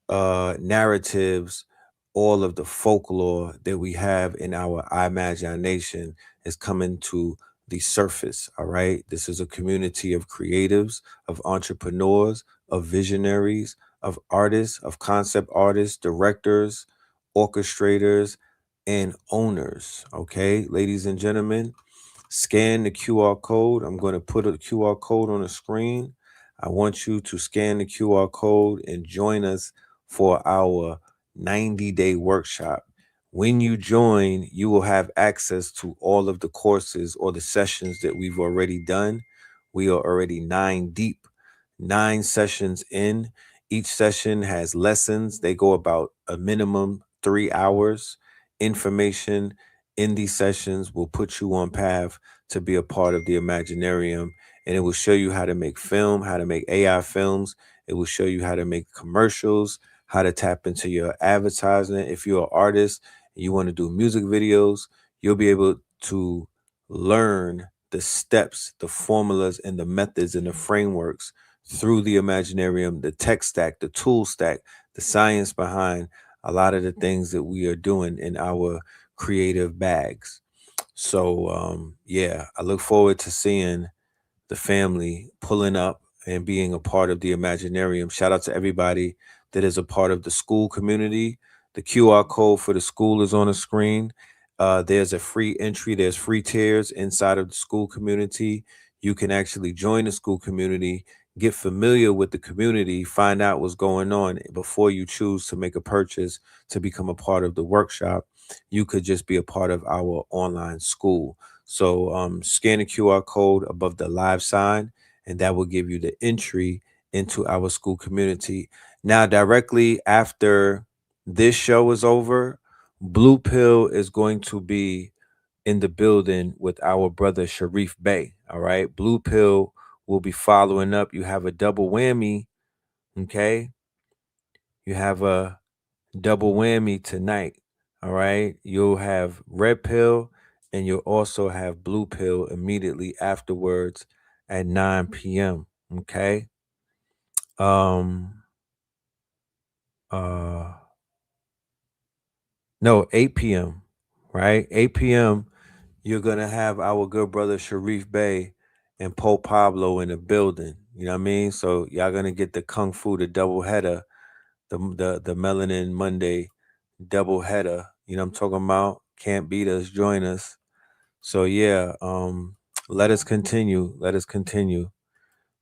narratives, all of the folklore that we have in our imagination is coming to the surface, all right? This is a community of creatives, of entrepreneurs, of visionaries, of artists, of concept artists, directors, orchestrators, and owners, okay? Ladies and gentlemen, scan the QR code. I'm going to put a QR code on the screen. I want you to scan the QR code and join us for our 90-day workshop. When you join, you will have access to all of the courses or the sessions that we've already done. We are already 9 deep, 9 sessions in. Each session has lessons. They go about a minimum 3 hours. Information in these sessions will put you on path to be a part of the Imaginarium, and it will show you how to make film, how to make AI films. It will show you how to make commercials, how to tap into your advertisement. If you're an artist and you want to do music videos, you'll be able to learn the steps, the formulas, and the methods and the frameworks through the Imaginarium, the tech stack, the tool stack, the science behind a lot of the things that we are doing in our creative bags. So yeah, I look forward to seeing the family pulling up and being a part of the Imaginarium. Shout out to everybody that is a part of the SKOOL community. The QR code for the SKOOL is on the screen. There's a free entry. There's free tiers inside of the SKOOL community. You can actually join the SKOOL community, get familiar with the community, find out what's going on before you choose to make a purchase to become a part of the workshop. You could just be a part of our online school. So scan the QR code above the live sign, and that will give you the entry into our school community. Now, directly after this show is over, Blue Pill is going to be in the building with our brother Sharif Bey. All right. Blue Pill will be following up. You have a double whammy. Okay. You have a double whammy tonight. All right. You'll have Red Pill and you'll also have Blue Pill immediately afterwards at 9 p.m. Okay. No, 8 p.m. Right? 8 p.m. You're gonna have our good brother Sharif Bey and Poe Pablo in the building. You know what I mean? So y'all gonna get the Kung Fu, the double header, the Melanin Monday double header. You know what I'm talking about? Can't beat us, join us. So yeah, let us continue. Let us continue.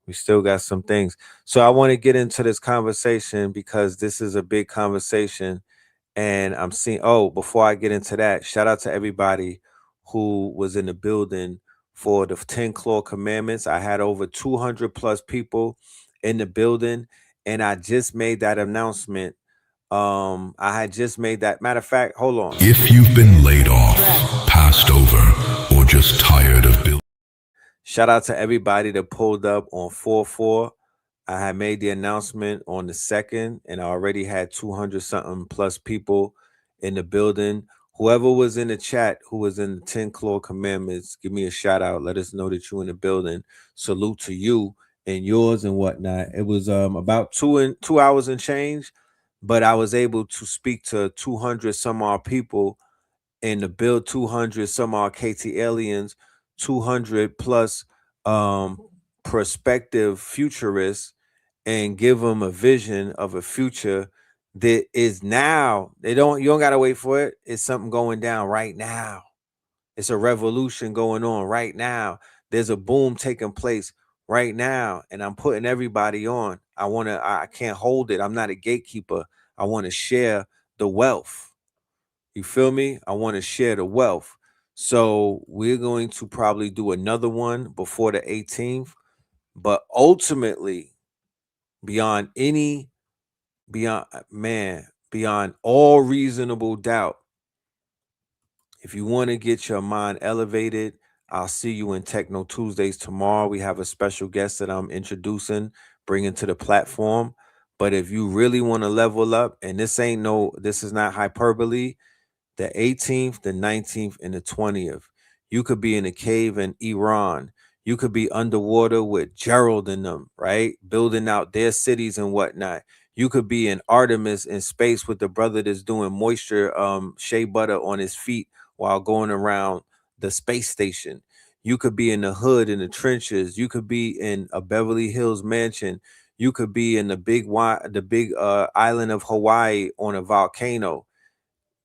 We still got some things. So I want to get into this conversation because this is a big conversation. And I'm seeing, before I get into that, shout out to everybody who was in the building for the 10 Claw Commandments. I had over 200 plus people in the building, and I just made that announcement. I had just made that. Matter of fact, hold on. If you've been laid off, passed over, or just tired of building. Shout out to everybody that pulled up on 4/4. I had made the announcement on the 2nd, and I already had 200 something plus people in the building. Whoever was in the chat, who was in the 10 Claw Commandments, give me a shout out. Let us know that you're in the building. Salute to you and yours and whatnot. It was about 2 hours and change, but I was able to speak to 200 some odd people in the build, 200 some odd KT aliens, 200 plus prospective futurists, and give them a vision of a future that is now. You don't gotta wait for it. It's something going down right now. It's a revolution going on right now. There's a boom taking place right now, and I'm putting everybody on. I can't hold it. I'm not a gatekeeper. I want to share the wealth. You feel me? I want to share the wealth. So we're going to probably do another one before the 18th, but ultimately, beyond all reasonable doubt, if you want to get your mind elevated, I'll see you in Techno Tuesdays tomorrow. We have a special guest that I'm introducing, bringing to the platform. But if you really want to level up, and this is not hyperbole, the 18th, the 19th, and the 20th, you could be in a cave in Iran. You could be underwater with Gerald and them, right? Building out their cities and whatnot. You could be in Artemis in space with the brother that's doing moisture shea butter on his feet while going around the space station. You could be in the hood, in the trenches. You could be in a Beverly Hills mansion. You could be in the big island of Hawaii on a volcano.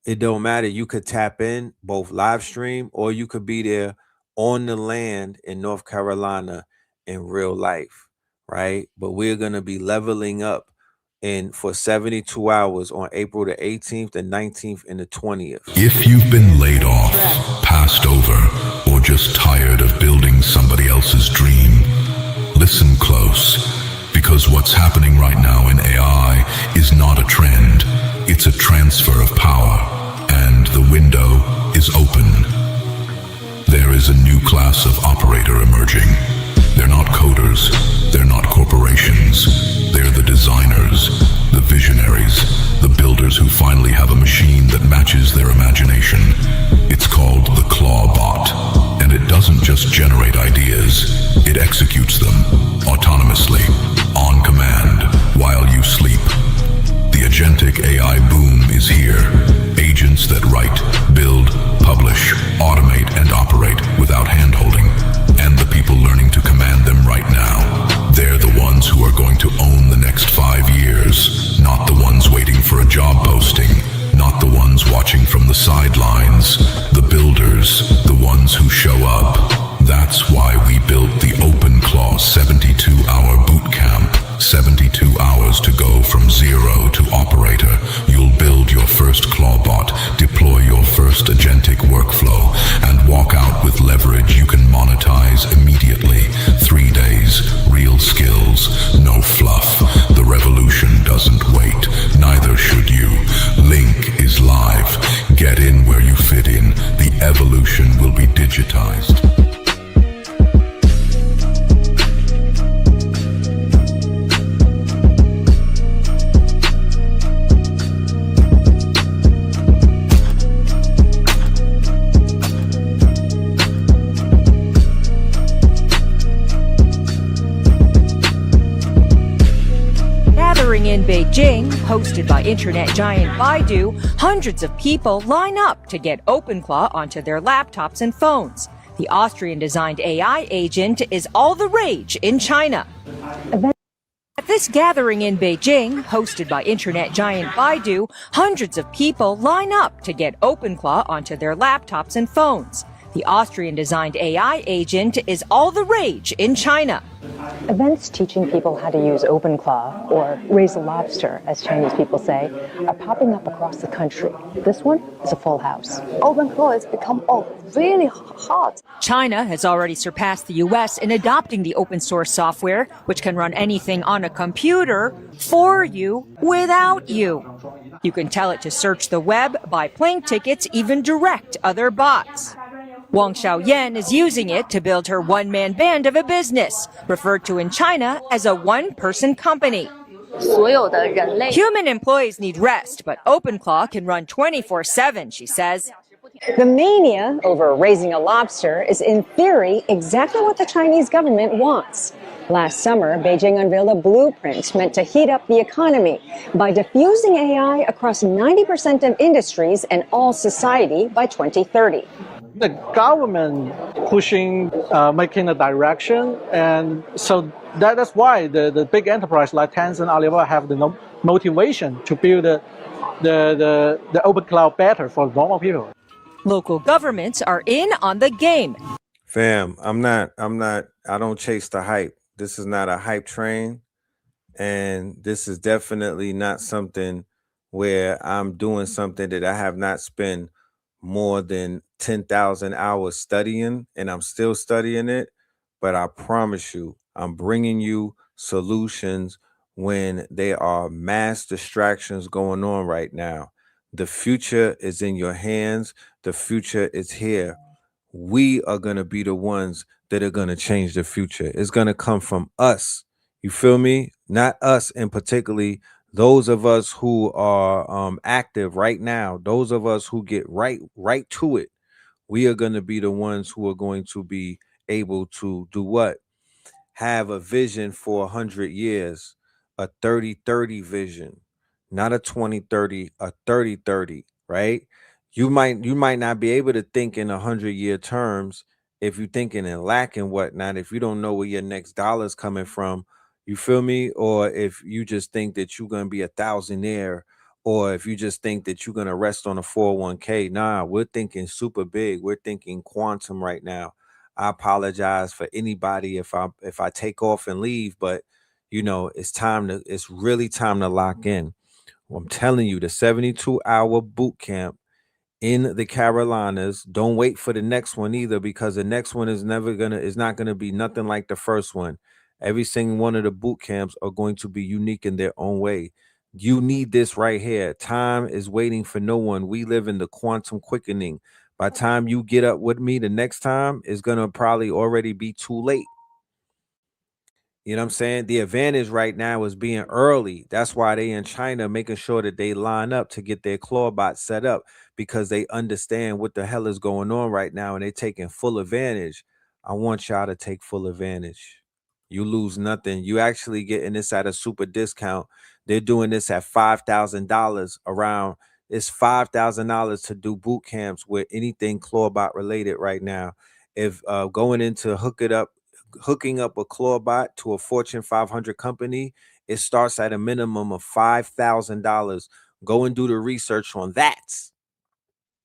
It don't matter. You could tap in, both live stream, or you could be there on the land in North Carolina in real life, right? But we're going to be leveling up for 72 hours on April the 18th, the 19th, and the 20th. If you've been laid off, passed over, or just tired of building somebody else's dream, listen close, because what's happening right now in AI is not a trend. It's a transfer of power, and the window is open. There is a new class of operator emerging. They're not coders, they're not corporations. They're the designers, the visionaries, the builders who finally have a machine that matches their imagination. It's called the Claw Bot, and it doesn't just generate ideas, it executes them autonomously, on command, while you sleep. The agentic AI boom is here. Agents that write, build, publish, automate, and operate without hand-holding. And the people learning to command them right now. They're the ones who are going to own the next 5 years. Not the ones waiting for a job posting. Not the ones watching from the sidelines. The builders, the ones who show up. That's why we built the OpenClaw 72-hour boot camp. 72 hours to go from zero to operator. You'll build your first clawbot, deploy your first agentic workflow, and walk out with leverage you can monetize immediately. 3 days, real skills, no fluff. The revolution doesn't wait, neither should you. Link is live. Get in where you fit in. The evolution will be digitized. Gathering in Beijing, hosted by internet giant Baidu, hundreds of people line up to get OpenClaw onto their laptops and phones. The Austrian-designed AI agent is all the rage in China. At this gathering in Beijing, hosted by internet giant Baidu, hundreds of people line up to get OpenClaw onto their laptops and phones. The Austrian-designed AI agent is all the rage in China. Events teaching people how to use OpenClaw, or raise a lobster, as Chinese people say, are popping up across the country. This one is a full house. OpenClaw has become really hot. China has already surpassed the US in adopting the open source software, which can run anything on a computer for you without you. You can tell it to search the web, buy plane tickets, even direct other bots. Wang Xiaoyan is using it to build her one-man band of a business, referred to in China as a one-person company. Human employees need rest, but OpenClaw can run 24/7, she says. The mania over raising a lobster is, in theory, exactly what the Chinese government wants. Last summer, Beijing unveiled a blueprint meant to heat up the economy by diffusing AI across 90% of industries and all society by 2030. The government pushing, making a direction, and so that's why the big enterprise like Tencent, Alibaba have the motivation to build the open cloud better for normal people. Local governments are in on the game. Fam, I don't chase the hype. This is not a hype train, and this is definitely not something where I'm doing something that I have not spent more than 10,000 hours studying, and I'm still studying it. But I promise you, I'm bringing you solutions when there are mass distractions going on right now. The future is in your hands. The future is here. We are going to be the ones that are going to change the future. It's going to come from us. You feel me? Not us, and particularly those of us who are active right now, those of us who get right to it. We are going to be the ones who are going to be able to do what? Have a vision for 100 years, a 30-30 vision, not a 20-30, a 30-30, right? You might not be able to think in 100-year terms if you're thinking in lack and whatnot, if you don't know where your next dollar is coming from, you feel me? Or if you just think that you're going to be a thousandaire, or if you just think that you're going to rest on a 401k. Nah, we're thinking super big. We're thinking quantum right now. I apologize for anybody if I take off and leave, but you know, it's really time to lock in. Well, I'm telling you, the 72-hour boot camp in the Carolinas. Don't wait for the next one either, because the next one is not gonna be nothing like the first one. Every single one of the boot camps are going to be unique in their own way. You need this right here. Time is waiting for no one. We live in the quantum quickening. By the time you get up with me the next time, it's gonna probably already be too late. You know what I'm saying? The advantage right now is being early. That's why they in China making sure that they line up to get their clawbot set up, because they understand what the hell is going on right now and they're taking full advantage. I want y'all to take full advantage. You lose nothing. You actually getting this at a super discount. They're doing this at $5,000 around. It's $5,000 to do boot camps with anything clawbot related right now. If going into hooking up a clawbot to a Fortune 500 company, it starts at a minimum of $5,000. Go and do the research on that.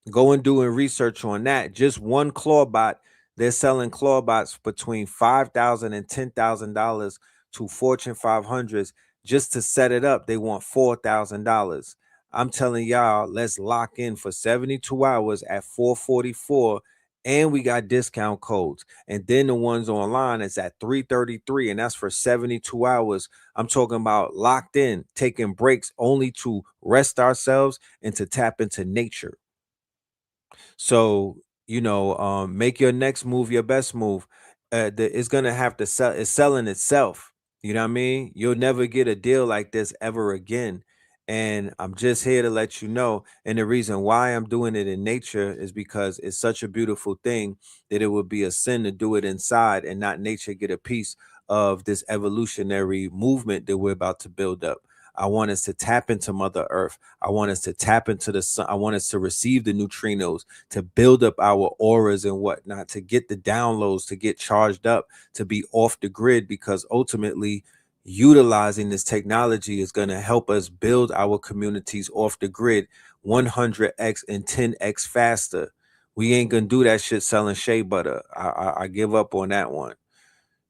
Go and do research on that. Just one clawbot They're selling claw bots between $5,000 and $10,000 to Fortune 500s just to set it up. They want $4,000. I'm telling y'all, let's lock in for 72 hours at $444, and we got discount codes. And then the ones online is at $333, and that's for 72 hours. I'm talking about locked in, taking breaks only to rest ourselves and to tap into nature. So, make your next move your best move. It's gonna have to sell. It's selling itself. You know what I mean? You'll never get a deal like this ever again. And I'm just here to let you know. And the reason why I'm doing it in nature is because it's such a beautiful thing that it would be a sin to do it inside and not nature get a piece of this evolutionary movement that we're about to build up. I want us to tap into Mother Earth. I want us to tap into the sun. I want us to receive the neutrinos, to build up our auras and whatnot, to get the downloads, to get charged up, to be off the grid, because ultimately utilizing this technology is going to help us build our communities off the grid 100x and 10x faster. We ain't going to do that shit selling shea butter. I give up on that one.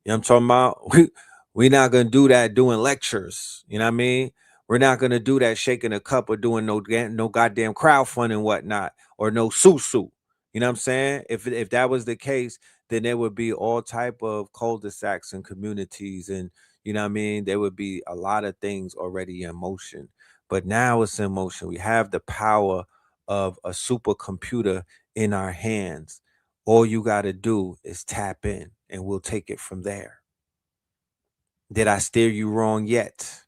You know what I'm talking about? We're not going to do that doing lectures. You know what I mean? We're not going to do that shaking a cup or doing no goddamn crowdfunding and whatnot, or no susu. You know what I'm saying? If that was the case, then there would be all type of cul-de-sacs and communities, and you know what I mean? There would be a lot of things already in motion. But now it's in motion. We have the power of a supercomputer in our hands. All you got to do is tap in, and we'll take it from there. Did I steer you wrong yet?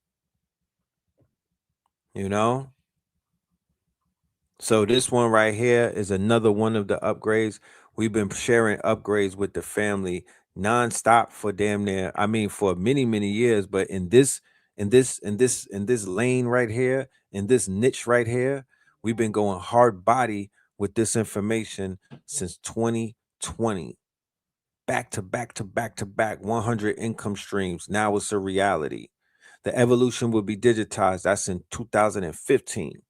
So this one right here is another one of the upgrades. We've been sharing upgrades with the family nonstop for damn near, for many, many years. But in this lane right here, in this niche right here, we've been going hard body with this information since 2020. Back to back to back to back, 100 income streams. Now it's a reality. The evolution will be digitized. That's in 2015.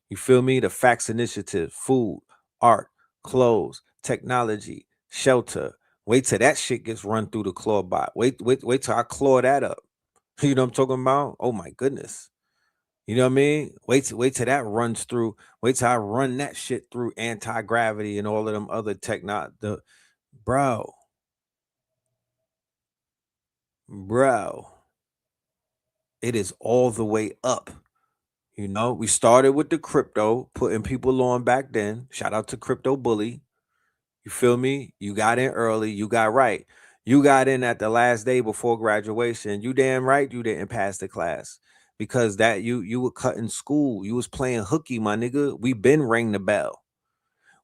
You feel me? The Facts Initiative, food, art, clothes, technology, shelter. Wait till that shit gets run through the claw bot. Wait till I claw that up. You know what I'm talking about? Oh my goodness. You know what I mean? Wait till that runs through. Wait till I run that shit through anti-gravity and all of them other bro. It is all the way up. We started with the crypto, putting people on back then. Shout out to Crypto Bully. You feel me? You got in early. You got right. You got in at the last day before graduation. You damn right you didn't pass the class, because that you were cutting school. You was playing hooky, my nigga. We been rang the bell.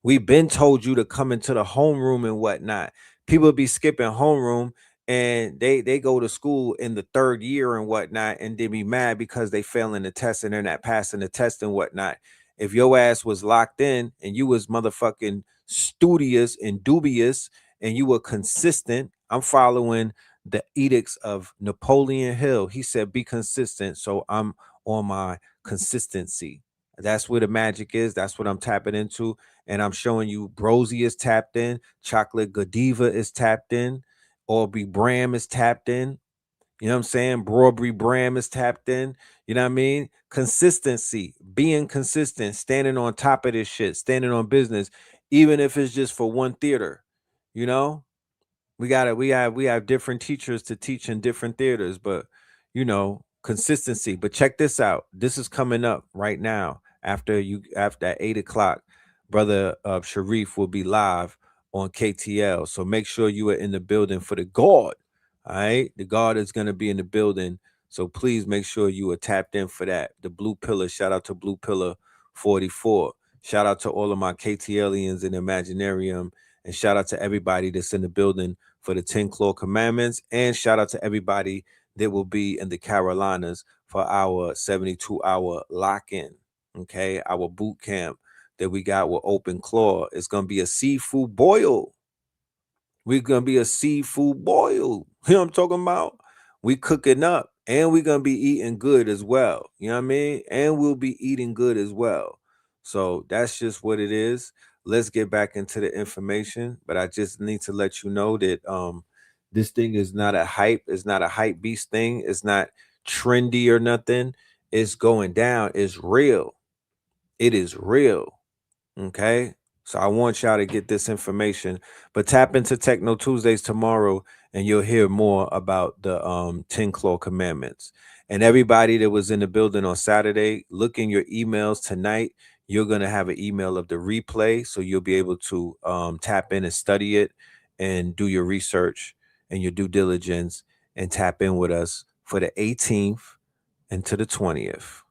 We've been told you to come into the homeroom and whatnot. People be skipping homeroom, and they go to school in the third year and whatnot, and they be mad because they failing the test and they're not passing the test and whatnot. If your ass was locked in and you was motherfucking studious and dubious and you were consistent, I'm following the edicts of Napoleon Hill. He said, be consistent. So I'm on my consistency. That's where the magic is. That's what I'm tapping into. And I'm showing you Brozy is tapped in. Chocolate Godiva is tapped in. Aubrey Bram is tapped in. You know what I'm saying? Aubrey Bram is tapped in. You know what I mean? Consistency, being consistent, standing on top of this shit, standing on business, even if it's just for one theater. We have different teachers to teach in different theaters, but consistency. But check this out. This is coming up right now after 8:00. Brother Sharif will be live on KTL. So make sure you are in the building for the guard. All right. The guard is going to be in the building. So please make sure you are tapped in for that. The Blue Pillar. Shout out to Blue Pillar 44. Shout out to all of my KTLians in Imaginarium. And shout out to everybody that's in the building for the 10 Claw Commandments. And shout out to everybody that will be in the Carolinas for our 72-hour lock-in. Okay. Our boot camp that we got with Open Claw. It's going to be a seafood boil. We're going to be a seafood boil. You know what I'm talking about? We cooking up, and we're going to be eating good as well. You know what I mean? And we'll be eating good as well. So that's just what it is. let's get back into the information. But I just need to let you know that this thing is not a hype. It's not a hype beast thing. It's not trendy or nothing. It's going down. It's real. It is real. Okay. So I want y'all to get this information. But tap into Techno Tuesdays tomorrow and you'll hear more about the 10 Claw Commandments. And everybody that was in the building on Saturday, look in your emails tonight. You're going to have an email of the replay. So you'll be able to tap in and study it and do your research and your due diligence and tap in with us for the 18th and to the 20th.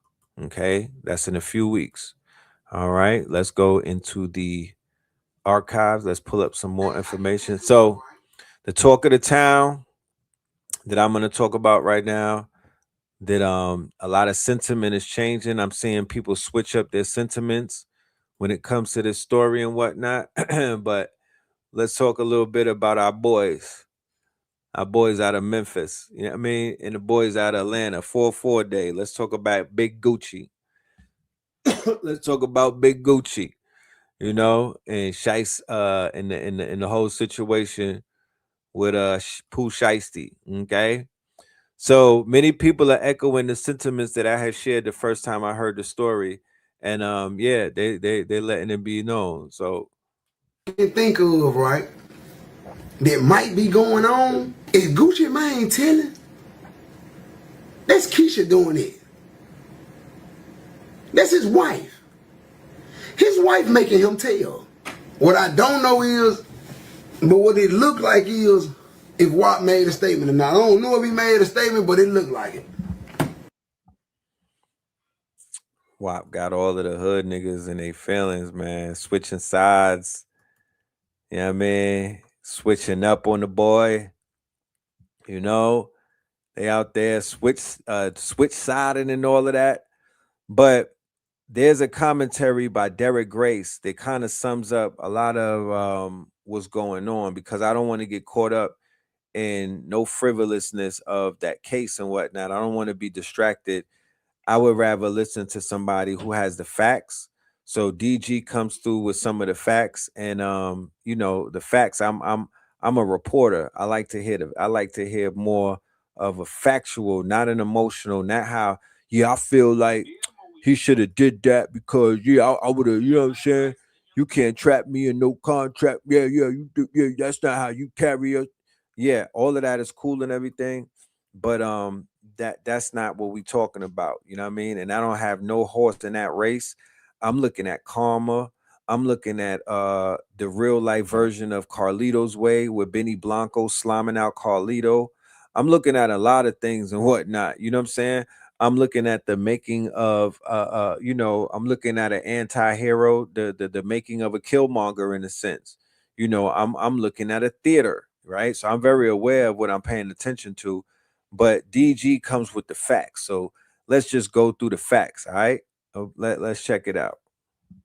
Okay. That's in a few weeks. All right. Let's go into the archives. Let's pull up some more information. So the talk of the town that I'm going to talk about right now, that a lot of sentiment is changing. I'm seeing people switch up their sentiments when it comes to this story and whatnot. But let's talk a little bit about our boys out of Memphis, you know what I mean? And the boys out of Atlanta, 4-4 day. Let's talk about Big Gucci. Let's talk about Big Gucci, you know, and Shice in the whole situation with Pooh Shiesty. Okay. So many people are echoing the sentiments that I had shared the first time I heard the story. And yeah, they letting it be known. So can think of, right, that might be going on is Gucci Mane telling. That's Keisha doing it. That's his wife. His wife making him tell. What I don't know is, but what it looked like is, if Watt made a statement or not. I don't know if he made a statement, but it looked like it. WAP got all of the hood niggas in their feelings, man. Switching sides. You know what I mean? Switching up on the boy. You know, they out there switch siding and all of that. But there's a commentary by Derek Grace that kind of sums up a lot of what's going on, because I don't want to get caught up in no frivolousness of that case and whatnot. I don't want to be distracted. I would rather listen to somebody who has the facts. So DG comes through with some of the facts, and you know, the facts. I'm a reporter. I like to hear more of a factual, not an emotional, not how, yeah, I feel like he should have did that because I would have, you know what I'm saying? You can't trap me in no contract. Yeah, you do, yeah, that's not how you carry us. Yeah, all of that is cool and everything, but that's not what we talking about. You know what I mean? And I don't have no horse in that race. I'm looking at karma. I'm looking at the real life version of Carlito's Way with Benny Blanco slamming out Carlito. I'm looking at a lot of things and whatnot. You know what I'm saying? I'm looking at the making of you know, I'm looking at an anti-hero, the making of a Killmonger in a sense. You know, I'm looking at a theater, right? So I'm very aware of what I'm paying attention to, but DG comes with the facts. So let's just go through the facts, all right? Let's check it out.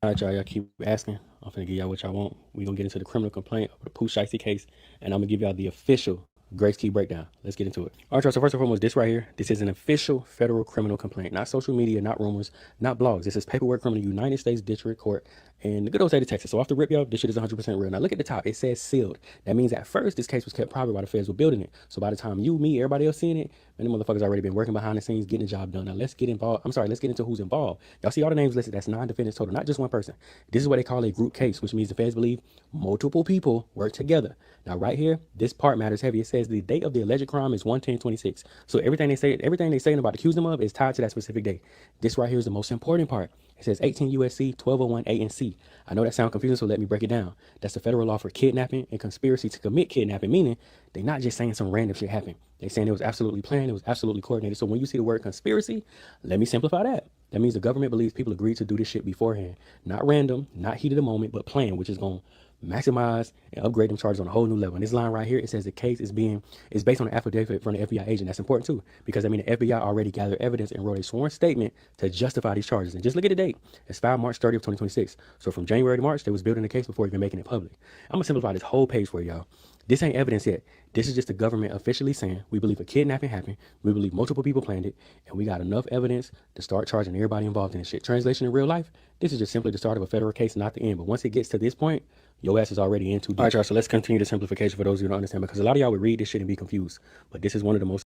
All right, y'all keep asking. I'm finna give y'all what y'all want. We're gonna get into the criminal complaint of the Pooh Shiesty case, and I'm gonna give y'all the official Grace Key breakdown. Let's get into it. All right, y'all, so first and foremost, this right here, this is an official federal criminal complaint, not social media, not rumors, not blogs. This is paperwork from the United States District Court in the good old state of Texas. So off the rip, y'all, this shit is 100% real. Now look at the top. It says sealed. That means at first this case was kept private while the feds were building it. So by the time you, me, everybody else seeing it, man, the motherfuckers already been working behind the scenes, getting the job done. Now let's get involved. Let's get into who's involved. Y'all see all the names listed. That's 9 defendants total, not just one person. This is what they call a group case, which means the feds believe multiple people work together. Now right here, this part matters heavy. It says the date of the alleged crime is 1/10/26. So everything they saying about accusing them of is tied to that specific date. This right here is the most important part. It says 18 USC 1201 A and C. I know that sounds confusing, so let me break it down. That's the federal law for kidnapping and conspiracy to commit kidnapping, meaning they're not just saying some random shit happened. They're saying it was absolutely planned, it was absolutely coordinated. So when you see the word conspiracy, let me simplify that. That means the government believes people agreed to do this shit beforehand. Not random, not heat of the moment, but planned, which is going to maximize and upgrade them charges on a whole new level. And this line right here, it says the case is based on an affidavit from the FBI agent. That's important too, because I mean the FBI already gathered evidence and wrote a sworn statement to justify these charges. And just look at the date. It's filed March 30th, 2026. So from January to March, they was building the case before even making it public. I'm gonna simplify this whole page for y'all. This ain't evidence yet. This is just the government officially saying we believe a kidnapping happened, we believe multiple people planned it, and we got enough evidence to start charging everybody involved in this shit. Translation in real life, this is just simply the start of a federal case, not the end. But once it gets to this point, your ass is already in too deep. All right, y'all, so let's continue the simplification for those who don't understand, because a lot of y'all would read this shit and be confused. But this is one of the most...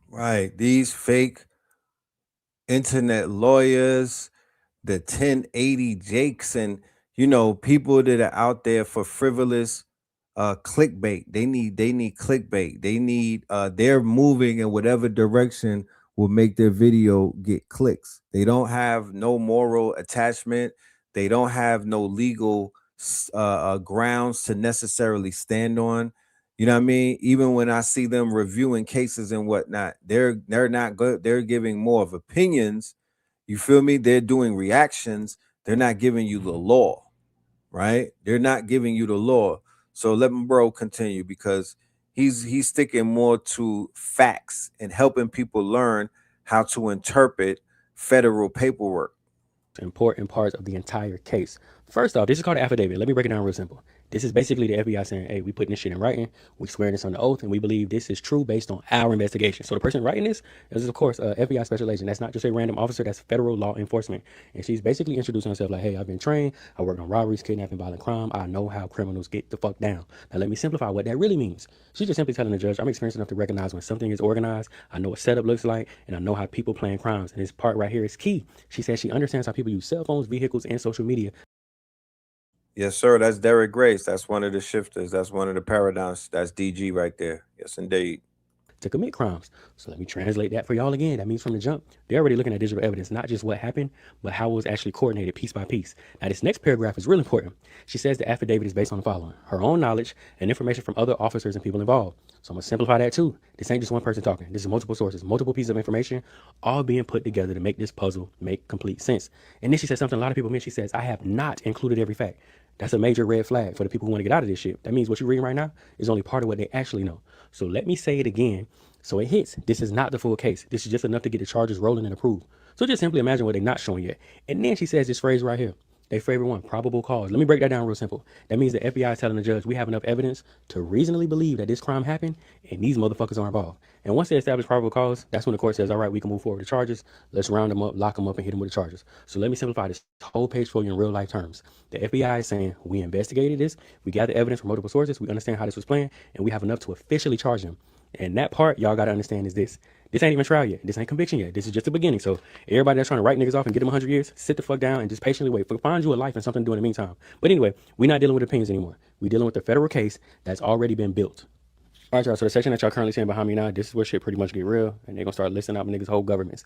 Right. These fake internet lawyers, the 1080 Jakes, and people that are out there for frivolous clickbait. They need clickbait. They need they're moving in whatever direction will make their video get clicks. They don't have no moral attachment. They don't have no legal grounds to necessarily stand on. You know what I mean? Even when I see them reviewing cases and whatnot, they're not good. They're giving more of opinions. You feel me? They're doing reactions. They're not giving you the law, right? They're not giving you the law. So let my bro continue, because he's sticking more to facts and helping people learn how to interpret federal paperwork. Important parts of the entire case. First off, this is called an affidavit. Let me break it down real simple. This is basically the FBI saying, hey, we putting this shit in writing, we swearing this on the oath, and we believe this is true based on our investigation. So the person writing this is, of course, FBI special agent. That's not just a random officer, that's federal law enforcement. And she's basically introducing herself like, hey, I've been trained, I worked on robberies, kidnapping, violent crime, I know how criminals get the fuck down. Now let me simplify what that really means. She's just simply telling the judge, I'm experienced enough to recognize when something is organized, I know what setup looks like, and I know how people plan crimes. And this part right here is key. She says she understands how people use cell phones, vehicles, and social media. Yes, sir. That's Derek Grace. That's one of the shifters. That's one of the paradigms. That's DG right there. Yes, indeed. To commit crimes. So let me translate that for y'all again. That means from the jump, they're already looking at digital evidence, not just what happened, but how it was actually coordinated piece by piece. Now, this next paragraph is real important. She says the affidavit is based on the following: her own knowledge and information from other officers and people involved. So I'm going to simplify that too. This ain't just one person talking. This is multiple sources, multiple pieces of information, all being put together to make this puzzle make complete sense. And then she says something a lot of people miss. She says, I have not included every fact. That's a major red flag for the people who want to get out of this shit. That means what you're reading right now is only part of what they actually know. So let me say it again so it hits. This is not the full case. This is just enough to get the charges rolling and approved. So just simply imagine what they're not showing yet. And then she says this phrase right here. Their favorite one, probable cause. Let me break that down real simple. That means the FBI is telling the judge we have enough evidence to reasonably believe that this crime happened and these motherfuckers are involved. And once they establish probable cause, that's when the court says, all right, we can move forward with the charges. Let's round them up, lock them up, and hit them with the charges. So let me simplify this whole page for you in real life terms. The FBI is saying we investigated this, we gathered evidence from multiple sources, we understand how this was planned, and we have enough to officially charge them. And that part y'all got to understand is this. This ain't even trial yet. This ain't conviction yet. This is just the beginning. So everybody that's trying to write niggas off and get them 100 years, sit the fuck down and just patiently wait. Find you a life and something to do in the meantime. But anyway, we're not dealing with opinions anymore. We're dealing with the federal case that's already been built. All right, y'all. So the section that y'all currently seeing behind me now, this is where shit pretty much get real, and they're gonna start listing out niggas' whole governments.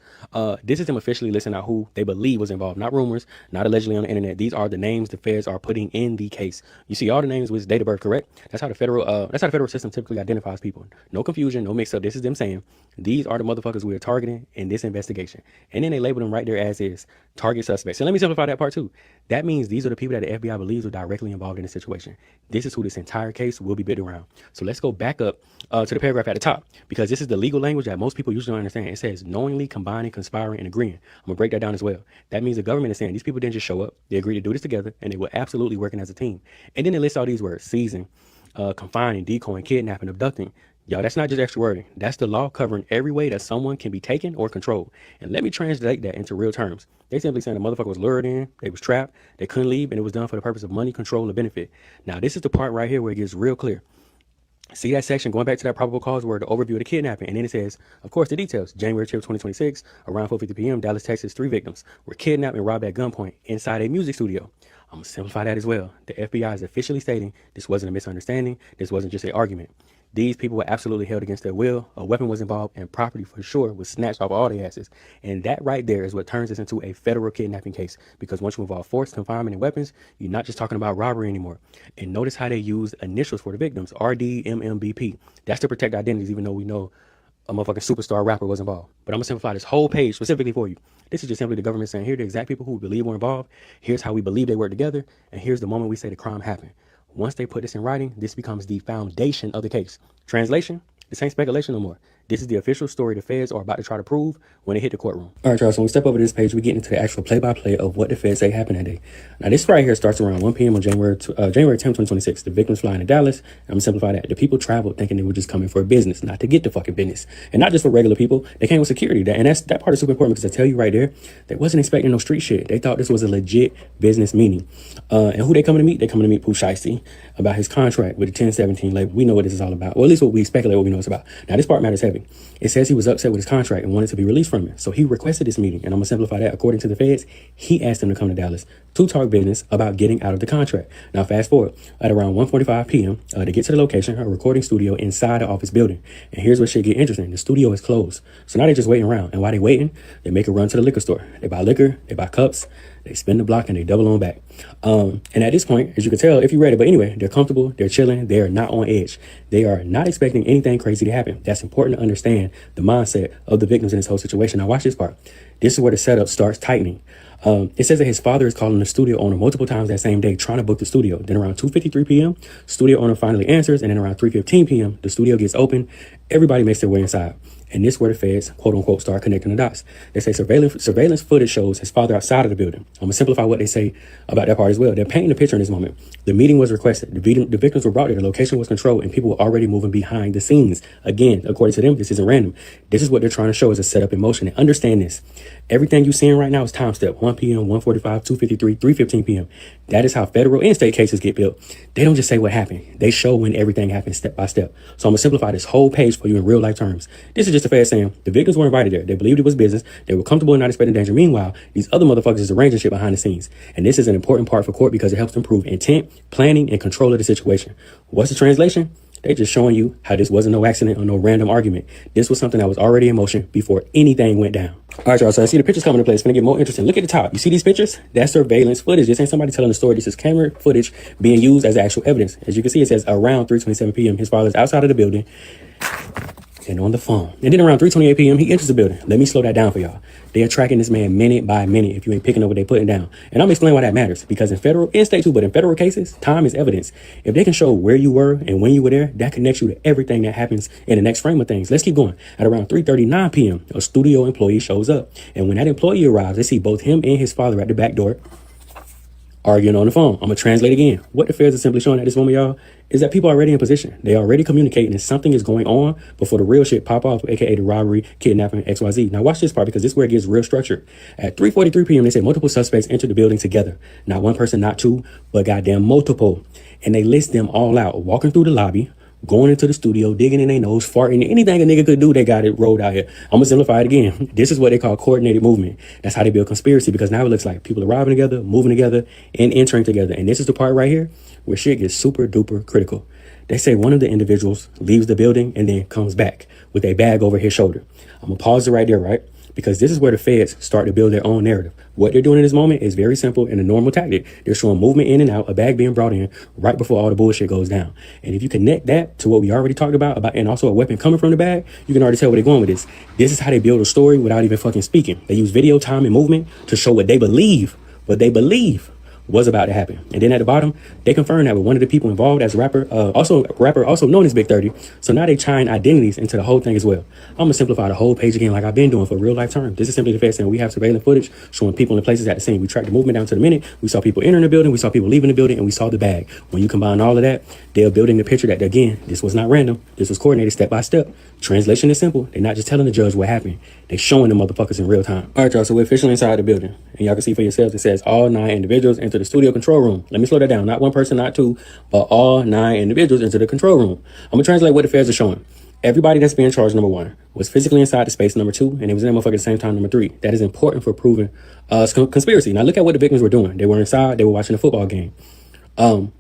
This is them officially listing out who they believe was involved, not rumors, not allegedly on the internet. These are the names the feds are putting in the case. You see all the names with date of birth, correct? That's how the federal system typically identifies people. No confusion, no mix up. This is them saying these are the motherfuckers we are targeting in this investigation, and then they label them right there as is target suspects. So let me simplify that part too. That means these are the people that the FBI believes are directly involved in the situation. This is who this entire case will be built around. So let's go back up to the paragraph at the top, because this is the legal language that most people usually don't understand. It says knowingly, combining, conspiring, and agreeing. I'm gonna break that down as well. That means the government is saying these people didn't just show up. They agreed to do this together, and they were absolutely working as a team. And then they list all these words: seizing, confining, decoying, kidnapping, abducting. Y'all, that's not just extra wording. That's the law covering every way that someone can be taken or controlled. And let me translate that into real terms. They simply saying the motherfucker was lured in, they was trapped, they couldn't leave, and it was done for the purpose of money, control, and benefit. Now, this is the part right here where it gets real clear. See that section going back to that probable cause where the overview of the kidnapping, and then it says, of course, the details. January 10th, 2026, around 4:50 p.m., Dallas, Texas, 3 victims were kidnapped and robbed at gunpoint inside a music studio. I'm gonna simplify that as well. The FBI is officially stating this wasn't a misunderstanding. This wasn't just an argument. These people were absolutely held against their will. A weapon was involved, and property for sure was snatched off all their asses. And that right there is what turns this into a federal kidnapping case. Because once you involve force, confinement, and weapons, you're not just talking about robbery anymore. And notice how they use initials for the victims: RD, MMBP. That's to protect identities, even though we know a motherfucking superstar rapper was involved. But I'm gonna simplify this whole page specifically for you. This is just simply the government saying, here are the exact people who we believe were involved. Here's how we believe they worked together. And here's the moment we say the crime happened. Once they put this in writing, this becomes the foundation of the case. Translation: this ain't speculation no more. This is the official story the feds are about to try to prove when they hit the courtroom. All right, y'all, so when we step over this page, we get into the actual play-by-play of what the feds say happened that day. Now, this right here starts around 1 p.m. on January 10th, 2026. The victims flying to Dallas. I'm gonna simplify that. The people traveled thinking they were just coming for business, not to get the fucking business. And not just for regular people. They came with security. That part is super important because I tell you right there, they wasn't expecting no street shit. They thought this was a legit business meeting. And who they coming to meet? They coming to meet Pooh Shiesty about his contract with the 1017 label. We know what this is all about. Or at least what we speculate what we know it's about. Now, this part matters heavy. It says he was upset with his contract and wanted to be released from it. So he requested this meeting. And I'm going to simplify that. According to the feds, he asked them to come to Dallas to talk business about getting out of the contract. Now, fast forward. At around 1:45 p.m., they get to the location, a recording studio inside the office building. And here's where shit get interesting. The studio is closed. So now they're just waiting around. And while they're waiting, they make a run to the liquor store. They buy liquor, they buy cups, they spin the block, and they double on back. And at this point, as you can tell, if you read it, but anyway, they're comfortable, they're chilling, they are not on edge. They are not expecting anything crazy to happen. That's important to understand the mindset of the victims in this whole situation. Now watch this part. This is where the setup starts tightening. It says that his father is calling the studio owner multiple times that same day trying to book the studio. Then around 2:53 p.m., studio owner finally answers, and then around 3:15 p.m., the studio gets open. Everybody makes their way inside. And this is where the feds, quote unquote, start connecting the dots. They say surveillance footage shows his father outside of the building. I'm going to simplify what they say about that part as well. They're painting a picture in this moment. The meeting was requested. The victims were brought there. The location was controlled and people were already moving behind the scenes. Again, according to them, this isn't random. This is what they're trying to show as a setup in motion. And understand this. Everything you're seeing right now is time step. 1 p.m., 1:45, 2:53, 3:15 p.m. That is how federal and state cases get built. They don't just say what happened. They show when everything happens step by step. So I'm going to simplify this whole page for you in real life terms. This is just a fair saying. The victims were invited there. They believed it was business. They were comfortable and not expecting danger. Meanwhile, these other motherfuckers is arranging shit behind the scenes. And this is an important part for court because it helps them prove intent, planning, and control of the situation. What's the translation? They just showing you how this wasn't no accident or no random argument. This was something that was already in motion before anything went down. All right, y'all. So I see the pictures coming into place. It's going to get more interesting. Look at the top. You see these pictures? That's surveillance footage. This ain't somebody telling the story. This is camera footage being used as actual evidence. As you can see, it says around 3:27 p.m. His father's outside of the building and on the phone. And then around 3:28 p.m., he enters the building. Let me slow that down for y'all. They are tracking this man minute by minute if you ain't picking up what they putting down. And I'm gonna explain why that matters. Because in federal, and state too, but in federal cases, time is evidence. If they can show where you were and when you were there, that connects you to everything that happens in the next frame of things. Let's keep going. At around 3:39 p.m., a studio employee shows up. And when that employee arrives, they see both him and his father at the back door arguing on the phone. I'm gonna translate again. What the feds are simply showing at this moment, y'all, is that people are already in position. They already communicating and something is going on before the real shit pop off, aka the robbery, kidnapping, XYZ. Now watch this part because this is where it gets real structured. At 3:43 p.m., they say multiple suspects entered the building together. Not one person, not two, but goddamn multiple. And they list them all out, walking through the lobby, going into the studio, digging in their nose, farting, anything a nigga could do, they got it rolled out here. I'm gonna simplify it again. This is what they call coordinated movement. That's how they build conspiracy, because now it looks like people arriving together, moving together, and entering together. And this is the part right here where shit gets super duper critical. They say one of the individuals leaves the building and then comes back with a bag over his shoulder. I'm gonna pause it right there, right? Because this is where the feds start to build their own narrative. What they're doing in this moment is very simple and a normal tactic. They're showing movement in and out, a bag being brought in right before all the bullshit goes down. And if you connect that to what we already talked about, and also a weapon coming from the bag, you can already tell where they're going with this. This is how they build a story without even fucking speaking. They use video, time, and movement to show what they believe was about to happen. And then at the bottom, they confirm that with one of the people involved as rapper also known as Big 30. So now they chime identities into the whole thing as well. I'm gonna simplify the whole page again like I've been doing for real life terms. This is simply the fact saying we have surveillance footage showing people in the places at the scene. We tracked the movement down to the minute. We saw people entering the building. We saw people leaving the building, and we saw the bag. When you combine all of that, they're building the picture that, again, this was not random. This was coordinated step by step. Translation is simple. They're not just telling the judge what happened. They're showing the motherfuckers in real time. All right, y'all. So we're officially inside the building, and y'all can see for yourselves. It says all 9 individuals enter the studio control room. Let me slow that down. Not one person, not two, but all 9 individuals into the control room. I'm gonna translate what the feds are showing. Everybody that's being charged, number 1, was physically inside the space, number 2, and it was in that motherfucker at the same time, number 3. That is important for proving conspiracy. Now look at what the victims were doing. They were inside. They were watching a football game.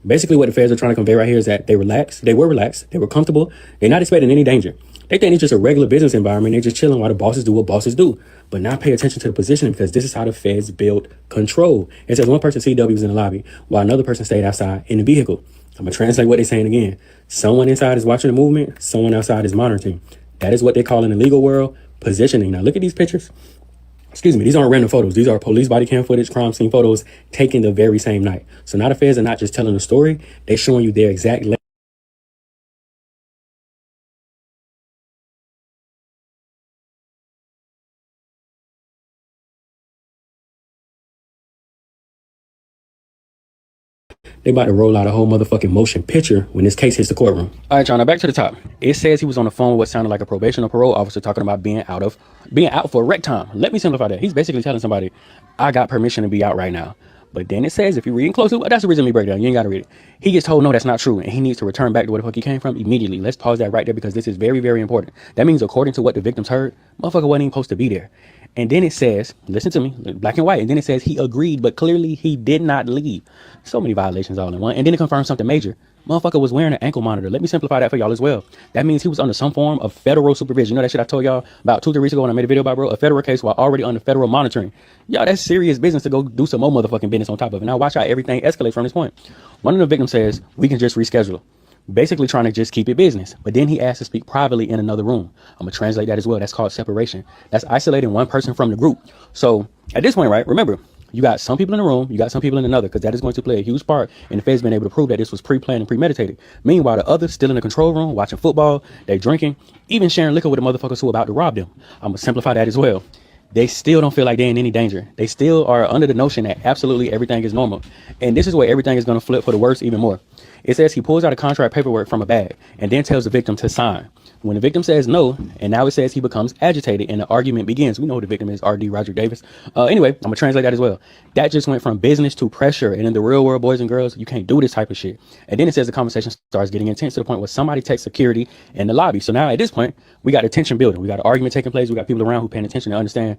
Basically what the feds are trying to convey right here is that they were relaxed. They were comfortable. They're not expecting any danger. They think it's just a regular business environment. They're just chilling while the bosses do what bosses do. But now pay attention to the positioning, because this is how the feds build control. It says one person, CW, was in the lobby while another person stayed outside in the vehicle. I'm going to translate what they're saying again. Someone inside is watching the movement. Someone outside is monitoring. That is what they call in the legal world positioning. Now look at these pictures. Excuse me, these aren't random photos. These are police body cam footage, crime scene photos taken the very same night. So now the feds are not just telling a story. They're showing you their exact They about to roll out a whole motherfucking motion picture when this case hits the courtroom. All right, y'all, now back to the top. It says he was on the phone with what sounded like a probation or parole officer talking about being out for rec time. Let me simplify that. He's basically telling somebody, I got permission to be out right now. But then it says, if you're reading closely, that's the reason we break down. You ain't got to read it. He gets told, no, that's not true. And he needs to return back to where the fuck he came from immediately. Let's pause that right there because this is very, very important. That means according to what the victims heard, motherfucker wasn't even supposed to be there. And then it says, listen to me, black and white. And then it says he agreed, but clearly he did not leave. So many violations all in one. And then it confirms something major. Motherfucker was wearing an ankle monitor. Let me simplify that for y'all as well. That means he was under some form of federal supervision. You know that shit I told y'all about 2-3 weeks ago when I made a video about, bro? A federal case while already under federal monitoring. Y'all, that's serious business to go do some more motherfucking business on top of it. Now watch how everything escalates from this point. One of the victims says, we can just reschedule. Basically trying to just keep it business. But then he asked to speak privately in another room. I'm going to translate that as well. That's called separation. That's isolating one person from the group. So at this point, right, remember, you got some people in the room, you got some people in another, because that is going to play a huge part in the feds being able to prove that this was pre-planned and premeditated. Meanwhile, the others still in the control room, watching football, they drinking, even sharing liquor with the motherfuckers who are about to rob them. I'm going to simplify that as well. They still don't feel like they're in any danger. They still are under the notion that absolutely everything is normal. And this is where everything is going to flip for the worse even more. It says he pulls out a contract paperwork from a bag and then tells the victim to sign. When the victim says no, and now it says he becomes agitated and the argument begins. We know who the victim is, R.D. Roger Davis. Anyway, I'm going to translate that as well. That just went from business to pressure. And in the real world, boys and girls, you can't do this type of shit. And then it says the conversation starts getting intense to the point where somebody takes security in the lobby. So now at this point, we got a tension building. We got an argument taking place. We got people around who paying attention to understand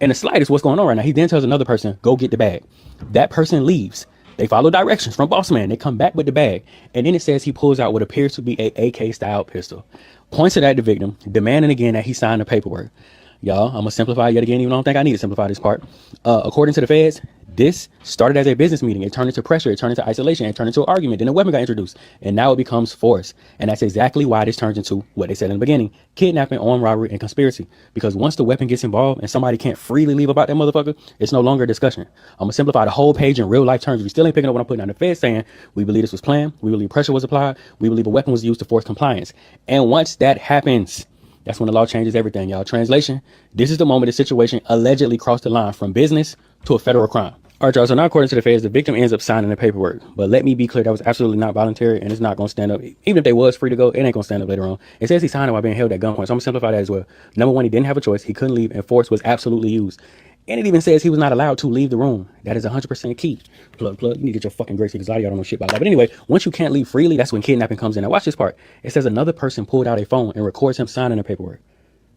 in the slightest what's going on right now. He then tells another person, go get the bag. That person leaves. They follow directions from boss man. They come back with the bag. And then it says he pulls out what appears to be a AK style pistol, points it at the victim, demanding again that he sign the paperwork. Y'all, I'm going to simplify yet again, even though I don't think I need to simplify this part. According to the feds, this started as a business meeting. It turned into pressure. It turned into isolation. It turned into an argument. Then a weapon got introduced. And now it becomes force. And that's exactly why this turns into what they said in the beginning: kidnapping, armed robbery, and conspiracy. Because once the weapon gets involved and somebody can't freely leave about that motherfucker, it's no longer a discussion. I'm going to simplify the whole page in real life terms. If you still ain't picking up what I'm putting on, the feds saying, we believe this was planned. We believe pressure was applied. We believe a weapon was used to force compliance. And once that happens, that's when the law changes everything, y'all. Translation, this is the moment the situation allegedly crossed the line from business to a federal crime. All right, y'all, so now according to the feds, the victim ends up signing the paperwork. But let me be clear, that was absolutely not voluntary, and it's not going to stand up. Even if they was free to go, it ain't going to stand up later on. It says he signed it while being held at gunpoint, so I'm going to simplify that as well. Number one, he didn't have a choice. He couldn't leave, and force was absolutely used. And it even says he was not allowed to leave the room. That is 100% key. Plug. You need to get your fucking grace, because a lot of y'all don't know shit about that. But anyway, once you can't leave freely, that's when kidnapping comes in. Now watch this part. It says another person pulled out a phone and records him signing the paperwork.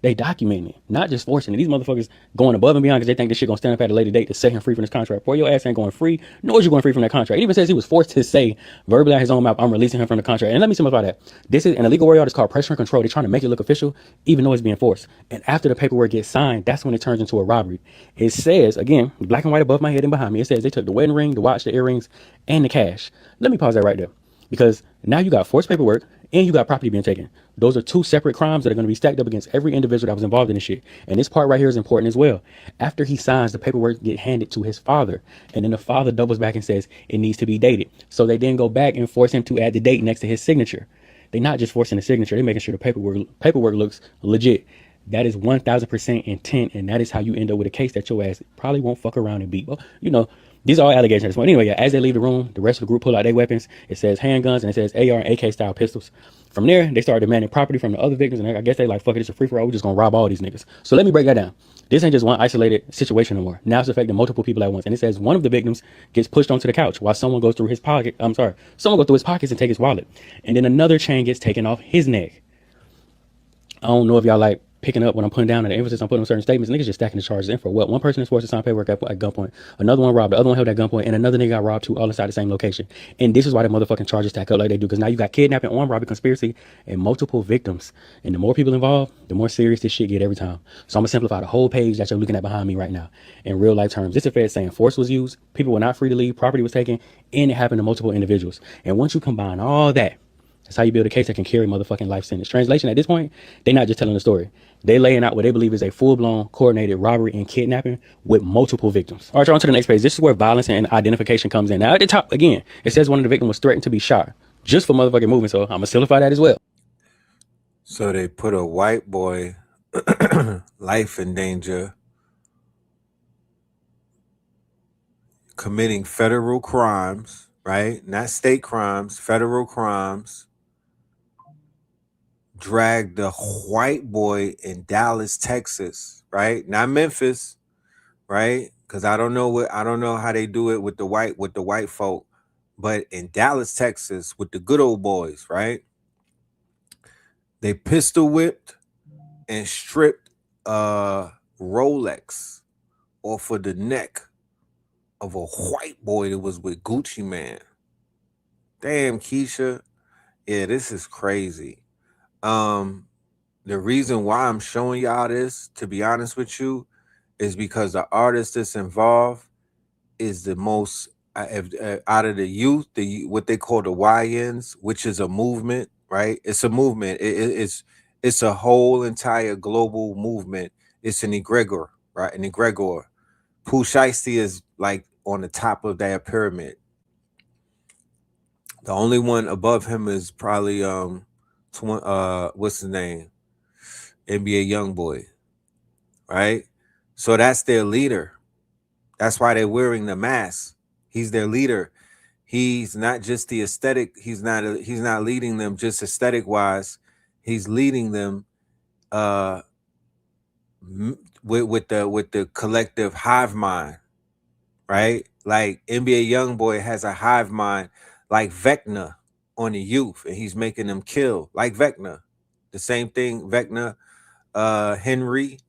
They document it, not just forcing it. These motherfuckers going above and beyond because they think this shit gonna stand up at a later date to set him free from this contract. Boy, your ass ain't going free, nor is you going free from that contract. It even says he was forced to say verbally out his own mouth, I'm releasing him from the contract. And let me simplify that. This is an illegal word it's called pressure and control. They're trying to make it look official, even though it's being forced. And after the paperwork gets signed, that's when it turns into a robbery. It says, again, black and white above my head and behind me, it says they took the wedding ring, the watch, the earrings, and the cash. Let me pause that right there, because now you got forced paperwork and you got property being taken. Those are two separate crimes that are going to be stacked up against every individual that was involved in this shit. And this part right here is important as well. After he signs, the paperwork get handed to his father, and then the father doubles back and says it needs to be dated. So they then go back and force him to add the date next to his signature. They're not just forcing the signature, they're making sure the paperwork looks legit. That is 1000% intent, and that is how you end up with a case that your ass probably won't fuck around and beat. Well, you know, these are all allegations at this point. Anyway, yeah, as they leave the room, the rest of the group pull out their weapons. It says handguns, and it says AR and AK style pistols. From there, they start demanding property from the other victims, and I guess they like, fuck it, it's a free for all. We're just gonna rob all these niggas. So let me break that down. This ain't just one isolated situation anymore. Now it's affecting multiple people at once. And it says one of the victims gets pushed onto the couch while someone goes through his pocket. Someone goes through his pockets and take his wallet. And then another chain gets taken off his neck. I don't know if y'all like picking up when I'm putting down the emphasis on putting on certain statements. Niggas just stacking the charges in for what? One person is forced to sign paperwork at gunpoint. Another one robbed. The other one held at gunpoint. And another nigga got robbed too, all inside the same location. And this is why the motherfucking charges stack up like they do. Because now you got kidnapping, armed robbery, conspiracy, and multiple victims. And the more people involved, the more serious this shit get every time. So I'm going to simplify the whole page that you're looking at behind me right now in real life terms. This affair is saying force was used, people were not free to leave, property was taken, and it happened to multiple individuals. And once you combine all that, that's how you build a case that can carry motherfucking life sentence. Translation, at this point, they're not just telling the story. They laying out what they believe is a full-blown coordinated robbery and kidnapping with multiple victims. All right, y'all, on to the next page. This is where violence and identification comes in. Now, at the top, again, it says one of the victims was threatened to be shot just for motherfucking moving. So I'm going to simplify that as well. So they put a white boy life in danger, committing federal crimes, right? Not state crimes, federal crimes, dragged the white boy in Dallas, Texas, right? Not Memphis, right? Because I don't know how they do it with the white folk, but in Dallas, Texas, with the good old boys, right? They pistol whipped and stripped a Rolex off of the neck of a white boy that was with Gucci Man. Damn, Keisha. Yeah, this is crazy. The reason why I'm showing y'all this, to be honest with you, is because the artist that's involved is the most out of the youth, what they call the YNs, which is a movement, right? It's a movement. It's a whole entire global movement. It's an egregor, right? An egregor. Pooh Shiesty is like on the top of that pyramid. The only one above him is probably what's his name? NBA Youngboy, right? So that's their leader. That's why they're wearing the mask. He's their leader. He's not just the aesthetic. He's not leading them just aesthetic wise. He's leading them with the collective hive mind, right? Like NBA Youngboy has a hive mind like Vecna on the youth, and he's making them kill like Vecna. The same thing, Vecna, Henry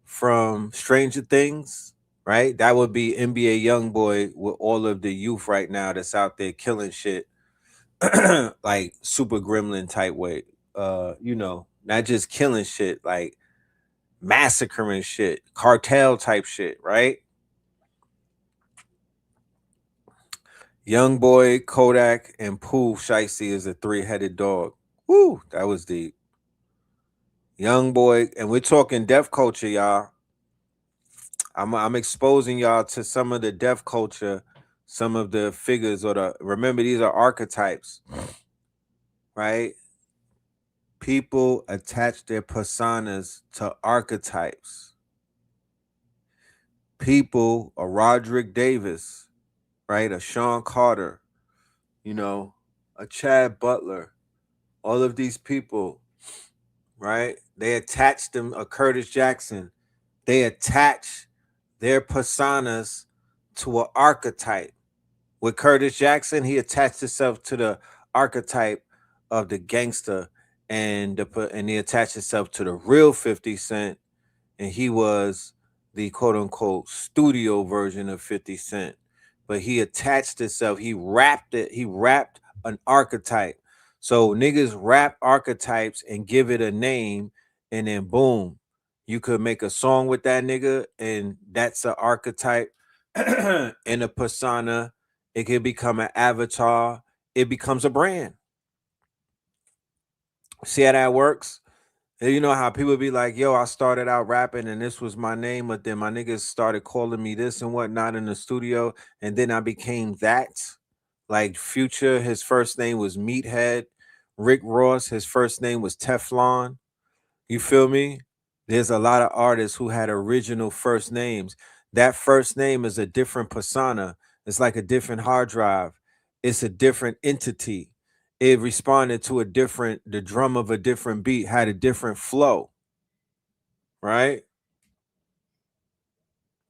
from Stranger Things, right? That would be NBA Youngboy with all of the youth right now that's out there killing shit, like super gremlin type way. Not just killing shit, like massacring shit, cartel type shit, right? Youngboy, Kodak, and Pooh Shiesty is a three-headed dog. Woo, that was deep. Youngboy, and we're talking deaf culture, y'all. I'm exposing y'all to some of the deaf culture, some of the figures remember these are archetypes, right? People attach their personas to archetypes. People, a Roderick Davis, right? A Sean Carter, a Chad Butler, all of these people, right? They attach them, a Curtis Jackson, they attach their personas to an archetype. With Curtis Jackson, he attached himself to the archetype of the gangster, and he attached himself to the real 50 Cent, and he was the quote unquote studio version of 50 Cent. But he attached himself, he wrapped an archetype. So niggas wrap archetypes and give it a name, and then boom, you could make a song with that nigga, and that's an archetype and a persona. It can become an avatar. It becomes a brand. See how that works? And you know how people be like, yo, I started out rapping and this was my name, but then my niggas started calling me this and whatnot in the studio, and then I became that. Like Future, his first name was Meathead. Rick Ross, his first name was Teflon. You feel me? There's a lot of artists who had original first names. That first name is a different persona. It's like a different hard drive. It's a different entity. It responded to the drum of a different beat, had a different flow, right?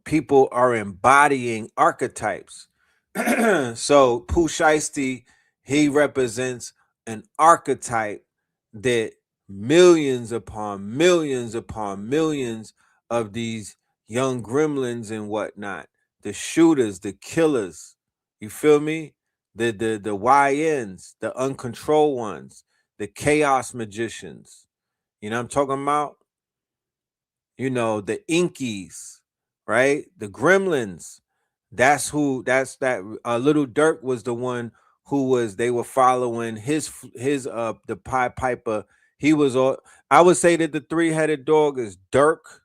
People are embodying archetypes. So Pooh Shiesty, he represents an archetype that millions upon millions upon millions of these young gremlins and whatnot, the shooters, the killers, you feel me? The YNs, the uncontrolled ones, the chaos magicians. You know what I'm talking about? The Inkies, right? The Gremlins. That's Little Dirk was the one they were following his the Pied Piper. He was all, I would say that the three-headed dog is Dirk.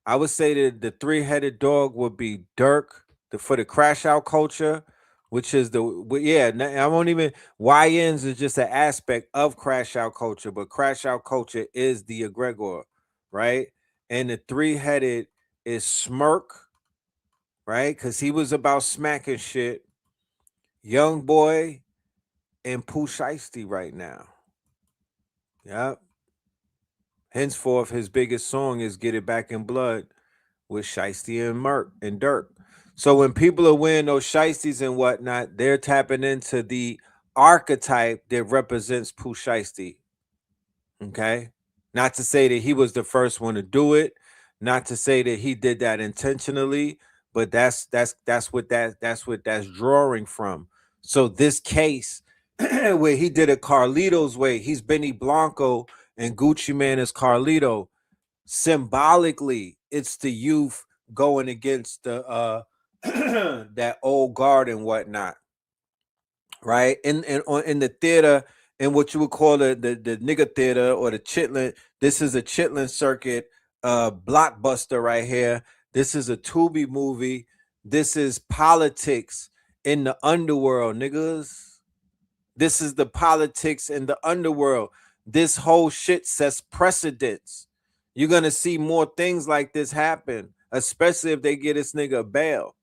I would say that the three-headed dog would be Dirk for the crash out culture, which is I won't even, YNs is just an aspect of crash out culture, but crash out culture is the egregor, right? And the three-headed is Smirk, right? Because he was about smacking shit. Young Boy and Pooh Shiesty right now. Yep. Henceforth, his biggest song is Get It Back in Blood with Shiesty and Merk and Dirk. So when people are wearing those shiesties and whatnot, they're tapping into the archetype that represents Pooh Shiesty. Okay? Not to say that he was the first one to do it, not to say that he did that intentionally, but that's what that's drawing from. So this case where he did it Carlito's way, he's Benny Blanco and Gucci Man is Carlito. Symbolically, it's the youth going against the that old guard and whatnot, right? In the theater, in what you would call the nigga theater or the chitlin. This is a chitlin circuit blockbuster right here. This is a Tubi movie. This is politics in the underworld, niggas. This is the politics in the underworld. This whole shit sets precedents. You're gonna see more things like this happen, especially if they get this nigga a bail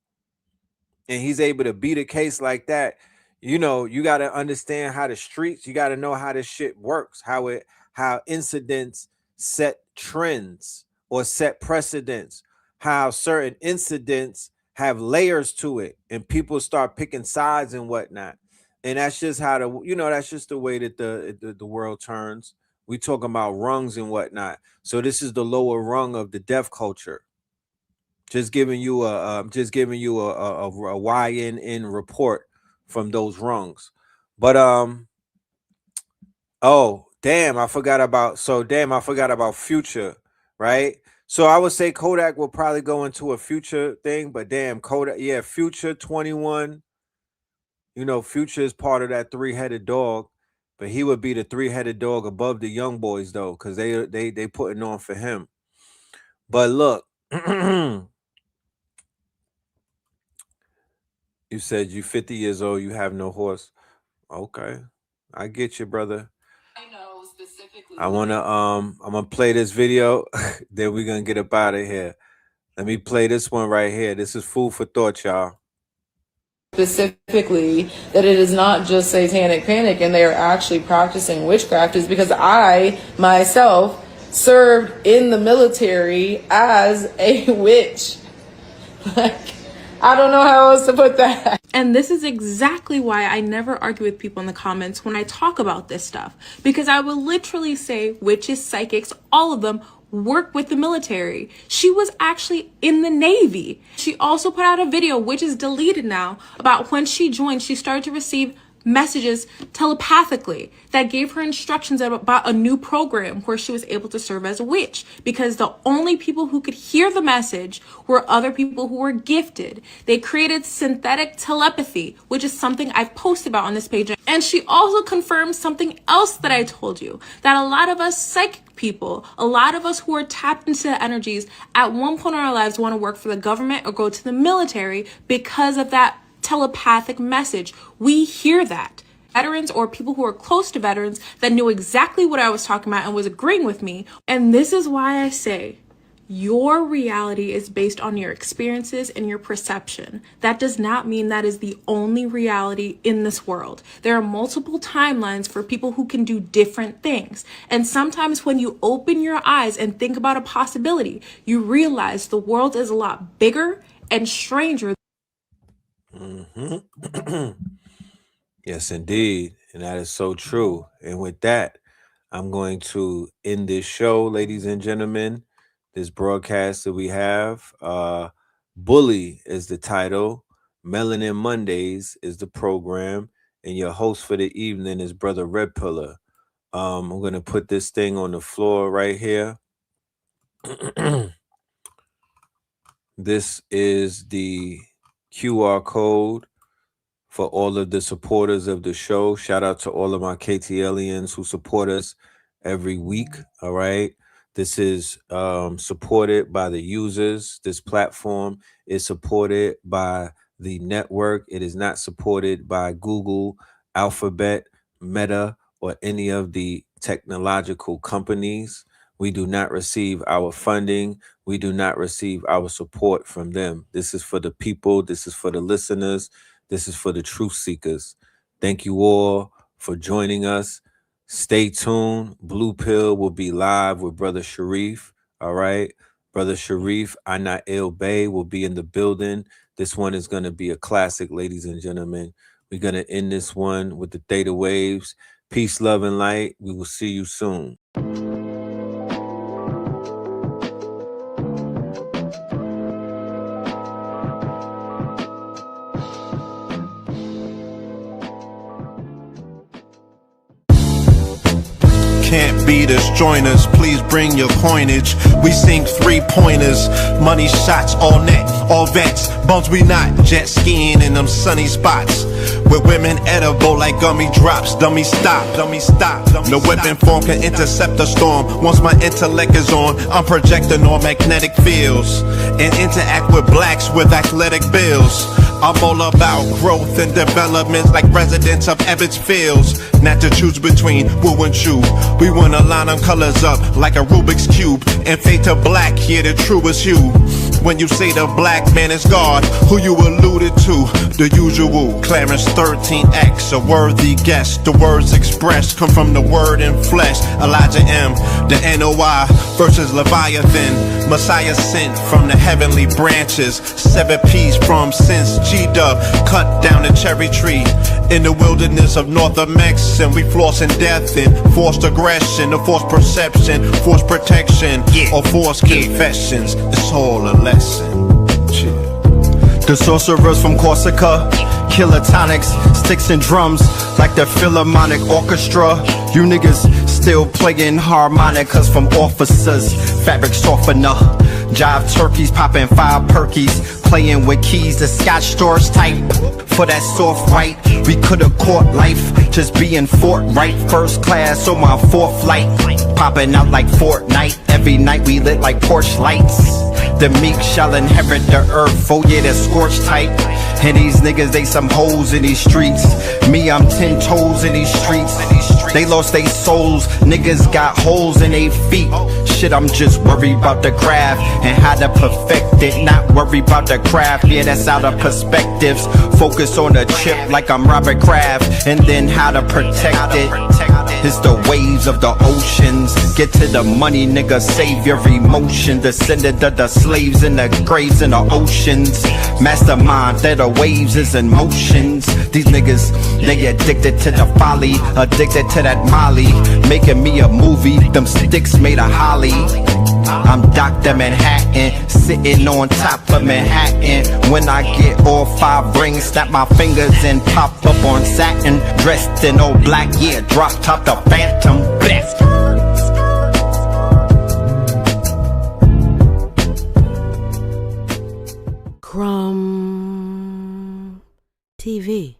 and he's able to beat a case like that. You know, you got to understand how the streets, you got to know how this shit works, how incidents set trends or set precedents, how certain incidents have layers to it and people start picking sides and whatnot. And that's just how that's just the way that the world turns. We talking about rungs and whatnot. So this is the lower rung of the deaf culture. Just giving you a YNN report from those rungs. But oh damn, I forgot about Future, right? So I would say Kodak will probably go into a Future thing, but damn, Kodak, yeah, Future 21. You know, Future is part of that three-headed dog, but he would be the three-headed dog above the young boys though, because they putting on for him. But look, you said you 50 years old, you have no horse. Okay, I get you, brother. I'm gonna play this video, then we're gonna get up out of here. Let me play this one right here. This is food for thought, y'all. Specifically, that it is not just satanic panic and they are actually practicing witchcraft is because I myself served in the military as a witch. Like, I don't know how else to put that. And this is exactly why I never argue with people in the comments when I talk about this stuff. Because I will literally say witches, psychics, all of them work with the military. She was actually in the Navy. She also put out a video, which is deleted now, about when she joined, she started to receive messages telepathically that gave her instructions about a new program where she was able to serve as a witch, because the only people who could hear the message were other people who were gifted. They created synthetic telepathy, which is something I've posted about on this page. And she also confirmed something else that I told you, that a lot of us psychic people, a lot of us who are tapped into the energies at one point in our lives want to work for the government or go to the military because of that telepathic message. We hear that. Veterans or people who are close to veterans that knew exactly what I was talking about and was agreeing with me. And this is why I say your reality is based on your experiences and your perception. That does not mean that is the only reality in this world. There are multiple timelines for people who can do different things. And sometimes when you open your eyes and think about a possibility, you realize the world is a lot bigger and stranger. Yes, indeed. And that is so true. And with that, I'm going to end this show, ladies and gentlemen. This broadcast that we have. Bully is the title. Melanin Mondays is the program. And your host for the evening is Brother Red Pillar. I'm going to put this thing on the floor right here. This is the QR code for all of the supporters of the show. Shout out to all of my KTLians who support us every week. All right. This is supported by the users. This platform is supported by the network. It is not supported by Google, Alphabet, Meta, or any of the technological companies. We do not receive our funding. We do not receive our support from them. This is for the people. This is for the listeners. This is for the truth seekers. Thank you all for joining us. Stay tuned. Blue Pill will be live with Brother Sharif. All right. Brother Sharif, Ana El Bay will be in the building. This one is going to be a classic, ladies and gentlemen. We're going to end this one with the Theta Waves. Peace, love, and light. We will see you soon. Can't beat us, join us, please bring your coinage. We sink 3-pointers, money shots, all net, all vets. Bums we not, jet skiing in them sunny spots. With women edible like gummy drops. Dummy stop, dummy stop. No weapon form can intercept the storm. Once my intellect is on, I'm projecting on magnetic fields and interact with blacks with athletic bills. I'm all about growth and development like residents of Ebbets Fields. Not to choose between woo and chew. We wanna line them colors up like a Rubik's Cube and fade to black, yeah, the truest hue. When you say the black man is God, who you alluded to? The usual Clarence 13X, a worthy guess. The words expressed come from the word in flesh. Elijah M, the NOI versus Leviathan. Messiah sent from the heavenly branches. 7 P's from since G-Dub cut down the cherry tree. In the wilderness of North Mex, and we flossing death and forced aggression, or forced perception, forced protection, or forced confessions. It's all a lesson. The sorcerers from Corsica, killer tonics, sticks and drums like the Philharmonic Orchestra. You niggas still playing harmonicas from officers, fabric softener. Jive turkeys popping 5 perkies, playing with keys, the Scotch stores type. For that soft white, we could've caught life, just being forthright. First class on my 4th flight, popping out like Fortnite. Every night we lit like Porsche lights. The meek shall inherit the earth, oh yeah, they're scorched type. And these niggas, they some hoes in these streets. Me, I'm 10 toes in these streets. They lost their souls, niggas got holes in their feet. Shit, I'm just worried about the craft and how to perfect it. Not worried about the craft, yeah, that's out of perspectives. Focus on the chip like I'm Robert Kraft, and then how to protect it. It's the waves of the oceans. Get to the money, nigga, save your emotion. Descendant of the slaves in the graves in the oceans. Mastermind that the waves is in motions. These niggas, they addicted to the folly, addicted to that molly. Making me a movie, them sticks made of holly. I'm Dr. Manhattan, sitting on top of Manhattan. When I get all 5 rings, snap my fingers and pop up on satin. Dressed in all black, yeah, drop top the Phantom. Best. Crumb TV.